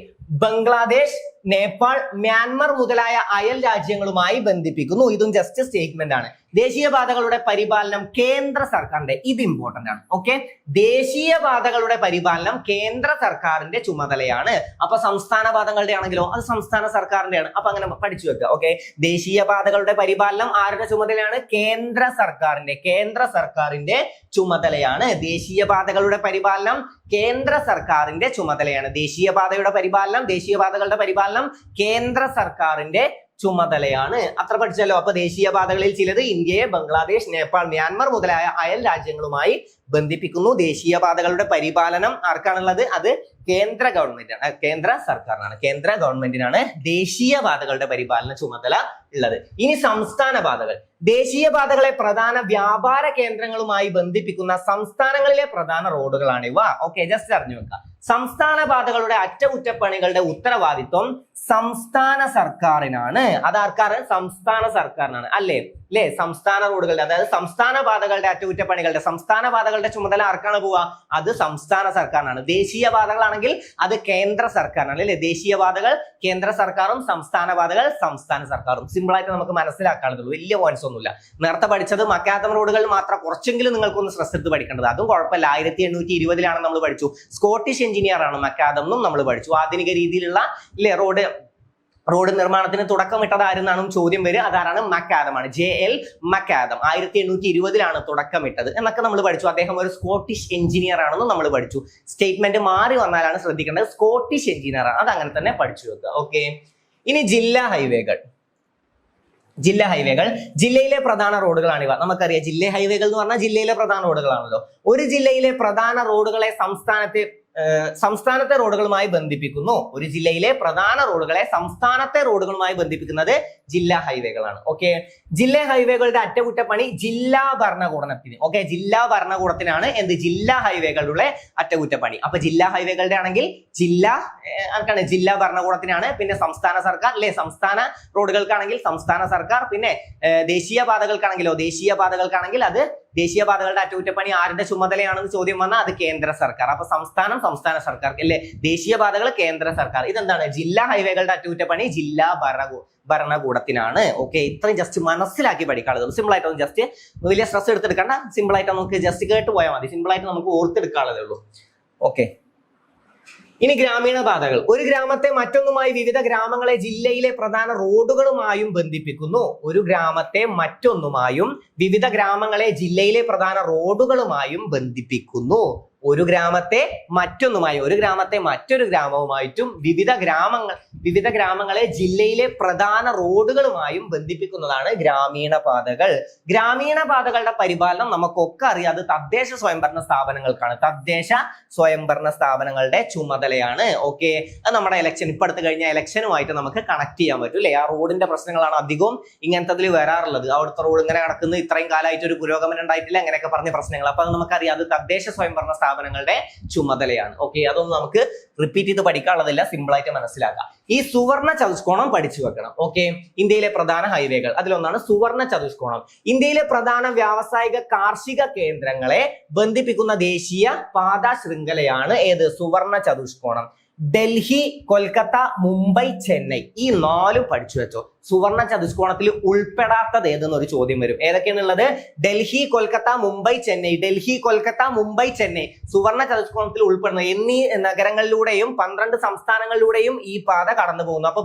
ബംഗ്ലാദേശ്, നേപ്പാൾ, മ്യാൻമർ മുതലായ അയൽ രാജ്യങ്ങളുമായി ബന്ധിപ്പിക്കുന്നു. ഇതും ജസ്റ്റ് സ്റ്റേറ്റ്മെന്റ് ആണ്. ദേശീയപാതകളുടെ പരിപാലനം കേന്ദ്ര സർക്കാരിന്റെ, ഇത് ഇമ്പോർട്ടന്റ് ആണ്. ഓക്കെ, ദേശീയപാതകളുടെ പരിപാലനം കേന്ദ്ര സർക്കാരിന്റെ ചുമതലയാണ്. അപ്പൊ സംസ്ഥാന പാതകളുടെ ആണെങ്കിലോ അത് സംസ്ഥാന സർക്കാരിന്റെയാണ്. അപ്പൊ അങ്ങനെ പഠിച്ചു വെക്കുക. ഓക്കെ, ദേശീയപാതകളുടെ പരിപാലനം ആരുടെ ചുമതലയാണ്? കേന്ദ്ര സർക്കാരിന്റെ ചുമതലയാണ്. ദേശീയപാതകളുടെ പരിപാലനം കേന്ദ്ര സർക്കാരിന്റെ ചുമതലയാണ്. ദേശീയപാതകളുടെ പരിപാലനം കേന്ദ്ര സർക്കാരിന്റെ ചുമതലയാണ്. അത്ര പഠിച്ചല്ലോ. അപ്പൊ ദേശീയപാതകളിൽ ചിലത് ഇന്ത്യയെ ബംഗ്ലാദേശ്, നേപ്പാൾ, മ്യാൻമർ മുതലായ അയൽ രാജ്യങ്ങളുമായി ബന്ധിപ്പിക്കുന്നു. ദേശീയപാതകളുടെ പരിപാലനം ആർക്കാണുള്ളത്? അത് കേന്ദ്ര ഗവൺമെന്റാണ്, കേന്ദ്ര സർക്കാരിനാണ്. കേന്ദ്ര ഗവൺമെന്റിനാണ് ദേശീയപാതകളുടെ പരിപാലന ചുമതല ഉള്ളത്. ഇനി സംസ്ഥാന പാതകൾ. ദേശീയപാതകളെ പ്രധാന വ്യാപാര കേന്ദ്രങ്ങളുമായി ബന്ധിപ്പിക്കുന്ന സംസ്ഥാനങ്ങളിലെ പ്രധാന റോഡുകളാണ് ഇവ. ഓക്കെ, ജസ്റ്റ് അറിഞ്ഞു വെക്കുക. സംസ്ഥാന പാതകളുടെ അറ്റകുറ്റപ്പണികളുടെ ഉത്തരവാദിത്വം സംസ്ഥാന സർക്കാരിനാണ്. അതാർക്കാണ്? സംസ്ഥാന സർക്കാരിനാണ് അല്ലേ? സംസ്ഥാന റോഡുകളുടെ, അതായത് സംസ്ഥാന പാതകളുടെ അറ്റകുറ്റപ്പണികളുടെ, സംസ്ഥാന പാതകളുടെ ചുമതല ആർക്കാണ് പോവുക? അത് സംസ്ഥാന സർക്കാരിനാണ്. ദേശീയ പാതകളാണെങ്കിൽ അത് കേന്ദ്ര സർക്കാരിനാണ് അല്ലെ? ദേശീയപാതകൾ കേന്ദ്ര സർക്കാരും സംസ്ഥാന പാതകൾ സംസ്ഥാന സർക്കാരും. സിമ്പിൾ ആയിട്ട് നമുക്ക് മനസ്സിലാക്കാനുള്ളൂ, വലിയ പോയിന്റ്സ് ഒന്നുമില്ല. നേരത്തെ പഠിച്ചത് മക്ആദം റോഡുകൾ മാത്രം, കുറച്ചെങ്കിലും നിങ്ങൾക്കൊന്ന് സ്ട്രെസ് എടുത്ത് പഠിക്കേണ്ടത്. അതും കുഴപ്പമില്ല. 1820 നമ്മൾ പഠിച്ചു. സ്കോട്ടിഷ് എഞ്ചിനീയർ ആണ് മക്ആദം എന്നും നമ്മൾ പഠിച്ചു. ആധുനിക രീതിയിലുള്ള റോഡ് നിർമ്മാണത്തിന് തുടക്കമിട്ടത് ആരെന്നാണ് ചോദ്യം വരിക. അതാരാണ്? മക്ആദമാണ്. JL മക്ആദം 1820 തുടക്കമിട്ടത് എന്നൊക്കെ നമ്മൾ പഠിച്ചു. അദ്ദേഹം ഒരു സ്കോട്ടിഷ് എഞ്ചിനീയർ ആണെന്ന് നമ്മൾ പഠിച്ചു. സ്റ്റേറ്റ്മെന്റ് മാറി വന്നാലാണ് ശ്രദ്ധിക്കേണ്ടത്. സ്കോട്ടിഷ് എഞ്ചിനീയർ ആണ്, അത് അങ്ങനെ തന്നെ പഠിച്ചു വെക്കുക. ഓക്കെ, ഇനി ജില്ലാ ഹൈവേകൾ. ജില്ലയിലെ പ്രധാന റോഡുകളാണിവ. നമുക്കറിയാം, ജില്ലാ ഹൈവേകൾ എന്ന് പറഞ്ഞാൽ ജില്ലയിലെ പ്രധാന റോഡുകളാണല്ലോ. ഒരു ജില്ലയിലെ പ്രധാന റോഡുകളെ സംസ്ഥാനത്തെ റോഡുകളുമായി ബന്ധിപ്പിക്കുന്നു. ഒരു ജില്ലയിലെ പ്രധാന റോഡുകളെ സംസ്ഥാനത്തെ റോഡുകളുമായി ബന്ധിപ്പിക്കുന്നത് ജില്ലാ ഹൈവേകളാണ്. ഓക്കെ, ജില്ലാ ഹൈവേകളുടെ അറ്റകുറ്റപ്പണി ജില്ലാ ഭരണകൂടത്തിന്. ഓക്കെ, ജില്ലാ ഭരണകൂടത്തിനാണ് ജില്ലാ ഹൈവേകളുടെ അറ്റകുറ്റപ്പണി. അപ്പൊ ജില്ലാ ഹൈവേകളുടെ ആണെങ്കിൽ ജില്ലാ ഭരണകൂടത്തിനാണ്. പിന്നെ സംസ്ഥാന സർക്കാർ അല്ലെ? സംസ്ഥാന റോഡുകൾക്കാണെങ്കിൽ സംസ്ഥാന സർക്കാർ. പിന്നെ ദേശീയ പാതകൾക്കാണെങ്കിൽ അത് ദേശീയപാതകളുടെ അറ്റകുറ്റപ്പണി ആരുടെ ചുമതലയാണെന്ന് ചോദ്യം വന്നാൽ അത് കേന്ദ്ര സർക്കാർ. അപ്പൊ സംസ്ഥാന സർക്കാർ അല്ലെ, ദേശീയപാതകൾ കേന്ദ്ര സർക്കാർ. ഇതെന്താണ്? ജില്ലാ ഹൈവേകളുടെ അറ്റകുറ്റപ്പണി ജില്ലാ ഭരണകൂടത്തിനാണ്. ഓക്കെ, ഇത്രയും ജസ്റ്റ് മനസ്സിലാക്കി പഠിക്കാനുള്ളത്. സിമ്പിൾ ആയിട്ട് ജസ്റ്റ് വലിയ സ്ട്രെസ് എടുത്തെടുക്കണ്ട, സിമ്പിൾ ആയിട്ട് നമുക്ക് ജസ്റ്റ് കേട്ട് പോയാൽ മതി, സിമ്പിൾ ആയിട്ട് നമുക്ക് ഓർത്തെടുക്കാനുള്ളതേ ഉള്ളൂ. ഓക്കെ, ഇനി ഗ്രാമീണ പാതകൾ. ഒരു ഗ്രാമത്തെ മറ്റൊന്നുമായി വിവിധ ഗ്രാമങ്ങളെ ജില്ലയിലെ പ്രധാന റോഡുകളുമായും ബന്ധിപ്പിക്കുന്നു. ഒരു ഗ്രാമത്തെ മറ്റൊന്നുമായും വിവിധ ഗ്രാമങ്ങളെ ജില്ലയിലെ പ്രധാന റോഡുകളുമായും ബന്ധിപ്പിക്കുന്നു. ഒരു ഗ്രാമത്തെ മറ്റൊന്നുമായി, ഒരു ഗ്രാമത്തെ മറ്റൊരു ഗ്രാമവുമായിട്ടും വിവിധ ഗ്രാമങ്ങളെ ജില്ലയിലെ പ്രധാന റോഡുകളുമായും ബന്ധിപ്പിക്കുന്നതാണ് ഗ്രാമീണ പാതകൾ. ഗ്രാമീണ പാതകളുടെ പരിപാലനം നമുക്കൊക്കെ അറിയാം, അത് തദ്ദേശ സ്വയംഭരണ സ്ഥാപനങ്ങൾക്കാണ്. തദ്ദേശ സ്വയംഭരണ സ്ഥാപനങ്ങളുടെ ചുമതലയാണ്. ഓക്കെ, അത് നമ്മുടെ ഇലക്ഷൻ ഇപ്പൊ അടുത്ത് കഴിഞ്ഞ ഇലക്ഷനുമായിട്ട് നമുക്ക് കണക്ട് ചെയ്യാൻ പറ്റും അല്ലെ. ആ റോഡിന്റെ പ്രശ്നങ്ങളാണ് അധികവും ഇങ്ങനത്തെ വരാറുള്ളത്. അവിടുത്തെ റോഡ് ഇങ്ങനെ കിടക്കുന്നത്, ഇത്രയും കാലമായിട്ട് ഒരു പുരോഗമനം ഉണ്ടായിട്ടില്ല, അങ്ങനെയൊക്കെ പറഞ്ഞ പ്രശ്നങ്ങൾ. അപ്പൊ അത് നമുക്കറിയാം, അത് തദ്ദേശ സ്വയംഭരണ സ്ഥാപനങ്ങളുടെ ചുമതലയാണ്. ഓക്കെ, അതൊന്നും നമുക്ക് റിപ്പീറ്റ് ചെയ്ത് പഠിക്കാനുള്ളതില്ല, സിമ്പിൾ ആയിട്ട് മനസ്സിലാക്കാം. ഈ സുവർണ ചതുഷ്കോണം പഠിച്ചു വെക്കണം. ഓക്കെ, ഇന്ത്യയിലെ പ്രധാന ഹൈവേകൾ, അതിലൊന്നാണ് സുവർണ ചതുഷ്കോണം. ഇന്ത്യയിലെ പ്രധാന വ്യാവസായിക കാർഷിക കേന്ദ്രങ്ങളെ ബന്ധിപ്പിക്കുന്ന ദേശീയ പാത ശൃംഖലയാണ് ഏത്? സുവർണ ചതുഷ്കോണം. ഡൽഹി, കൊൽക്കത്ത, മുംബൈ, ചെന്നൈ, ഈ 4 പഠിച്ചു വെച്ചോ. സുവർണ ചതുഷ്കോണത്തിൽ ഉൾപ്പെടാത്തത് ഏതെന്നൊരു ചോദ്യം വരും. ഏതൊക്കെയാണുള്ളത്? ഡൽഹി, കൊൽക്കത്ത, മുംബൈ, ചെന്നൈ. ഡൽഹി, കൊൽക്കത്ത, മുംബൈ, ചെന്നൈ സുവർണ ചതുഷ്കോണത്തിൽ ഉൾപ്പെടുന്ന എന്നീ നഗരങ്ങളിലൂടെയും 12 സംസ്ഥാനങ്ങളിലൂടെയും ഈ പാത കടന്നു പോകുന്നു. അപ്പൊ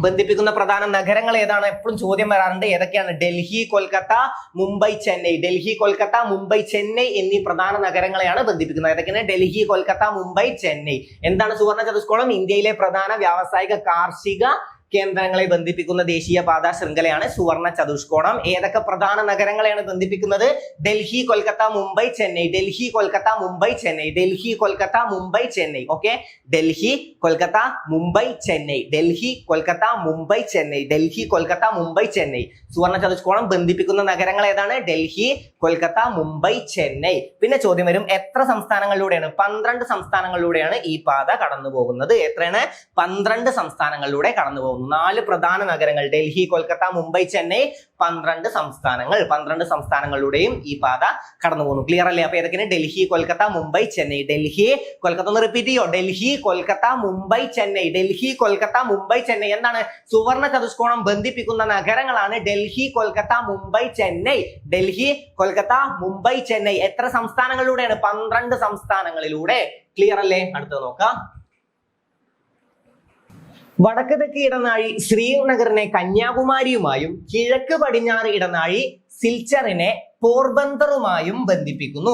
ബന്ധിപ്പിക്കുന്ന പ്രധാന നഗരങ്ങൾ ഏതാണ്? എപ്പോഴും ചോദ്യം വരാറുണ്ട്. ഏതൊക്കെയാണ്? ഡൽഹി, കൊൽക്കത്ത, മുംബൈ, ചെന്നൈ. ഡൽഹി, കൊൽക്കത്ത, മുംബൈ, ചെന്നൈ എന്നീ പ്രധാന നഗരങ്ങളെയാണ് ബന്ധിപ്പിക്കുന്നത്. ഏതൊക്കെയാണ്? ഡൽഹി, കൊൽക്കത്ത, മുംബൈ, ചെന്നൈ. എന്താണ് സുവർണ ചതുഷ്കോണം? ഇന്ത്യയിലെ പ്രധാന വ്യാവസായിക കാർഷിക കേന്ദ്രങ്ങളെ ബന്ധിപ്പിക്കുന്ന ദേശീയ പാത ശൃംഖലയാണ് സുവർണ ചതുഷ്കോണം. ഏതൊക്കെ പ്രധാന നഗരങ്ങളെയാണ് ബന്ധിപ്പിക്കുന്നത്? ഡൽഹി, കൊൽക്കത്ത, മുംബൈ, ചെന്നൈ. ഡൽഹി, കൊൽക്കത്ത, മുംബൈ, ചെന്നൈ. ഡൽഹി, കൊൽക്കത്ത, മുംബൈ, ചെന്നൈ. ഓക്കെ, ഡൽഹി, കൊൽക്കത്ത, മുംബൈ, ചെന്നൈ. ഡൽഹി, കൊൽക്കത്ത, മുംബൈ, ചെന്നൈ. ഡൽഹി, കൊൽക്കത്ത, മുംബൈ, ചെന്നൈ. സുവർണ ചതുഷ്കോണം ബന്ധിപ്പിക്കുന്ന നഗരങ്ങൾ ഏതാണ്? ഡൽഹി, കൊൽക്കത്ത, മുംബൈ, ചെന്നൈ. പിന്നെ ചോദ്യം വരും, എത്ര സംസ്ഥാനങ്ങളിലൂടെയാണ്? 12 സംസ്ഥാനങ്ങളിലൂടെയാണ് ഈ പാത കടന്നു പോകുന്നത്. എത്രയാണ്? 12 സംസ്ഥാനങ്ങളിലൂടെ കടന്നു പോകുന്നു. 4 പ്രധാന നഗരങ്ങൾ ഡൽഹി, കൊൽക്കത്ത, മുംബൈ, ചെന്നൈ. 12 സംസ്ഥാനങ്ങളിലൂടെയും ഈ പാത കടന്നു പോകുന്നു. ക്ലിയർ അല്ലേ? അപ്പൊ ഏതൊക്കെയാണ്? ഡൽഹി, കൊൽക്കത്ത, മുംബൈ, ചെന്നൈ. ഡൽഹി, കൊൽക്കത്ത ഒന്ന് റിപ്പീറ്റ് ചെയ്യോ. ഡൽഹി, കൊൽക്കത്ത, മുംബൈ, ചെന്നൈ. ഡൽഹി, കൊൽക്കത്ത, മുംബൈ, ചെന്നൈ. എന്താണ്? സുവർണ ചതുഷ്കോണം ബന്ധിപ്പിക്കുന്ന നഗരങ്ങളാണ് ഡൽഹി, കൊൽക്കത്ത, മുംബൈ, ചെന്നൈ. ഡൽഹി, കൊൽക്കത്ത, മുംബൈ, ചെന്നൈ. എത്ര സംസ്ഥാനങ്ങളിലൂടെയാണ്? 12 സംസ്ഥാനങ്ങളിലൂടെ. ക്ലിയർ അല്ലേ? അടുത്തത് നോക്കാം. വടക്ക് തെക്ക് ഇടനാഴി ശ്രീനഗറിനെ കന്യാകുമാരിയുമായും കിഴക്ക് പടിഞ്ഞാറ് ഇടനാഴി സിൽച്ചറിനെ പോർബന്തറുമായും ബന്ധിപ്പിക്കുന്നു.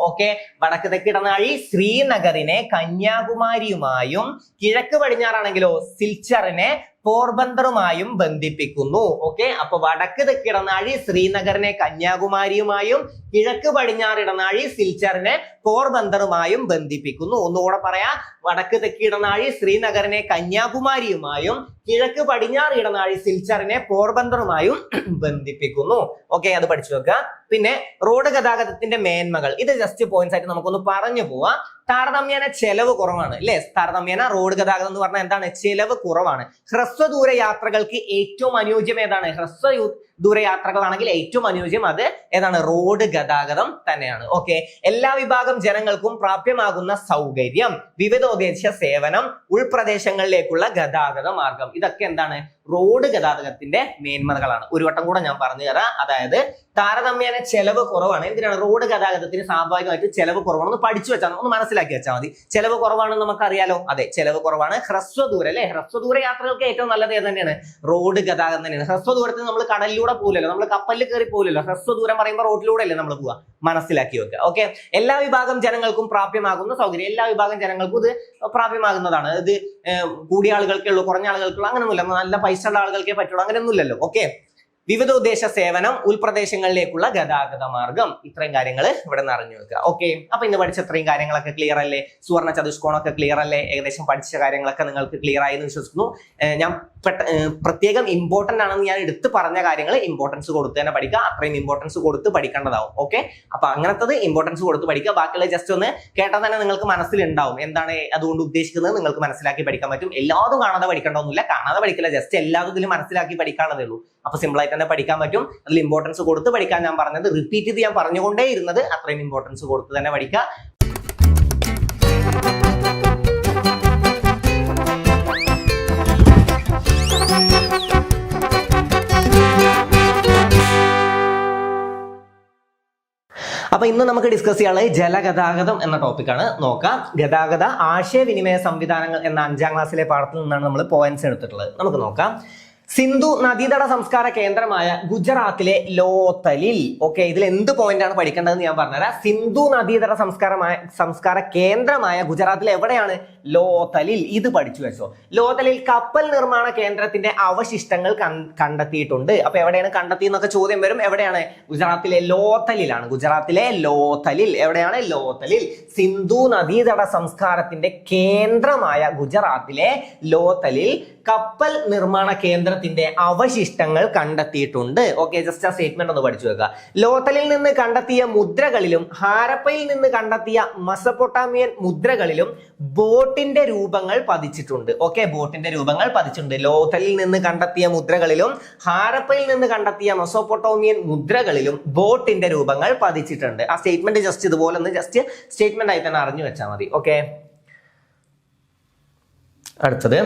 ഓക്കെ, വടക്ക് തെക്ക് ഇടനാഴി ശ്രീനഗറിനെ കന്യാകുമാരിയുമായും കിഴക്ക് പടിഞ്ഞാറാണെങ്കിലോ സിൽച്ചറിനെ പോർബന്തറുമായും ബന്ധിപ്പിക്കുന്നു. ഓക്കെ, അപ്പൊ വടക്ക് തെക്ക് ഇടനാഴി ശ്രീനഗറിനെ കന്യാകുമാരിയുമായും കിഴക്ക് പടിഞ്ഞാറ് ഇടനാഴി സിൽച്ചറിനെ പോർബന്തറുമായും ബന്ധിപ്പിക്കുന്നു. ഒന്നുകൂടെ പറയാ, വടക്ക് തെക്ക് ഇടനാഴി ശ്രീനഗറിനെ കന്യാകുമാരിയുമായും കിഴക്ക് പടിഞ്ഞാറ് ഇടനാഴി സിൽച്ചറിനെ പോർബന്തറുമായും ബന്ധിപ്പിക്കുന്നു. ഓക്കെ, അത് പഠിച്ചു വെക്കുക. പിന്നെ റോഡ് ഗതാഗതത്തിന്റെ മേന്മകൾ, ഇത് ജസ്റ്റ് പോയിന്റ്സ് ആയിട്ട് നമുക്കൊന്ന് പറഞ്ഞു പോവാം. താരതമ്യേന ചെലവ് കുറവാണ് അല്ലെ. താരതമ്യേന റോഡ് ഗതാഗതം എന്ന് പറഞ്ഞാൽ എന്താണ്? ചെലവ് കുറവാണ്. ഹ്രസ്വദൂര യാത്രകൾക്ക് ഏറ്റവും അനുയോജ്യം ഏതാണ്? ഹ്രസ്വദൂര യാത്രകളാണെങ്കിൽ ഏറ്റവും അനുയോജ്യം അത് ഏതാണ്? റോഡ് ഗതാഗതം തന്നെയാണ്. ഓക്കെ, എല്ലാ വിഭാഗം ജനങ്ങൾക്കും പ്രാപ്യമാകുന്ന സൗകര്യം, വിവിധോദ്ദേശ സേവനം, ഉൾപ്രദേശങ്ങളിലേക്കുള്ള ഗതാഗത മാർഗം, ഇതൊക്കെ എന്താണ്? റോഡ് ഗതാഗതത്തിന്റെ മേന്മകളാണ്. ഒരു വട്ടം കൂടെ ഞാൻ പറഞ്ഞു തരാം. അതായത് താരതമ്യേന ചെലവ് കുറവാണ്. എന്തിനാണ്? റോഡ് ഗതാഗതത്തിന് സ്വാഭാവികമായിട്ട് ചെലവ് കുറവാണ്. ഒന്ന് പഠിച്ചു വെച്ചാൽ, ഒന്ന് മനസ്സിലാക്കി വെച്ചാൽ മതി. ചെലവ് കുറവാണെന്ന് നമുക്കറിയാലോ. അതെ, ചെലവ് കുറവാണ്. ഹ്രസ്വദൂര അല്ലെ, ഹ്രസ്വദൂര യാത്രകൾക്ക് ഏറ്റവും നല്ലത് ഏത് തന്നെയാണ്? റോഡ് ഗതാഗതം തന്നെയാണ്. ഹ്രസ്വദൂരത്തിന് നമ്മൾ കടലിലൂടെ പോലല്ലോ, നമ്മൾ കപ്പലിൽ കയറി പോലല്ലോ. ഹ്രസ്വദൂരം പറയുമ്പോൾ റോഡിലൂടെ അല്ലേ നമ്മൾ പോവാ. മനസ്സിലാക്കി വെക്കുക. ഓക്കെ, എല്ലാ വിഭാഗം ജനങ്ങൾക്കും പ്രാപ്യമാകുന്ന സൗകര്യം, എല്ലാ വിഭാഗം ജനങ്ങൾക്കും ഇത് പ്രാപ്യമാകുന്നതാണ്. ഇത് കൂടിയ ആളുകൾക്കേ ഉള്ളൂ, കുറഞ്ഞ ആളുകൾക്കുള്ളൂ, അങ്ങനെയൊന്നുമില്ല. നല്ല പൈസ ഉള്ള ആളുകൾക്കേ പറ്റുള്ളൂ, അങ്ങനെയൊന്നുമില്ലല്ലോ. ഓക്കെ, വിവിധോദ്ദേശ സേവനം, ഉൾപ്രദേശങ്ങളിലേക്കുള്ള ഗതാഗത മാർഗം, ഇത്രയും കാര്യങ്ങൾ ഇവിടെ നിന്ന് അറിഞ്ഞു വെക്കുക. ഓക്കെ, അപ്പൊ ഇന്ന് പഠിച്ച ഇത്രയും കാര്യങ്ങളൊക്കെ ക്ലിയർ അല്ലേ? സുവർണ ചതുഷ്കോണമൊക്കെ ക്ലിയർ അല്ലേ? ഏകദേശം പഠിച്ച കാര്യങ്ങളൊക്കെ നിങ്ങൾക്ക് ക്ലിയർ ആയി എന്ന് വിശ്വസിക്കുന്നു. ഞാൻ പ്രത്യേകം ഇമ്പോർട്ടന്റ് ആണെന്ന് ഞാൻ എടുത്ത് പറഞ്ഞ കാര്യങ്ങൾ ഇമ്പോർട്ടൻസ് കൊടുത്ത് തന്നെ പഠിക്കുക. അത്രയും ഇമ്പോർട്ടൻസ് കൊടുത്ത് പഠിക്കേണ്ടതാവും. ഓക്കെ, അപ്പൊ അങ്ങനത്തത് ഇമ്പോർട്ടൻസ് കൊടുത്ത് പഠിക്കുക. ബാക്കിയുള്ള ജസ്റ്റ് ഒന്ന് കേട്ടാൽ തന്നെ നിങ്ങൾക്ക് മനസ്സിലുണ്ടാവും എന്താണ് അതുകൊണ്ട് ഉദ്ദേശിക്കുന്നത്, നിങ്ങൾക്ക് മനസ്സിലാക്കി പഠിക്കാൻ പറ്റും. എല്ലാതും കാണാതെ പഠിക്കേണ്ടതൊന്നുമില്ല, കാണാതെ പഠിക്കില്ല, ജസ്റ്റ് എല്ലാത്തിലും മനസ്സിലാക്കി പഠിക്കാനുള്ളതേ ഉള്ളൂ. അപ്പൊ സിമ്പിൾ ആയിട്ട് തന്നെ പഠിക്കാൻ പറ്റും. അതിൽ ഇമ്പോർട്ടൻസ് കൊടുത്ത് പഠിക്കാൻ ഞാൻ പറഞ്ഞത്, റിപ്പീറ്റ് ചെയ്ത് ഞാൻ പറഞ്ഞുകൊണ്ടേ ഇരുന്നത് അത്രയും ഇമ്പോർട്ടൻസ് കൊടുത്ത് തന്നെ പഠിക്കുക. അപ്പൊ ഇന്ന് നമുക്ക് ഡിസ്കസ് ചെയ്യാനുള്ളത് ജലഗതാഗതം എന്ന ടോപ്പിക്കാണ്. നോക്കാം. ഗതാഗത ആശയവിനിമയ സംവിധാനങ്ങൾ എന്ന 5ാം ക്ലാസ്സിലെ പാഠത്തിൽ നിന്നാണ് നമ്മൾ പോയിന്റ്സ് എടുത്തിട്ടുള്ളത്. നമുക്ക് നോക്കാം. സിന്ധു നദീതട സംസ്കാര കേന്ദ്രമായ ഗുജറാത്തിലെ ലോത്തലിൽ. ഓക്കെ, ഇതിൽ എന്ത് പോയിന്റ് ആണ് പഠിക്കേണ്ടതെന്ന് ഞാൻ പറഞ്ഞുതരാം. സിന്ധു നദീതട സംസ്കാര കേന്ദ്രമായ ഗുജറാത്തിലെ എവിടെയാണ്? ലോത്തലിൽ. ഇത് പഠിച്ചു വെച്ചോ. ലോത്തലിൽ കപ്പൽ നിർമ്മാണ കേന്ദ്രത്തിന്റെ അവശിഷ്ടങ്ങൾ കണ്ടെത്തിയിട്ടുണ്ട്. അപ്പൊ എവിടെയാണ് കണ്ടെത്തിയെന്നൊക്കെ ചോദ്യം വരും. എവിടെയാണ്? ഗുജറാത്തിലെ ലോത്തലിലാണ്. ഗുജറാത്തിലെ ലോത്തലിൽ. എവിടെയാണ്? ലോത്തലിൽ. സിന്ധു നദീതട സംസ്കാരത്തിന്റെ കേന്ദ്രമായ ഗുജറാത്തിലെ ലോത്തലിൽ കപ്പൽ നിർമ്മാണ കേന്ദ്രത്തിന്റെ അവശിഷ്ടങ്ങൾ കണ്ടെത്തിയിട്ടുണ്ട്. ഓക്കെ, ജസ്റ്റ് ആ സ്റ്റേറ്റ്മെന്റ് ഒന്ന് പഠിച്ചു വെക്കുക. ലോത്തലിൽ നിന്ന് കണ്ടെത്തിയ മുദ്രകളിലും ഹാരപ്പയിൽ നിന്ന് കണ്ടെത്തിയ മെസൊപ്പൊട്ടാമിയൻ മുദ്രകളിലും ബോട്ടിന്റെ രൂപങ്ങൾ പതിച്ചിട്ടുണ്ട്. ഓക്കെ, ബോട്ടിന്റെ രൂപങ്ങൾ പതിച്ചിട്ടുണ്ട്. ലോത്തലിൽ നിന്ന് കണ്ടെത്തിയ മുദ്രകളിലും ഹാരപ്പയിൽ നിന്ന് കണ്ടെത്തിയ മെസൊപ്പൊട്ടാമിയൻ മുദ്രകളിലും ബോട്ടിന്റെ രൂപങ്ങൾ പതിച്ചിട്ടുണ്ട്. ആ സ്റ്റേറ്റ്മെന്റ് ജസ്റ്റ് ഇതുപോലെ ഒന്ന് ജസ്റ്റ് സ്റ്റേറ്റ്മെന്റ് ആയി തന്നെ അറിഞ്ഞു വെച്ചാൽ മതി. ഓക്കെ, അടുത്തത്.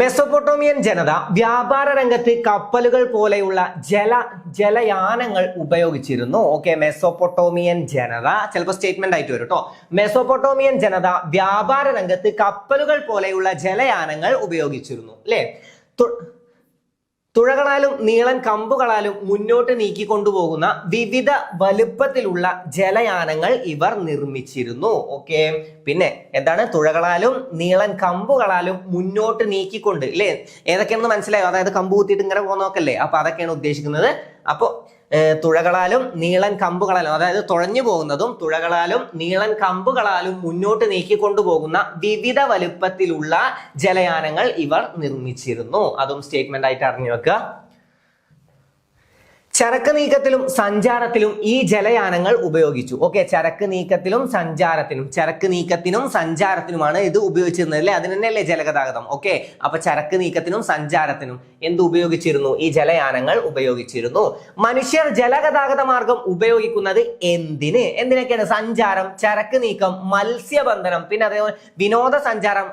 മെസൊപ്പൊട്ടോമിയൻ ജനത വ്യാപാര രംഗത്ത് കപ്പലുകൾ പോലെയുള്ള ജലയാനങ്ങൾ ഉപയോഗിച്ചിരുന്നു. ഓക്കെ, മെസൊപ്പൊട്ടോമിയൻ ജനത ചിലപ്പോൾ സ്റ്റേറ്റ്മെന്റ് ആയിട്ട് വരും കേട്ടോ. മെസൊപ്പൊട്ടോമിയൻ ജനത വ്യാപാര രംഗത്ത് കപ്പലുകൾ പോലെയുള്ള ജലയാനങ്ങൾ ഉപയോഗിച്ചിരുന്നു. അല്ലെ? തുഴകളാലും നീളൻ കമ്പുകളാലും മുന്നോട്ട് നീക്കിക്കൊണ്ടുപോകുന്ന വിവിധ വലുപ്പത്തിലുള്ള ജലയാനങ്ങൾ ഇവർ നിർമ്മിച്ചിരുന്നു. ഓക്കെ, പിന്നെ എന്താണ്? തുഴകളാലും നീളൻ കമ്പുകളാലും മുന്നോട്ട് നീക്കിക്കൊണ്ട്, അല്ലേ? ഏതൊക്കെയാണെന്ന് മനസ്സിലായോ? അതായത് കമ്പ് കുത്തിയിട്ട് ഇങ്ങനെ പോകുന്നൊക്കെയല്ലേ? അപ്പൊ അതൊക്കെയാണ് ഉദ്ദേശിക്കുന്നത്. അപ്പൊ തുഴകളാലും നീളൻ കമ്പുകളാലും, അതായത് തുഴഞ്ഞു പോകുന്നതും തുഴകളാലും നീളൻ കമ്പുകളാലും മുന്നോട്ട് നീക്കിക്കൊണ്ടുപോകുന്ന വിവിധ വലുപ്പത്തിലുള്ള ജലയാനങ്ങൾ ഇവർ നിർമ്മിച്ചിരുന്നു. അതും സ്റ്റേറ്റ്മെന്റ് ആയിട്ട് അറിഞ്ഞു വെക്കുക. ചരക്ക് നീക്കത്തിലും സഞ്ചാരത്തിലും ഈ ജലയാനങ്ങൾ ഉപയോഗിച്ചു. ഓക്കെ, ചരക്ക് നീക്കത്തിനും സഞ്ചാരത്തിനുമാണ് ഇത് ഉപയോഗിച്ചിരുന്നത്. അല്ലെ? അതിന് തന്നെയല്ലേ ജലഗതാഗതം. ഓക്കെ, അപ്പൊ ചരക്ക് നീക്കത്തിനും സഞ്ചാരത്തിനും എന്ത് ഉപയോഗിച്ചിരുന്നു? ഈ ജലയാനങ്ങൾ ഉപയോഗിച്ചിരുന്നു. മനുഷ്യർ ജലഗതാഗത മാർഗം ഉപയോഗിക്കുന്നത് എന്തിനൊക്കെയാണ്? സഞ്ചാരം, ചരക്ക് നീക്കം, മത്സ്യബന്ധനം, പിന്നെ അതേപോലെ വിനോദസഞ്ചാരം,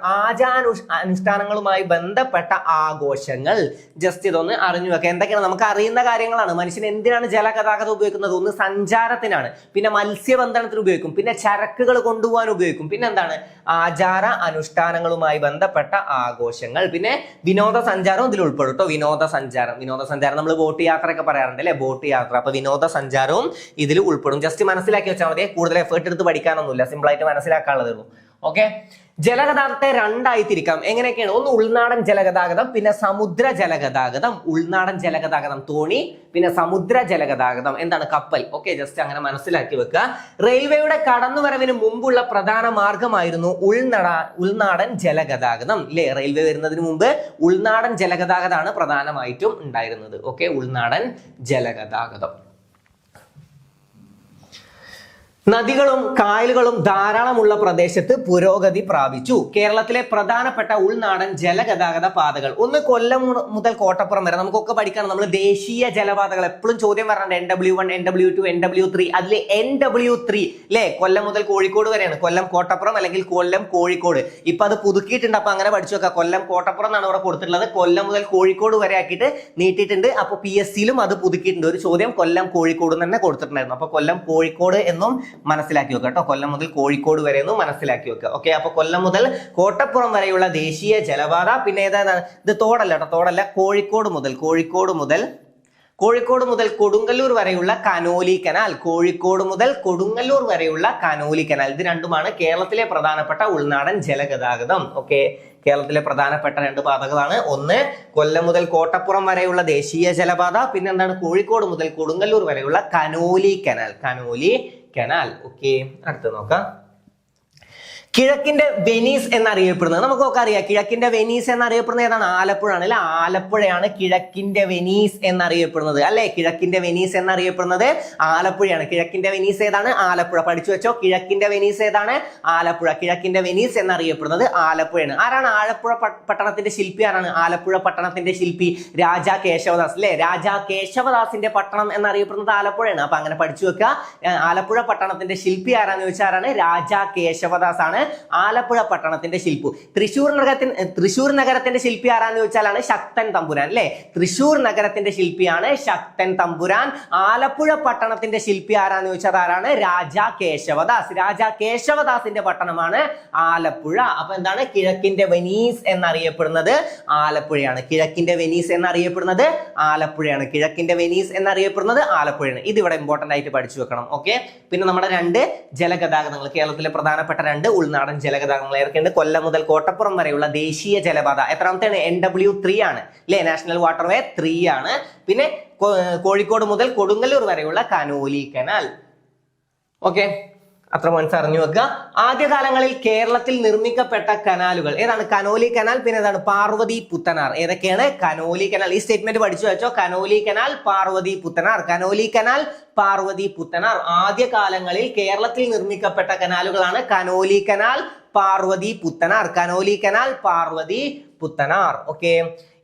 അനുഷ്ഠാനങ്ങളുമായി ബന്ധപ്പെട്ട ആഘോഷങ്ങൾ. ജസ്റ്റ് ഇതൊന്ന് അറിഞ്ഞു വെക്കുക. എന്തൊക്കെയാണ്? നമുക്ക് അറിയുന്ന കാര്യങ്ങളാണ്. മനുഷ്യൻ എന്തിനാണ് ജലഗതാഗതം ഉപയോഗിക്കുന്നത്? ഒന്ന് സഞ്ചാരത്തിനാണ്, പിന്നെ മത്സ്യബന്ധനത്തിന് ഉപയോഗിക്കും, പിന്നെ ചരക്കുകൾ കൊണ്ടുപോകാൻ ഉപയോഗിക്കും, പിന്നെ എന്താണ്? ആചാര അനുഷ്ഠാനങ്ങളുമായി ബന്ധപ്പെട്ട ആഘോഷങ്ങൾ, പിന്നെ വിനോദസഞ്ചാരം ഇതിൽ ഉൾപ്പെടും കേട്ടോ. വിനോദസഞ്ചാരം നമ്മൾ ബോട്ട് യാത്ര ഒക്കെ പറയാറുണ്ട് അല്ലെ? ബോട്ട് യാത്ര. അപ്പൊ വിനോദസഞ്ചാരവും ഇതിൽ ഉൾപ്പെടും. ജസ്റ്റ് മനസ്സിലാക്കി വെച്ചാൽ മതി. കൂടുതൽ എഫേർട്ട് എടുത്ത് പഠിക്കാനൊന്നുമില്ല, സിമ്പിൾ ആയിട്ട് മനസ്സിലാക്കാനുള്ളതേ ഉള്ളൂ. ഓക്കെ, ജലഗതാഗതത്തെ രണ്ടായി തിരിക്കാം. എങ്ങനെയൊക്കെയാണ്? ഒന്ന് ഉൾനാടൻ ജലഗതാഗതം, പിന്നെ സമുദ്ര ജലഗതാഗതം. ഉൾനാടൻ ജലഗതാഗതം തോണി, പിന്നെ സമുദ്ര ജലഗതാഗതം എന്താണ്? കപ്പൽ. ഓക്കെ, ജസ്റ്റ് അങ്ങനെ മനസ്സിലാക്കി വെക്കുക. റെയിൽവേയുടെ കടന്നുവരവിന് മുമ്പുള്ള പ്രധാന മാർഗമായിരുന്നു ഉൾനാടൻ ജലഗതാഗതം. ഇല്ലേ? റെയിൽവേ വരുന്നതിന് മുമ്പ് ഉൾനാടൻ ജലഗതാഗതമാണ് പ്രധാനമായിട്ടും ഉണ്ടായിരുന്നത്. ഓക്കെ, ഉൾനാടൻ ജലഗതാഗതം. നദികളും കായലുകളും ധാരാളമുള്ള പ്രദേശത്ത് പുരോഗതി പ്രാപിച്ചു. കേരളത്തിലെ പ്രധാനപ്പെട്ട ഉൾനാടൻ ജലഗതാഗത പാതകൾ. ഒന്ന് കൊല്ലം മുതൽ കോട്ടപ്പുറം വരെ നമുക്കൊക്കെ പഠിക്കണം. നമ്മൾ ദേശീയ ജലപാതകൾ എപ്പോഴും ചോദ്യം വരാറുണ്ട്. NW1, NW2, NW3. അതിൽ NW3 അല്ലെ? കൊല്ലം മുതൽ കോഴിക്കോട് വരെയാണ്. കൊല്ലം കോട്ടപ്പുറം അല്ലെങ്കിൽ കൊല്ലം കോഴിക്കോട്. ഇപ്പൊ അത് പുതുക്കിയിട്ടുണ്ട്. അപ്പൊ അങ്ങനെ പഠിച്ചു വെക്കാം. കൊല്ലം കോട്ടപ്പുറം എന്നാണ് ഇവിടെ കൊടുത്തിട്ടുള്ളത്. കൊല്ലം മുതൽ കോഴിക്കോട് വരെ ആക്കിയിട്ട് നീട്ടിയിട്ടുണ്ട്. അപ്പൊ PSCയിലും അത് പുതുക്കിയിട്ടുണ്ട്. ഒരു ചോദ്യം കൊല്ലം കോഴിക്കോട് തന്നെ കൊടുത്തിട്ടുണ്ടായിരുന്നു. അപ്പൊ കൊല്ലം കോഴിക്കോട് എന്നും മനസ്സിലാക്കി വെക്കുക കേട്ടോ. കൊല്ലം മുതൽ കോഴിക്കോട് വരെ ഒന്നും മനസ്സിലാക്കി വെക്കുക. ഓക്കെ, അപ്പൊ കൊല്ലം മുതൽ കോട്ടപ്പുറം വരെയുള്ള ദേശീയ ജലപാത. പിന്നെ ഏതാണ്? ഇത് തോടല്ല കേട്ടോ, തോടല്ല. കോഴിക്കോട് മുതൽ കൊടുങ്ങല്ലൂർ വരെയുള്ള കനോലി കനാൽ. കോഴിക്കോട് മുതൽ കൊടുങ്ങല്ലൂർ വരെയുള്ള കനോലി കനാൽ. ഇത് രണ്ടുമാണ് കേരളത്തിലെ പ്രധാനപ്പെട്ട ഉൾനാടൻ ജലഗതാഗതം. ഓക്കെ, കേരളത്തിലെ പ്രധാനപ്പെട്ട രണ്ട് പാതകളാണ്. ഒന്ന് കൊല്ലം മുതൽ കോട്ടപ്പുറം വരെയുള്ള ദേശീയ ജലപാത, പിന്നെ എന്താണ്? കോഴിക്കോട് മുതൽ കൊടുങ്ങല്ലൂർ വരെയുള്ള കനോലി കനാൽ. ഓക്കെ, അടുത്ത് നോക്കാം. കിഴക്കിന്റെ വെനീസ് എന്നറിയപ്പെടുന്നത് നമുക്കൊക്കെ അറിയാം. കിഴക്കിന്റെ വെനീസ് എന്നറിയപ്പെടുന്നത് ഏതാണ്? ആലപ്പുഴ ആണ് അല്ലെ. ആലപ്പുഴയാണ് കിഴക്കിന്റെ വെനീസ് എന്നറിയപ്പെടുന്നത് അല്ലെ. കിഴക്കിന്റെ വെനീസ് എന്നറിയപ്പെടുന്നത് ആലപ്പുഴയാണ്. കിഴക്കിന്റെ വെനീസ് ഏതാണ്? ആലപ്പുഴ. പഠിച്ചു വെച്ചോ, കിഴക്കിന്റെ വെനീസ് ഏതാണ്? ആലപ്പുഴ. കിഴക്കിന്റെ വെനീസ് എന്നറിയപ്പെടുന്നത് ആലപ്പുഴയാണ്. ആരാണ് ആലപ്പുഴ പട്ടണത്തിന്റെ ശില്പി? ആരാണ് ആലപ്പുഴ പട്ടണത്തിന്റെ ശില്പി? രാജാ കേശവദാസ് അല്ലെ. രാജാ കേശവദാസിന്റെ പട്ടണം എന്നറിയപ്പെടുന്നത് ആലപ്പുഴയാണ്. അപ്പൊ അങ്ങനെ പഠിച്ചു വെക്കുക. ആലപ്പുഴ പട്ടണത്തിന്റെ ശില്പി ആരാന്ന് ചോദിച്ചാൽ ആരാണ്? രാജാ കേശവദാസ് ആണ് ആലപ്പുഴ പട്ടണത്തിന്റെ ശില്പി. തൃശ്ശൂർ നഗരത്തിന്റെ ശില്പി ആരാന്ന് ചോദിച്ചാലാണ് ശക്തൻ തമ്പുരാൻ അല്ലെ. തൃശ്ശൂർ നഗരത്തിന്റെ ശില്പിയാണ് ശക്തൻ തമ്പുരാൻ. ആലപ്പുഴ പട്ടണത്തിന്റെ ശില്പി ആരാന്ന് ചോദിച്ചാൽ ആരാണ്? രാജാ കേശവദാസ്. രാജാ കേശവദാസിന്റെ പട്ടണമാണ് ആലപ്പുഴ. അപ്പൊ എന്താണ്? കിഴക്കിന്റെ വെനീസ് എന്നറിയപ്പെടുന്നത് ആലപ്പുഴയാണ്. കിഴക്കിന്റെ വെനീസ് എന്നറിയപ്പെടുന്നത് ആലപ്പുഴയാണ്. കിഴക്കിന്റെ വെനീസ് എന്നറിയപ്പെടുന്നത് ആലപ്പുഴയാണ്. ഇത് ഇവിടെ ഇമ്പോർട്ടന്റ് ആയിട്ട് പഠിച്ചു വെക്കണം. ഓക്കെ. പിന്നെ നമ്മുടെ 2 ജലഗതാഗതങ്ങൾ, കേരളത്തിലെ പ്രധാനപ്പെട്ട 2 ഉൾനാടൻ ജലഗതാഗതങ്ങൾ ഏതൊക്കെയുണ്ട്? കൊല്ലം മുതൽ കോട്ടപ്പുറം വരെയുള്ള ദേശീയ ജലപാത എത്രാമത്തെയാണ്? NW3 ആണ് അല്ലെ. നാഷണൽ വാട്ടർവേ 3 ആണ്. പിന്നെ കോഴിക്കോട് മുതൽ കൊടുങ്ങല്ലൂർ വരെയുള്ള കനോലി കനാൽ. ഓക്കെ, അത്ര പോയിന്റ്സ് അറിഞ്ഞു വെക്കുക. ആദ്യകാലങ്ങളിൽ കേരളത്തിൽ നിർമ്മിക്കപ്പെട്ട കനാലുകൾ ഏതാണ്? Conolly canal. പിന്നെ ഏതാണ്? പാർവതി പുത്തനാർ. ഏതൊക്കെയാണ്? Conolly canal. ഈ സ്റ്റേറ്റ്മെന്റ് പഠിച്ചു വെച്ചോ. Conolly canal, Parvathy Puthanar. Conolly canal, Parvathy Puthanar. ആദ്യകാലങ്ങളിൽ കേരളത്തിൽ നിർമ്മിക്കപ്പെട്ട കനാലുകളാണ് Conolly canal, Parvathy Puthanar. Conolly canal, Parvathy Puthanar. Okay.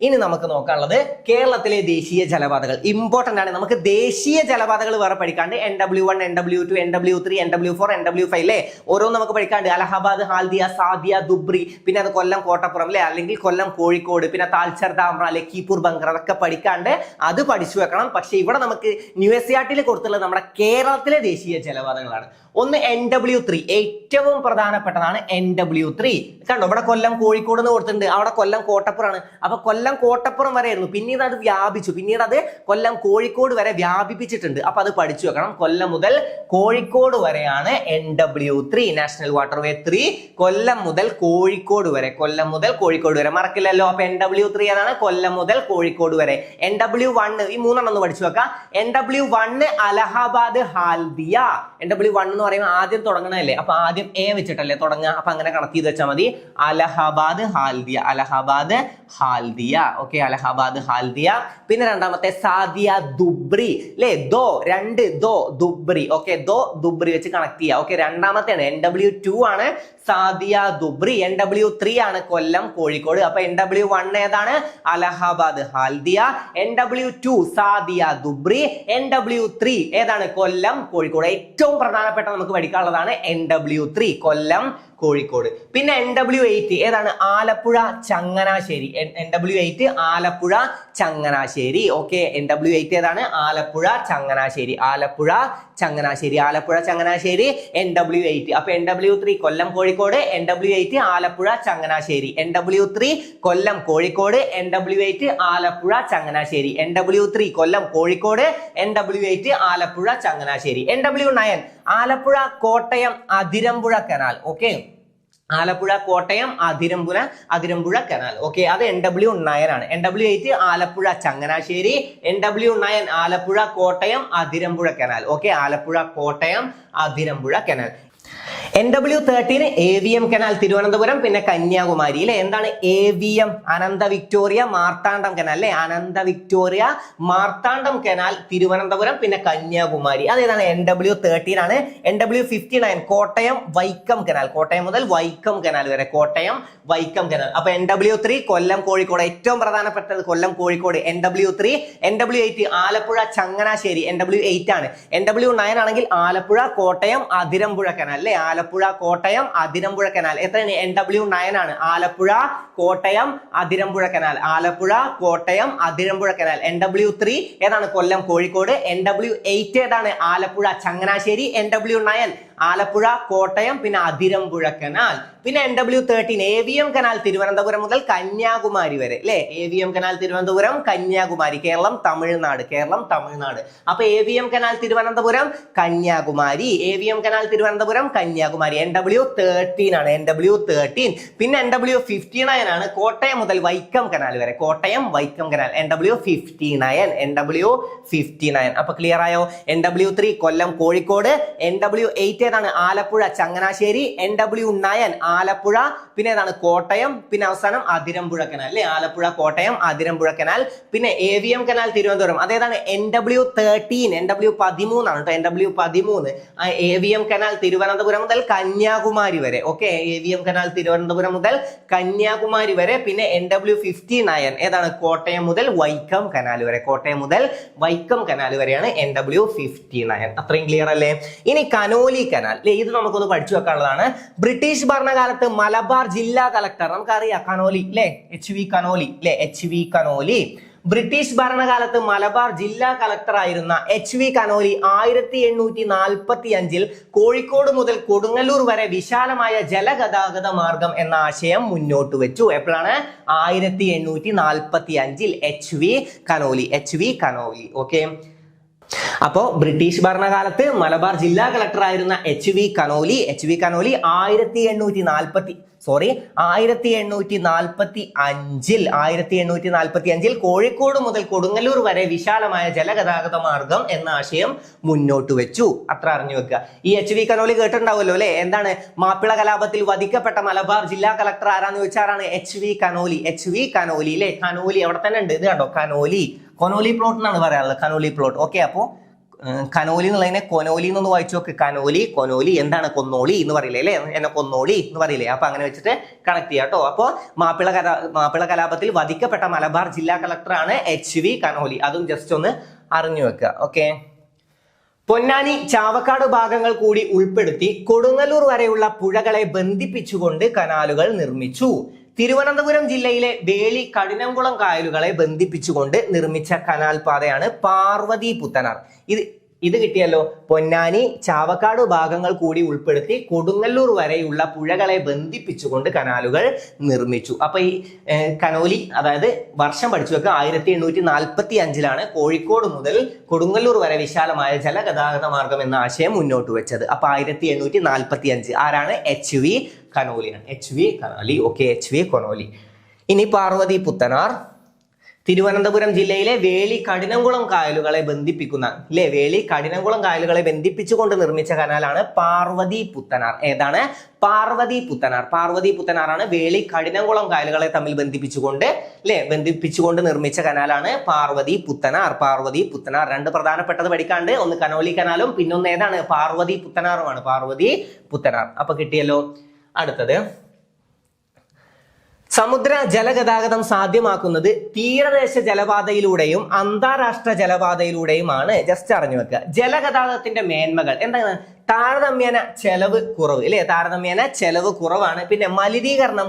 ഇനി നമുക്ക് നോക്കാനുള്ളത് കേരളത്തിലെ ദേശീയ ജലപാതകൾ. ഇമ്പോർട്ടന്റ് ആണ്. നമുക്ക് ദേശീയ ജലപാതകൾ വേറെ പഠിക്കാണ്ട്. NW1, NW2, NW3, NW4, NW5 അല്ലെ. ഓരോന്നും നമുക്ക് പഠിക്കാണ്ട്. അലഹബാദ്, ഹാൽദിയ, സാദിയ, ദുബ്രി, പിന്നെ അത് കൊല്ലം കോട്ടപ്പുറം അല്ലെ, അല്ലെങ്കിൽ കൊല്ലം കോഴിക്കോട്, പിന്നെ താൽച്ചർ ഡാംറ, ലക്കിപൂർ ബങ്കർ, അതൊക്കെ പഠിക്കാണ്ട് അത് പഠിച്ചു വെക്കണം. പക്ഷെ ഇവിടെ നമുക്ക് ന്യൂസിയാർട്ടിൽ കൊടുത്തുള്ളത് നമ്മുടെ കേരളത്തിലെ ദേശീയ ജലപാതകളാണ്. ഒന്ന് NW3, ഏറ്റവും പ്രധാനപ്പെട്ടതാണ് NW3. കണ്ടോ, ഇവിടെ കൊല്ലം കോഴിക്കോട് എന്ന് കൊടുത്തിട്ടുണ്ട്, അവിടെ കൊല്ലം കോട്ടപ്പുറമാണ്. അപ്പൊ കൊല്ലം കോട്ടപ്പുറം വരെ ആയിരുന്നു, പിന്നീട് അത് വ്യാപിച്ചു, പിന്നീട് അത് കൊല്ലം കോഴിക്കോട് വരെ വ്യാപിപ്പിച്ചിട്ടുണ്ട്. അപ്പൊ അത് പഠിച്ചു വെക്കണം. കൊല്ലം മുതൽ കോഴിക്കോട് വരെയാണ് NW3, നാഷണൽ വാട്ടർവേ 3. കൊല്ലം മുതൽ കോഴിക്കോട് വരെ, കൊല്ലം മുതൽ കോഴിക്കോട് വരെ മറക്കില്ലല്ലോ. അപ്പൊ NW3 ഏതാണ്? കൊല്ലം മുതൽ കോഴിക്കോട് വരെ. NW1, ഈ 3 ഒന്ന് പഠിച്ചു വെക്കാം. NW1 അലഹബാദ്, ഹാൽദിയ. NW1 എന്ന് പറയുമ്പോൾ ആദ്യം തുടങ്ങണല്ലേ, അപ്പൊ ആദ്യം A വെച്ചിട്ടല്ലേ തുടങ്ങുക. അപ്പൊ അങ്ങനെ കണക്ട് ചെയ്ത് വെച്ചാൽ മതി. അലഹബാദ്, ഹാൽദിയ. അലഹബാദ്, ഹാൽദിയ. ഓക്കെ, അലഹബാദ്, ഹാൽദിയ. പിന്നെ രണ്ടാമത്തെ സാദിയ, ദുബ്രി അല്ലെ. ദോ ദുബ്രി. ഓക്കെ, ദുബ്രി വെച്ച് കണക്ട് ചെയ്യുക. ഓക്കെ, രണ്ടാമത്തെയാണ്. NW2 ആണ് സാദിയ, ദുബ്രി. NW3 ആണ് കൊല്ലം കോഴിക്കോട്. അപ്പൊ NW1 ഏതാണ്? അലഹബാദ്, ഹാൽദിയ. NW2 സാദിയ, ദുബ്രി. NW3 ഏതാണ്? കൊല്ലം കോഴിക്കോട്. ഏറ്റവും പ്രധാനപ്പെട്ട നമുക്ക് പഠിക്കാനുള്ളതാണ് NW3, കൊല്ലം കോഴിക്കോട്. പിന്നെ NW8 ഏതാണ്? Alappuzha, Changanassery. NW8 Alappuzha, Changanassery. Okay, NW8 ഏതാണ്? ആലപ്പുഴ, ചങ്ങനാശ്ശേരി. ആലപ്പുഴ, ചങ്ങനാശ്ശേരി. ആലപ്പുഴ, ചങ്ങനാശ്ശേരി, NW8. അപ്പൊ NW3 Kollam Kozhikode, NW8 Alappuzha, Changanassery. NW3 Kollam Kozhikode, NW8 Alappuzha, Changanassery. NW3 Kollam Kozhikode, NW8 Alappuzha, Changanassery. NW9 Alappuzha, Kottayam, Athirampuzha canal. Okay, Alappuzha, Kottayam, Athirampuzha canal. Okay, അത് NW9 ആണ്. NW8 Alappuzha, Changanassery. NW9 Alappuzha, Kottayam, Athirampuzha canal. Okay, Alappuzha, Kottayam, Athirampuzha canal. NW13 AVM canal, Thiruvananthapuram, പിന്നെ കന്യാകുമാരി അല്ലെ. എന്താണ് AVM? Anantha Victoria Marthandam canal അല്ലെ. അനന്ത വിക്ടോറിയ മാർത്താണ്ഡം കനാൽ, തിരുവനന്തപുരം, പിന്നെ കന്യാകുമാരി. അതേതാണ്? NW13 ആണ്. NW59 Kottayam, Vaikom canal. കോട്ടയം മുതൽ വൈക്കം കനാൽ വരെ, കോട്ടയം, വൈക്കം കനാൽ. അപ്പൊ NW3 കൊല്ലം കോഴിക്കോട്, ഏറ്റവും പ്രധാനപ്പെട്ടത് കൊല്ലം Kozhikode. NW3. NW8 Alappuzha, Changanassery. NW8 ആണ്. NW9 ആണെങ്കിൽ ആലപ്പുഴ, കോട്ടയം, അതിരമ്പുഴ കനാൽ അല്ലെ. ആലപ്പുഴ, കോട്ടയം, അതിരമ്പുഴ കനാൽ. എത്രയാണ്? NW9 ആണ്. Alappuzha, Kottayam, Athirampuzha canal. Alappuzha, Kottayam, Athirampuzha canal. NW3 ഏതാണ്? കൊല്ലം കോഴിക്കോട്. NW8 ഏതാണ്? ആലപ്പുഴ, ചങ്ങനാശ്ശേരി. NW9 ആലപ്പുഴ, കോട്ടയം, പിന്നെ അതിരമ്പുഴ കനാൽ. പിന്നെ NW13 AVM കനാൽ, തിരുവനന്തപുരം മുതൽ കന്യാകുമാരി വരെ അല്ലെ. AVM canal, Thiruvananthapuram, Kanyakumari. കേരളം, തമിഴ്നാട്. കേരളം, തമിഴ്നാട്. അപ്പൊ AVM canal, Thiruvananthapuram, Kanyakumari. AVM canal, Thiruvananthapuram, Kanyakumari. NW13 ആണ്. NW13. പിന്നെ NW59 ആണ്. കോട്ടയം മുതൽ വൈക്കം കനാൽ വരെ. കോട്ടയം, വൈക്കം കനാൽ. NW59. അപ്പൊ ക്ലിയർ ആയോ? NW3 കൊല്ലം കോഴിക്കോട്. NW8 ഏതാണ് ആലപ്പുഴ ചങ്ങനാശ്ശേരി, NW9 ആലപ്പുഴ, പിന്നെ ഏതാണ് കോട്ടയം, പിന്നെ അവസാനം അതിരമ്പുഴ കനാൽ അല്ലെ, ആലപ്പുഴ കോട്ടയം അതിരമ്പുഴ കനാൽ. പിന്നെ AVM കനാൽ തിരുവനന്തപുരം അതേതാണ് NW13, NW13 ആണ് കേട്ടോ, NW13 AVM കനാൽ തിരുവനന്തപുരം മുതൽ കന്യാകുമാരി വരെ. ഓക്കെ, AVM കനാൽ തിരുവനന്തപുരം മുതൽ കന്യാകുമാരി വരെ. പിന്നെ NW59 ഏതാണ് കോട്ടയം മുതൽ വൈക്കം കനാൽ വരെ, കോട്ടയം മുതൽ വൈക്കം കനാൽ വരെയാണ് NW59. അത്രയും ക്ലിയർ അല്ലേ? ഇനി കനോലി കനാൽ അല്ലെ, ഇത് നമുക്കൊന്ന് പഠിച്ചു വെക്കാനുള്ളതാണ്. ബ്രിട്ടീഷ് ഭരണകാലത്ത് മലബാർ ജില്ലാ കളക്ടർ, നമുക്കറിയാം കനോലി അല്ലെ, HV കനോലി അല്ലെ, HV കനോലി. ബ്രിട്ടീഷ് ഭരണകാലത്ത് മലബാർ ജില്ലാ കളക്ടർ ആയിരുന്ന HV കനോലി 1845 കോഴിക്കോട് മുതൽ കൊടുങ്ങല്ലൂർ വരെ വിശാലമായ ജലഗതാഗത മാർഗം എന്ന ആശയം മുന്നോട്ട് വെച്ചു. എപ്പോഴാണ്? 1845 HV Conolly, HV Conolly. Okay, അപ്പോ ബ്രിട്ടീഷ് ഭരണകാലത്ത് മലബാർ ജില്ലാ കളക്ടർ ആയിരുന്ന HV കനോലി 1845 കോഴിക്കോട് മുതൽ കൊടുങ്ങല്ലൂർ വരെ വിശാലമായ ജലഗതാഗത മാർഗം എന്ന ആശയം മുന്നോട്ട് വെച്ചു. അത്ര അറിഞ്ഞു വെക്കുക. ഈ HV കനോലി കേട്ടിട്ടുണ്ടാവുമല്ലോ അല്ലെ? എന്താണ്? മാപ്പിള കലാപത്തിൽ വധിക്കപ്പെട്ട മലബാർ ജില്ലാ കളക്ടർ ആരാന്ന് ചോദിച്ചാറാണ് HV കനോലി. HV കനോലി അല്ലെ, കനോലി അവിടെ തന്നെ ഉണ്ട്. ഇത് കണ്ടോ, കനോലി, കൊനോലി പ്ലോട്ട് എന്നാണ് പറയാറുള്ളത്, കനോലി പ്ലോട്ട്. ഓക്കെ, അപ്പോ കനോലി എന്നുള്ളതിനെ കൊനോലി എന്നൊന്ന് വായിച്ചു നോക്ക്. കനോലി, കൊനോലി, എന്താണ് കൊന്നോളി എന്ന് പറയില്ലേ അല്ലെ, എന്നെ കൊന്നോളി എന്ന് പറയില്ലേ? അപ്പൊ അങ്ങനെ വെച്ചിട്ട് കണക്ട് ചെയ്യാം കേട്ടോ. അപ്പോ മാപ്പിള കലാപത്തിൽ വധിക്കപ്പെട്ട മലബാർ ജില്ലാ കളക്ടറാണ് HV കനോലി. അതും ജസ്റ്റ് ഒന്ന് അറിഞ്ഞു വെക്കുക. ഓക്കെ, പൊന്നാനി ചാവക്കാട് ഭാഗങ്ങൾ കൂടി ഉൾപ്പെടുത്തി കൊടുങ്ങല്ലൂർ വരെയുള്ള പുഴകളെ ബന്ധിപ്പിച്ചുകൊണ്ട് കനാലുകൾ നിർമ്മിച്ചു. തിരുവനന്തപുരം ജില്ലയിലെ വേളി കഠിനംകുളം കായലുകളെ ബന്ധിപ്പിച്ചുകൊണ്ട് നിർമ്മിച്ച കനാൽ പാതയാണ് പാർവതി പുത്തനാർ. ഇത് കിട്ടിയല്ലോ. പൊന്നാനി ചാവക്കാട് ഭാഗങ്ങൾ കൂടി ഉൾപ്പെടുത്തി കൊടുങ്ങല്ലൂർ വരെയുള്ള പുഴകളെ ബന്ധിപ്പിച്ചുകൊണ്ട് കനാലുകൾ നിർമ്മിച്ചു. അപ്പൊ ഈ കനോലി, അതായത് വർഷം പഠിച്ചു വെക്കുക, 1845 കോഴിക്കോട് മുതൽ കൊടുങ്ങല്ലൂർ വരെ വിശാലമായ ജലഗതാഗത മാർഗം എന്ന ആശയം മുന്നോട്ട് വെച്ചത്. അപ്പൊ 1845 ആരാണ്? HV കനോലിയാണ്, HV Conolly. Okay, HV Conolly. ഇനി പാർവതി പുത്തനാർ തിരുവനന്തപുരം ജില്ലയിലെ വേളി കഠിനംകുളം കായലുകളെ ബന്ധിപ്പിക്കുന്ന അല്ലെ, വേളി കഠിനംകുളം കായലുകളെ ബന്ധിപ്പിച്ചുകൊണ്ട് നിർമ്മിച്ച കനാലാണ് പാർവതി പുത്തനാർ. ഏതാണ്? പാർവതി പുത്തനാർ. പാർവതി പുത്തനാറാണ് വേളി കഠിനംകുളം കായലുകളെ തമ്മിൽ ബന്ധിപ്പിച്ചുകൊണ്ട് ബന്ധിപ്പിച്ചുകൊണ്ട് നിർമ്മിച്ച കനാലാണ് പാർവതി പുത്തനാർ. പാർവതി പുത്തനാർ. രണ്ട് പ്രധാനപ്പെട്ടത് പഠിക്കാണ്ട്, ഒന്ന് കനോലി കനാലും പിന്നൊന്ന് ഏതാണ്? പാർവതി പുത്തനാറുമാണ്. പാർവതി പുത്തനാർ. അപ്പൊ കിട്ടിയല്ലോ. അടുത്തത്, സമുദ്ര ജലഗതാഗതം സാധ്യമാക്കുന്നത് തീരദേശ ജലപാതയിലൂടെയും അന്താരാഷ്ട്ര ജലപാതയിലൂടെയുമാണ്. ജസ്റ്റ് അറിഞ്ഞു വെക്കുക. ജലഗതാഗതത്തിന്റെ മേന്മകൾ എന്താണ്? താരതമ്യേന ചെലവ് കുറവ് അല്ലെ, താരതമ്യേന ചെലവ് കുറവാണ്. പിന്നെ മലിനീകരണം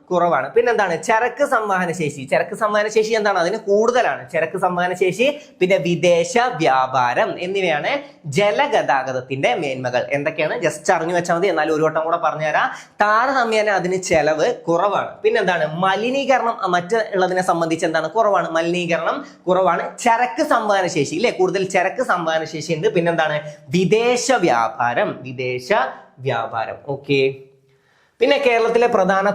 കുറവാണ്. പിന്നെന്താണ്? ചരക്ക് സംവഹന ശേഷി. ചരക്ക് സംവഹന ശേഷി എന്താണ്? അതിന് കൂടുതലാണ് ചരക്ക് സംവഹന ശേഷി. പിന്നെ വിദേശ വ്യാപാരം എന്നിവയാണ് ജലഗതാഗതത്തിന്റെ മേന്മകൾ. എന്തൊക്കെയാണ്? ജസ്റ്റ് അറിഞ്ഞു വെച്ചാൽ മതി. എന്നാലും ഒരു വട്ടം കൂടെ പറഞ്ഞുതരാം. താരതമ്യേന അതിന് ചെലവ് കുറവാണ്. പിന്നെന്താണ്? മലിനീകരണം മറ്റുള്ളതിനെ സംബന്ധിച്ച് എന്താണ്? കുറവാണ്. മലിനീകരണം കുറവാണ്. ചരക്ക് സംവഹന ശേഷി ഇല്ലേ, കൂടുതൽ ചരക്ക് സംവഹന ശേഷി ഉണ്ട്. പിന്നെന്താണ്? വിദേശ വ്യാപാരം. ഓക്കെ, പിന്നെ കേരളത്തിലെ പ്രധാന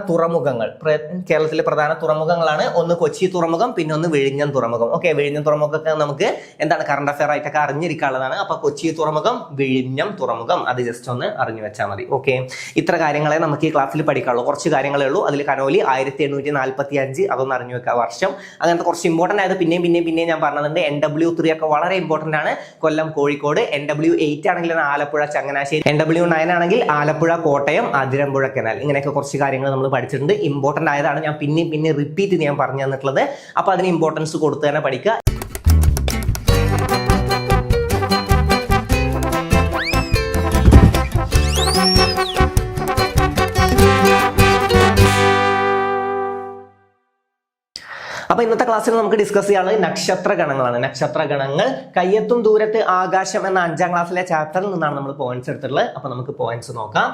തുറമുഖങ്ങളാണ് ഒന്ന് കൊച്ചി തുറമുഖം, പിന്നെ ഒന്ന് വിഴിഞ്ഞം തുറമുഖം. ഓക്കെ, വിഴിഞ്ഞം തുറമുഖമൊക്കെ നമുക്ക് എന്താണ് കറണ്ട് അഫയർ ആയിട്ടൊക്കെ അറിഞ്ഞിരിക്കാനുള്ളതാണ്. അപ്പൊ കൊച്ചി തുറമുഖം, വിഴിഞ്ഞം തുറമുഖം, അത് ജസ്റ്റ് ഒന്ന് അറിഞ്ഞു വെച്ചാൽ മതി. ഓക്കെ, ഇത്ര കാര്യങ്ങളെ നമുക്ക് ഈ ക്ലാസ്സിൽ പഠിക്കാനുള്ളൂ. കുറച്ച് കാര്യങ്ങളേ ഉള്ളൂ. അതിൽ കനോലി 1845 അതൊന്ന് അറിഞ്ഞു വെക്കുക. വർഷം അങ്ങനത്തെ കുറച്ച് ഇമ്പോർട്ടന്റ് ആയത് പിന്നെയും ഞാൻ പറഞ്ഞതുണ്ട്. NW3 ഒക്കെ വളരെ ഇമ്പോർട്ടന്റ് ആണ്. കൊല്ലം, കോഴിക്കോട്. NW8 ആണെങ്കിൽ ആലപ്പുഴ ചങ്ങനാശ്ശേരി. NW9 ആണെങ്കിൽ ആലപ്പുഴ കോട്ടയം അതിരമ്പുഴ കനാൽ. ഇങ്ങനെയൊക്കെ കുറച്ച് കാര്യങ്ങൾ നമ്മൾ പഠിച്ചിട്ടുണ്ട്. ഇമ്പോർട്ടന്റ് ആയതാണ് ഞാൻ പിന്നെ റിപ്പീറ്റ് ചെയ്യാൻ പറഞ്ഞു തന്നിട്ടുള്ളത്. അപ്പൊ അതിന് ഇമ്പോർട്ടൻസ് കൊടുത്ത് തന്നെ പഠിക്കുക. അപ്പൊ ഇന്നത്തെ ക്ലാസ്സിൽ നമുക്ക് ഡിസ്കസ് ചെയ്യാനുള്ളത് നക്ഷത്രഗണങ്ങളാണ്. നക്ഷത്രഗണങ്ങൾ കയ്യെത്തും ദൂരത്ത് ആകാശം എന്ന 5ാം ക്ലാസ്സിലെ ചാപ്റ്ററിൽ നിന്നാണ് നമ്മൾ പോയിന്റ്സ് എടുത്തിട്ടുള്ളത്. അപ്പൊ നമുക്ക് പോയിന്റ്സ് നോക്കാം.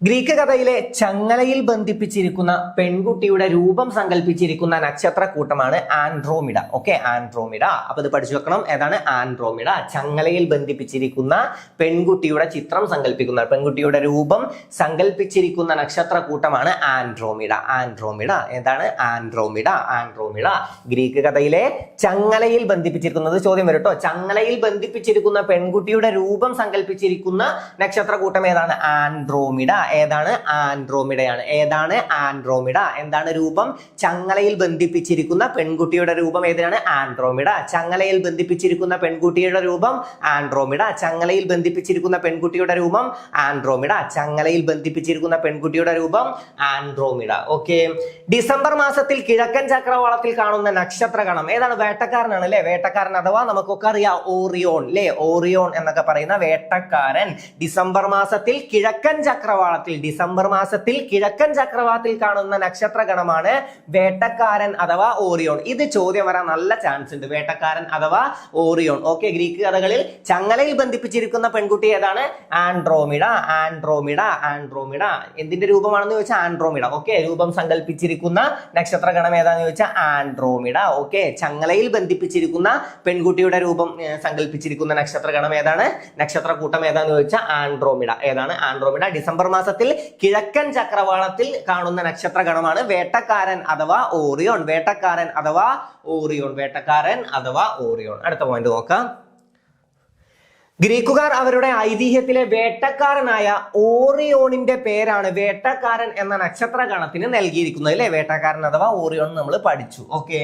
ഗ്രീക്ക് കഥയിലെ ചങ്ങലയിൽ ബന്ധിപ്പിച്ചിരിക്കുന്ന പെൺകുട്ടിയുടെ രൂപം സങ്കല്പിച്ചിരിക്കുന്ന നക്ഷത്രക്കൂട്ടമാണ് ആൻഡ്രോമിഡ. Okay, Andromeda. അപ്പൊ ഇത് പഠിച്ചു വെക്കണം. ഏതാണ് ആൻഡ്രോമിഡ? ചങ്ങലയിൽ ബന്ധിപ്പിച്ചിരിക്കുന്ന പെൺകുട്ടിയുടെ ചിത്രം സങ്കല്പിക്കുന്ന, പെൺകുട്ടിയുടെ രൂപം സങ്കല്പിച്ചിരിക്കുന്ന നക്ഷത്രക്കൂട്ടമാണ് ആൻഡ്രോമിഡ. ആൻഡ്രോമിഡ ഏതാണ്? ആൻഡ്രോമിഡ. ആൻഡ്രോമിഡ ഗ്രീക്ക് കഥയിലെ ചങ്ങലയിൽ ബന്ധിപ്പിച്ചിരിക്കുന്നത് ചോദ്യം വരും കേട്ടോ. ചങ്ങലയിൽ ബന്ധിപ്പിച്ചിരിക്കുന്ന പെൺകുട്ടിയുടെ രൂപം സങ്കല്പിച്ചിരിക്കുന്ന നക്ഷത്രക്കൂട്ടം ഏതാണ്? ആൻഡ്രോമിഡ. ഏതാണ്? ആൻഡ്രോമിഡയാണ്. ഏതാണ്? ആൻഡ്രോമിഡ. എന്താണ് രൂപം? ചങ്ങലയിൽ ബന്ധിപ്പിച്ചിരിക്കുന്ന പെൺകുട്ടിയുടെ രൂപം ഏതാണ്? ആൻഡ്രോമിഡ. ചങ്ങലയിൽ ബന്ധിപ്പിച്ചിരിക്കുന്ന പെൺകുട്ടിയുടെ രൂപം ആൻഡ്രോമിഡ. ചങ്ങലയിൽ ബന്ധിപ്പിച്ചിരിക്കുന്ന പെൺകുട്ടിയുടെ രൂപം ആൻഡ്രോമിഡ. ചങ്ങലയിൽ ബന്ധിപ്പിച്ചിരിക്കുന്ന പെൺകുട്ടിയുടെ രൂപം ആൻഡ്രോമിഡ. ഓക്കെ, ഡിസംബർ മാസത്തിൽ കിഴക്കൻ ചക്രവാളത്തിൽ കാണുന്ന നക്ഷത്രഗണം ഏതാണ്? വേട്ടക്കാരനാണ് അല്ലെ? വേട്ടക്കാരൻ അഥവാ നമുക്കൊക്കെ അറിയാം ഓറിയോൺ അല്ലെ? ഓറിയോൺ എന്നൊക്കെ പറയുന്ന വേട്ടക്കാരൻ. ഡിസംബർ മാസത്തിൽ കിഴക്കൻ ചക്രവാളത്തിൽ കാണുന്ന നക്ഷത്രഗണമാണ് വേട്ടക്കാരൻ അഥവാ ഓറിയോൺ. ഇത് ചോദ്യം വരാൻ നല്ല ചാൻസ് ഉണ്ട്. വേട്ടക്കാരൻ അഥവാ ഓറിയോൺ. ഓക്കെ, ഗ്രീക്ക് കഥകളിൽ ചങ്ങലയിൽ ബന്ധിപ്പിച്ചിരിക്കുന്ന പെൺകുട്ടി ഏതാണ്? ആൻഡ്രോമിഡ. ആൻഡ്രോമിഡ. ആൻഡ്രോമിഡ എന്തിന്റെ രൂപമാണെന്ന് ചോദിച്ചാൽ ആൻഡ്രോമിഡ. ഓക്കെ, രൂപം സങ്കല്പിച്ചിരിക്കുന്ന നക്ഷത്രഗണം ഏതാന്ന് ചോദിച്ചാൽ ആൻഡ്രോമിഡ. ഓക്കെ, ചങ്ങലയിൽ ബന്ധിപ്പിച്ചിരിക്കുന്ന പെൺകുട്ടിയുടെ രൂപം സങ്കല്പിച്ചിരിക്കുന്ന നക്ഷത്രഗണം ഏതാണ്? നക്ഷത്രക്കൂട്ടം ഏതാന്ന് ചോദിച്ചാൽ ആൻഡ്രോമിഡ. ഏതാണ്? ആൻഡ്രോമിഡ. ഡിസംബർ മാസത്തിൽ കിഴക്കൻ ചക്രവാളത്തിൽ കാണുന്ന നക്ഷത്രഗണമാണ് വേട്ടക്കാരൻ അഥവാ ഓറിയോൺ. വേട്ടക്കാരൻ അഥവാ ഓറിയോൺ. വേട്ടക്കാരൻ അഥവാ ഓറിയോൺ. അടുത്ത പോയിന്റ് നോക്കാം. ഗ്രീക്കുകാർ അവരുടെ ഐതിഹ്യത്തിലെ വേട്ടക്കാരനായ ഓറിയോണിന്റെ പേരാണ് വേട്ടക്കാരൻ എന്ന നക്ഷത്രഗണത്തിന് നൽകിയിരിക്കുന്നത് അല്ലെ? വേട്ടക്കാരൻ അഥവാ ഓറിയോൺ നമ്മൾ പഠിച്ചു. ഓക്കെ,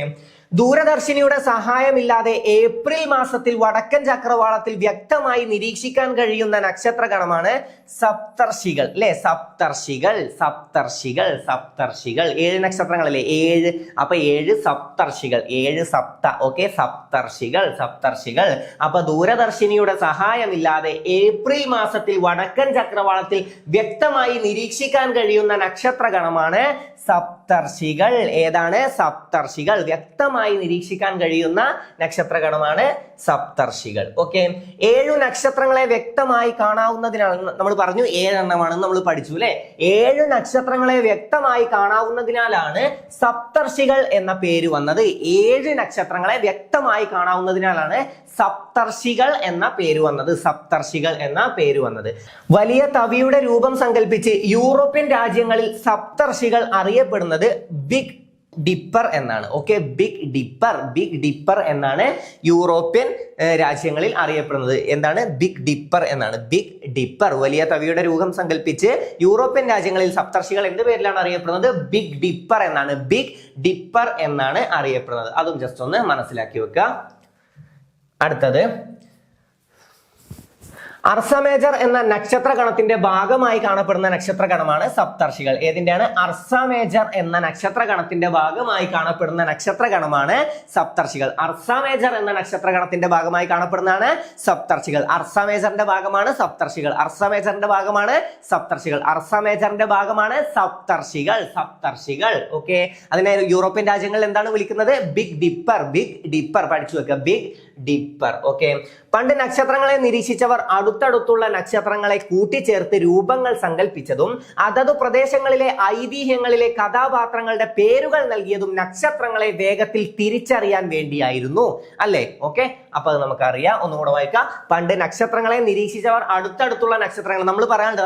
ദൂരദർശിനിയുടെ സഹായമില്ലാതെ ഏപ്രിൽ മാസത്തിൽ വടക്കൻ ചക്രവാളത്തിൽ വ്യക്തമായി നിരീക്ഷിക്കാൻ കഴിയുന്ന നക്ഷത്രഗണമാണ് സപ്തർഷികൾ അല്ലെ? സപ്തർഷികൾ. സപ്തർഷികൾ. സപ്തർഷികൾ 7 നക്ഷത്രങ്ങളല്ലേ? 7. അപ്പൊ 7 സപ്തർഷികൾ. 7 സപ്ത. ഓക്കെ, സപ്തർഷികൾ. സപ്തർഷികൾ. അപ്പൊ ദൂരദർശിനിയുടെ സഹായമില്ലാതെ ഏപ്രിൽ മാസത്തിൽ വടക്കൻ ചക്രവാളത്തിൽ വ്യക്തമായി നിരീക്ഷിക്കാൻ കഴിയുന്ന നക്ഷത്രഗണമാണ് സപ്തർഷികൾ. ഏതാണ്? സപ്തർഷികൾ. വ്യക്തമായി നിരീക്ഷിക്കാൻ കഴിയുന്ന നക്ഷത്രഗണമാണ് സപ്തർഷികൾ. ഓക്കെ, 7 നക്ഷത്രങ്ങളെ വ്യക്തമായി കാണാവുന്നതിനാണ് നമ്മൾ പറഞ്ഞു 7 എണ്ണമാണെന്ന് നമ്മൾ പഠിച്ചു അല്ലെ? 7 നക്ഷത്രങ്ങളെ വ്യക്തമായി കാണാവുന്നതിനാലാണ് സപ്തർഷികൾ എന്ന പേര് വന്നത്. 7 നക്ഷത്രങ്ങളെ വ്യക്തമായി കാണാവുന്നതിനാലാണ് സപ്തർഷികൾ എന്ന പേര് വന്നത്. സപ്തർഷികൾ എന്ന പേര് വന്നത്. വലിയ തവിയുടെ രൂപം സങ്കല്പിച്ച് യൂറോപ്യൻ രാജ്യങ്ങളിൽ സപ്തർഷികൾ അറിയപ്പെടുന്നത് ബിഗ് ഡിപ്പർ എന്നാണ്. Okay, big dipper. Big dipper എന്നാണ് യൂറോപ്യൻ രാജ്യങ്ങളിൽ അറിയപ്പെടുന്നത്. എന്താണ്? ബിഗ് ഡിപ്പർ എന്നാണ്. Big dipper. വലിയ തവിയുടെ രൂപം സങ്കല്പിച്ച് യൂറോപ്യൻ രാജ്യങ്ങളിൽ സപ്തർഷികൾ എന്ത് പേരിലാണ് അറിയപ്പെടുന്നത്? ബിഗ് ഡിപ്പർ എന്നാണ്. ബിഗ് ഡിപ്പർ എന്നാണ് അറിയപ്പെടുന്നത്. അതും ജസ്റ്റ് ഒന്ന് മനസ്സിലാക്കി വെക്കുക. അടുത്തത് അർസ മേജർ എന്ന നക്ഷത്രഗണത്തിന്റെ ഭാഗമായി കാണപ്പെടുന്ന നക്ഷത്രഗണമാണ് സപ്തർഷികൾ. ഏതിന്റെയാണ്? അർസ മേജർ എന്ന നക്ഷത്രഗണത്തിന്റെ ഭാഗമായി കാണപ്പെടുന്ന നക്ഷത്രഗണമാണ് സപ്തർഷികൾ. അർസ മേജർ എന്ന നക്ഷത്രഗണത്തിന്റെ ഭാഗമായി കാണപ്പെടുന്നതാണ് സപ്തർഷികൾ. അർസ മേജറിന്റെ ഭാഗമാണ് സപ്തർഷികൾ. അർസ മേജറിന്റെ ഭാഗമാണ് സപ്തർഷികൾ. അർസ മേജറിന്റെ ഭാഗമാണ് സപ്തർഷികൾ. സപ്തർഷികൾ. ഓക്കെ, അതിനെ യൂറോപ്യൻ രാജ്യങ്ങളിൽ എന്താണ് വിളിക്കുന്നത്? Big dipper. ബിഗ് ഡിപ്പർ പഠിച്ചു വെക്കുക. Big Dipper. ഓക്കെ, പണ്ട് നക്ഷത്രങ്ങളെ നിരീക്ഷിച്ചവർ അടുത്തടുത്തുള്ള നക്ഷത്രങ്ങളെ കൂട്ടിച്ചേർത്ത് രൂപങ്ങൾ സങ്കല്പിച്ചതും അതത് പ്രദേശങ്ങളിലെ ഐതിഹ്യങ്ങളിലെ കഥാപാത്രങ്ങളുടെ പേരുകൾ നൽകിയതും നക്ഷത്രങ്ങളെ വേഗത്തിൽ തിരിച്ചറിയാൻ വേണ്ടിയായിരുന്നു അല്ലേ? ഓക്കെ, അപ്പൊ അത് നമുക്കറിയാം. ഒന്നുകൂടെ വായിക്കാം. പണ്ട് നക്ഷത്രങ്ങളെ നിരീക്ഷിച്ചവർ അടുത്തടുത്തുള്ള നക്ഷത്രങ്ങൾ നമ്മൾ പറയാറുണ്ട്.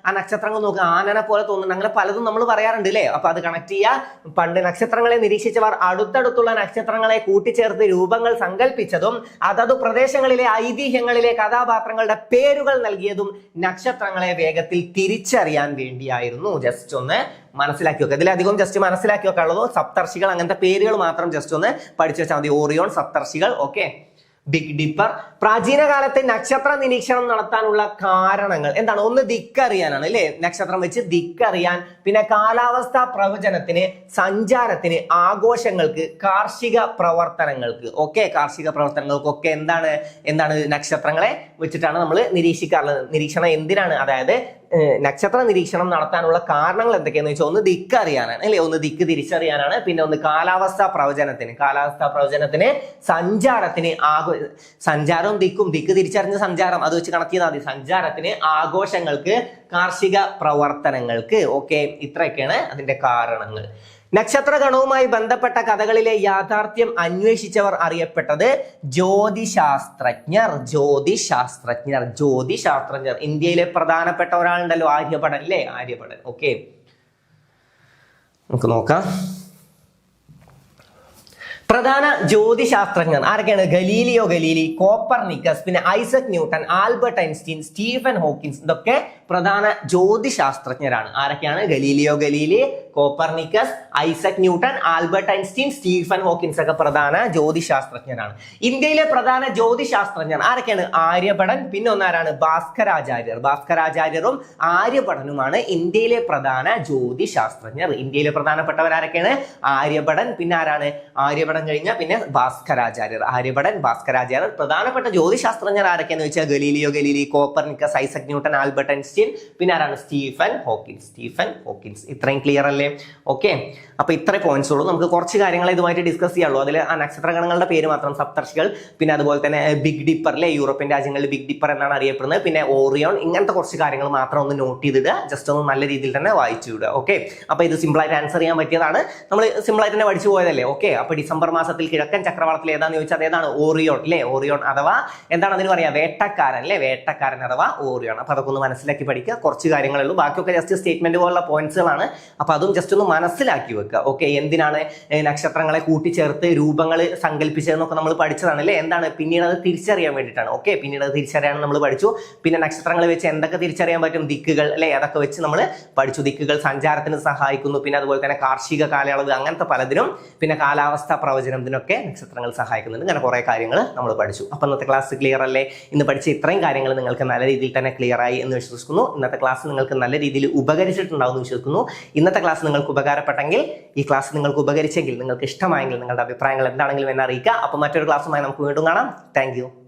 ആ നക്ഷത്രങ്ങൾ നോക്കുക, ആനനെ പോലെ തോന്നുന്നുണ്ട്. അങ്ങനെ പലതും നമ്മൾ പറയാറുണ്ട് അല്ലേ? അപ്പൊ അത് കണക്ട് ചെയ്യുക. പണ്ട് നക്ഷത്രങ്ങളെ നിരീക്ഷിച്ചവർ അടുത്തടുത്തുള്ള നക്ഷത്രങ്ങളെ കൂട്ടിച്ചേർത്ത് രൂപങ്ങൾ സങ്കല്പിച്ചതും അതത് പ്രദേശങ്ങളിലെ ഐതിഹ്യങ്ങളിലെ കഥാപാത്രങ്ങളുടെ പേരുകൾ നൽകിയതും നക്ഷത്രങ്ങളെ വേഗത്തിൽ തിരിച്ചറിയാൻ വേണ്ടിയായിരുന്നു. ജസ്റ്റ് ഒന്ന് മനസ്സിലാക്കി വെക്കുക. ഇതിലധികം ജസ്റ്റ് മനസ്സിലാക്കി വെക്കാനുള്ളതോ സപ്തർഷികൾ അങ്ങനത്തെ പേരുകൾ മാത്രം ജസ്റ്റ് ഒന്ന് പഠിച്ചു വെച്ചാൽ മതി. ഓറിയോൺ, സപ്തർഷികൾ. Okay, big dipper. പ്രാചീന കാലത്തെ നക്ഷത്ര നിരീക്ഷണം നടത്താനുള്ള കാരണങ്ങൾ എന്താണ്? ഒന്ന് ദിക്കറിയാനാണ് അല്ലെ? നക്ഷത്രം വെച്ച് ദിക്കറിയാൻ. പിന്നെ കാലാവസ്ഥാ പ്രവചനത്തിന്, സഞ്ചാരത്തിന്, ആഘോഷങ്ങൾക്ക്, കാർഷിക പ്രവർത്തനങ്ങൾക്ക്. ഓക്കെ, കാർഷിക പ്രവർത്തനങ്ങൾക്കൊക്കെ എന്താണ് നക്ഷത്രങ്ങളെ വെച്ചിട്ടാണ് നമ്മൾ നിരീക്ഷിക്കാറുള്ളത്. നിരീക്ഷണം എന്തിനാണ്? അതായത് നക്ഷത്ര നിരീക്ഷണം നടത്താനുള്ള കാരണങ്ങൾ എന്തൊക്കെയാന്ന് വെച്ചാൽ ഒന്ന് ദിക്ക് അറിയാനാണ് അല്ലെ, ഒന്ന് ദിക്ക് തിരിച്ചറിയാനാണ്, പിന്നെ ഒന്ന് കാലാവസ്ഥാ പ്രവചനത്തിന് സഞ്ചാരത്തിന് സഞ്ചാരവും ദിക്ക് തിരിച്ചറിഞ്ഞ സഞ്ചാരം അത് വെച്ച് കണക്ട് ചെയ്താൽ മതി, സഞ്ചാരത്തിന്, ആഘോഷങ്ങൾക്ക്, കാർഷിക പ്രവർത്തനങ്ങൾക്ക്. ഓക്കെ, ഇത്രയൊക്കെയാണ് അതിന്റെ കാരണങ്ങൾ. നക്ഷത്രഗണവുമായി ബന്ധപ്പെട്ട കഥകളിലെ യാഥാർത്ഥ്യം അന്വേഷിച്ചവർ അറിയപ്പെട്ടത് ജ്യോതിശാസ്ത്രജ്ഞർ. ഇന്ത്യയിലെ പ്രധാനപ്പെട്ട ഒരാളുണ്ടല്ലോ, ആര്യഭടൻ അല്ലേ, ആര്യഭടൻ. ഓക്കെ, നമുക്ക് നോക്കാം. പ്രധാന ജ്യോതിശാസ്ത്രജ്ഞർ ആരൊക്കെയാണ്? ഗലീലിയോ ഗലീലി, കോപ്പർനിക്കസ്, പിന്നെ Isaac Newton, Albert Einstein, Stephen Hawkins. ഇതൊക്കെ പ്രധാന ജ്യോതിശാസ്ത്രജ്ഞരാണ്. ആരൊക്കെയാണ്? Galileo Galilei, Copernicus, Isaac Newton, Albert Einstein, Stephen Hawkins ഒക്കെ പ്രധാന ജ്യോതിശാസ്ത്രജ്ഞരാണ്. ഇന്ത്യയിലെ പ്രധാന ജ്യോതിശാസ്ത്രജ്ഞർ ആരൊക്കെയാണ്? ആര്യഭടൻ, പിന്നെ ഒന്നാരാണ്? ഭാസ്കരാചാര്യരും ആര്യഭടനുമാണ് ഇന്ത്യയിലെ പ്രധാന ജ്യോതിശാസ്ത്രജ്ഞർ. ഇന്ത്യയിലെ പ്രധാനപ്പെട്ടവർ ആരൊക്കെയാണ്? ആര്യഭടൻ, പിന്നെ ആരാണ്? ആര്യഭടൻ കഴിഞ്ഞാൽ പിന്നെ ഭാസ്കരാചാര്യർ. ആര്യഭടൻ, ഭാസ്കരാചാര്യർ. പ്രധാനപ്പെട്ട ജ്യോതിശാസ്ത്രജ്ഞർ ആരൊക്കെയാന്ന് വെച്ചാൽ Galileo Galilei, Copernicus, Isaac Newton, Albert Einstein, പിന്നെ ആരാണ്? Stephen Hawkins. ഇത്രയും ക്ലിയർ അല്ലേ? ഓക്കെ, അപ്പൊ ഇത്ര പോയിന്റ്സ് ഉള്ളൂ. നമുക്ക് കുറച്ച് കാര്യങ്ങൾ ഇതുമായിട്ട് ഡിസ്കസ് ചെയ്യാനുള്ളൂ. അതിൽ ആ നക്ഷത്രഗണങ്ങളുടെ പേര് മാത്രം, സപ്തർഷികൾ, പിന്നെ അതുപോലെ തന്നെ ബിഗ് ഡിപ്പർ അല്ലെ, യൂറോപ്യൻ രാജ്യങ്ങളിൽ ബിഗ് ഡിപ്പർ എന്നാണ് അറിയപ്പെടുന്നത്, പിന്നെ ഓറിയോൺ, ഇങ്ങനത്തെ കുറച്ച് കാര്യങ്ങൾ മാത്രം ഒന്ന് നോട്ട് ചെയ്തിടുക, ജസ്റ്റ് ഒന്ന് നല്ല രീതിയിൽ തന്നെ വായിച്ചു വിടുക. ഓക്കെ, അപ്പൊ ഇത് സിമ്പിൾ ആയിട്ട് ആൻസർ ചെയ്യാൻ പറ്റിയതാണ്, നമ്മൾ സിമ്പിൾ ആയിട്ട് തന്നെ പഠിച്ചു പോയതല്ലേ. ഓക്കെ, അപ്പൊ ഡിസംബർ മാസത്തിൽ കിഴക്കൻ ചക്രവാളത്തിൽ ഏതാന്ന് ചോദിച്ചാൽ അതേതാണ്? ഓറിയോൺ അല്ലെ. ഓറിയോൺ അഥവാ എന്താണ് അതിന് പറയാ? വേട്ടക്കാരൻ അല്ലെ, വേട്ടക്കാരൻ അഥവാ ഓറിയോൺ. അപ്പൊ അതൊക്കെ ഒന്ന് മനസ്സിലാക്കി പഠിക്കുക. കുറച്ച് കാര്യങ്ങളേ ഉള്ളൂ, ബാക്കിയൊക്കെ ജസ്റ്റ് സ്റ്റേറ്റ്മെന്റ് പോലുള്ള പോയിന്റ്സുകളാണ്. അപ്പൊ അതും ജസ്റ്റ് ഒന്ന് മനസ്സിലാക്കി വെക്കുക. ഓക്കെ, എന്തിനാണ് നക്ഷത്രങ്ങളെ കൂട്ടിച്ചേർത്ത് രൂപങ്ങൾ സങ്കല്പിച്ചതെന്നൊക്കെ നമ്മൾ പഠിച്ചതാണ് അല്ലേ. എന്താണ്? പിന്നീട് അത് തിരിച്ചറിയാൻ വേണ്ടിയിട്ടാണ്. ഓക്കെ, പിന്നീട് അത് തിരിച്ചറിയാൻ നമ്മൾ പഠിച്ചു. പിന്നെ നക്ഷത്രങ്ങളെ വെച്ച് എന്തൊക്കെ തിരിച്ചറിയാൻ പറ്റും? ദിക്കുകൾ അല്ലെ, അതൊക്കെ വെച്ച് നമ്മൾ പഠിച്ചു. ദിക്കുകൾ സഞ്ചാരത്തിന് സഹായിക്കുന്നു, പിന്നെ അതുപോലെ തന്നെ കാർഷിക കാലയളവ്, അങ്ങനത്തെ പലതിനും, പിന്നെ കാലാവസ്ഥാ പ്രവചനത്തിനൊക്കെ നക്ഷത്രങ്ങൾ സഹായിക്കുന്നുണ്ട്. അങ്ങനെ കുറെ കാര്യങ്ങൾ നമ്മൾ പഠിച്ചു. അപ്പൊ ഇന്നത്തെ ക്ലാസ് ക്ലിയർ അല്ലേ? ഇന്ന് പഠിച്ച ഇത്രയും കാര്യങ്ങൾ നിങ്ങൾക്ക് നല്ല രീതിയിൽ തന്നെ ക്ലിയർ ആയി എന്ന് വിശ്വസിക്കുന്നു. ഇന്നത്തെ ക്ലാസ് നിങ്ങൾക്ക് നല്ല രീതിയിൽ ഉപകരിച്ചിട്ടുണ്ടാവും എന്ന് വിശ്വസിക്കുന്നു. ഇന്നത്തെ ക്ലാസ് നിങ്ങൾക്ക് ഉപകാരപ്പെട്ടെങ്കിൽ, ഈ ക്ലാസ് നിങ്ങൾക്ക് ഉപകരിച്ചെങ്കിൽ, നിങ്ങൾക്ക് ഇഷ്ടമായെങ്കിൽ നിങ്ങളുടെ അഭിപ്രായങ്ങൾ എന്താണെങ്കിലും എന്നെ അറിയിക്കുക. അപ്പോൾ മറ്റൊരു ക്ലാസ്സുമായി നമുക്ക് വീണ്ടും കാണാം. താങ്ക്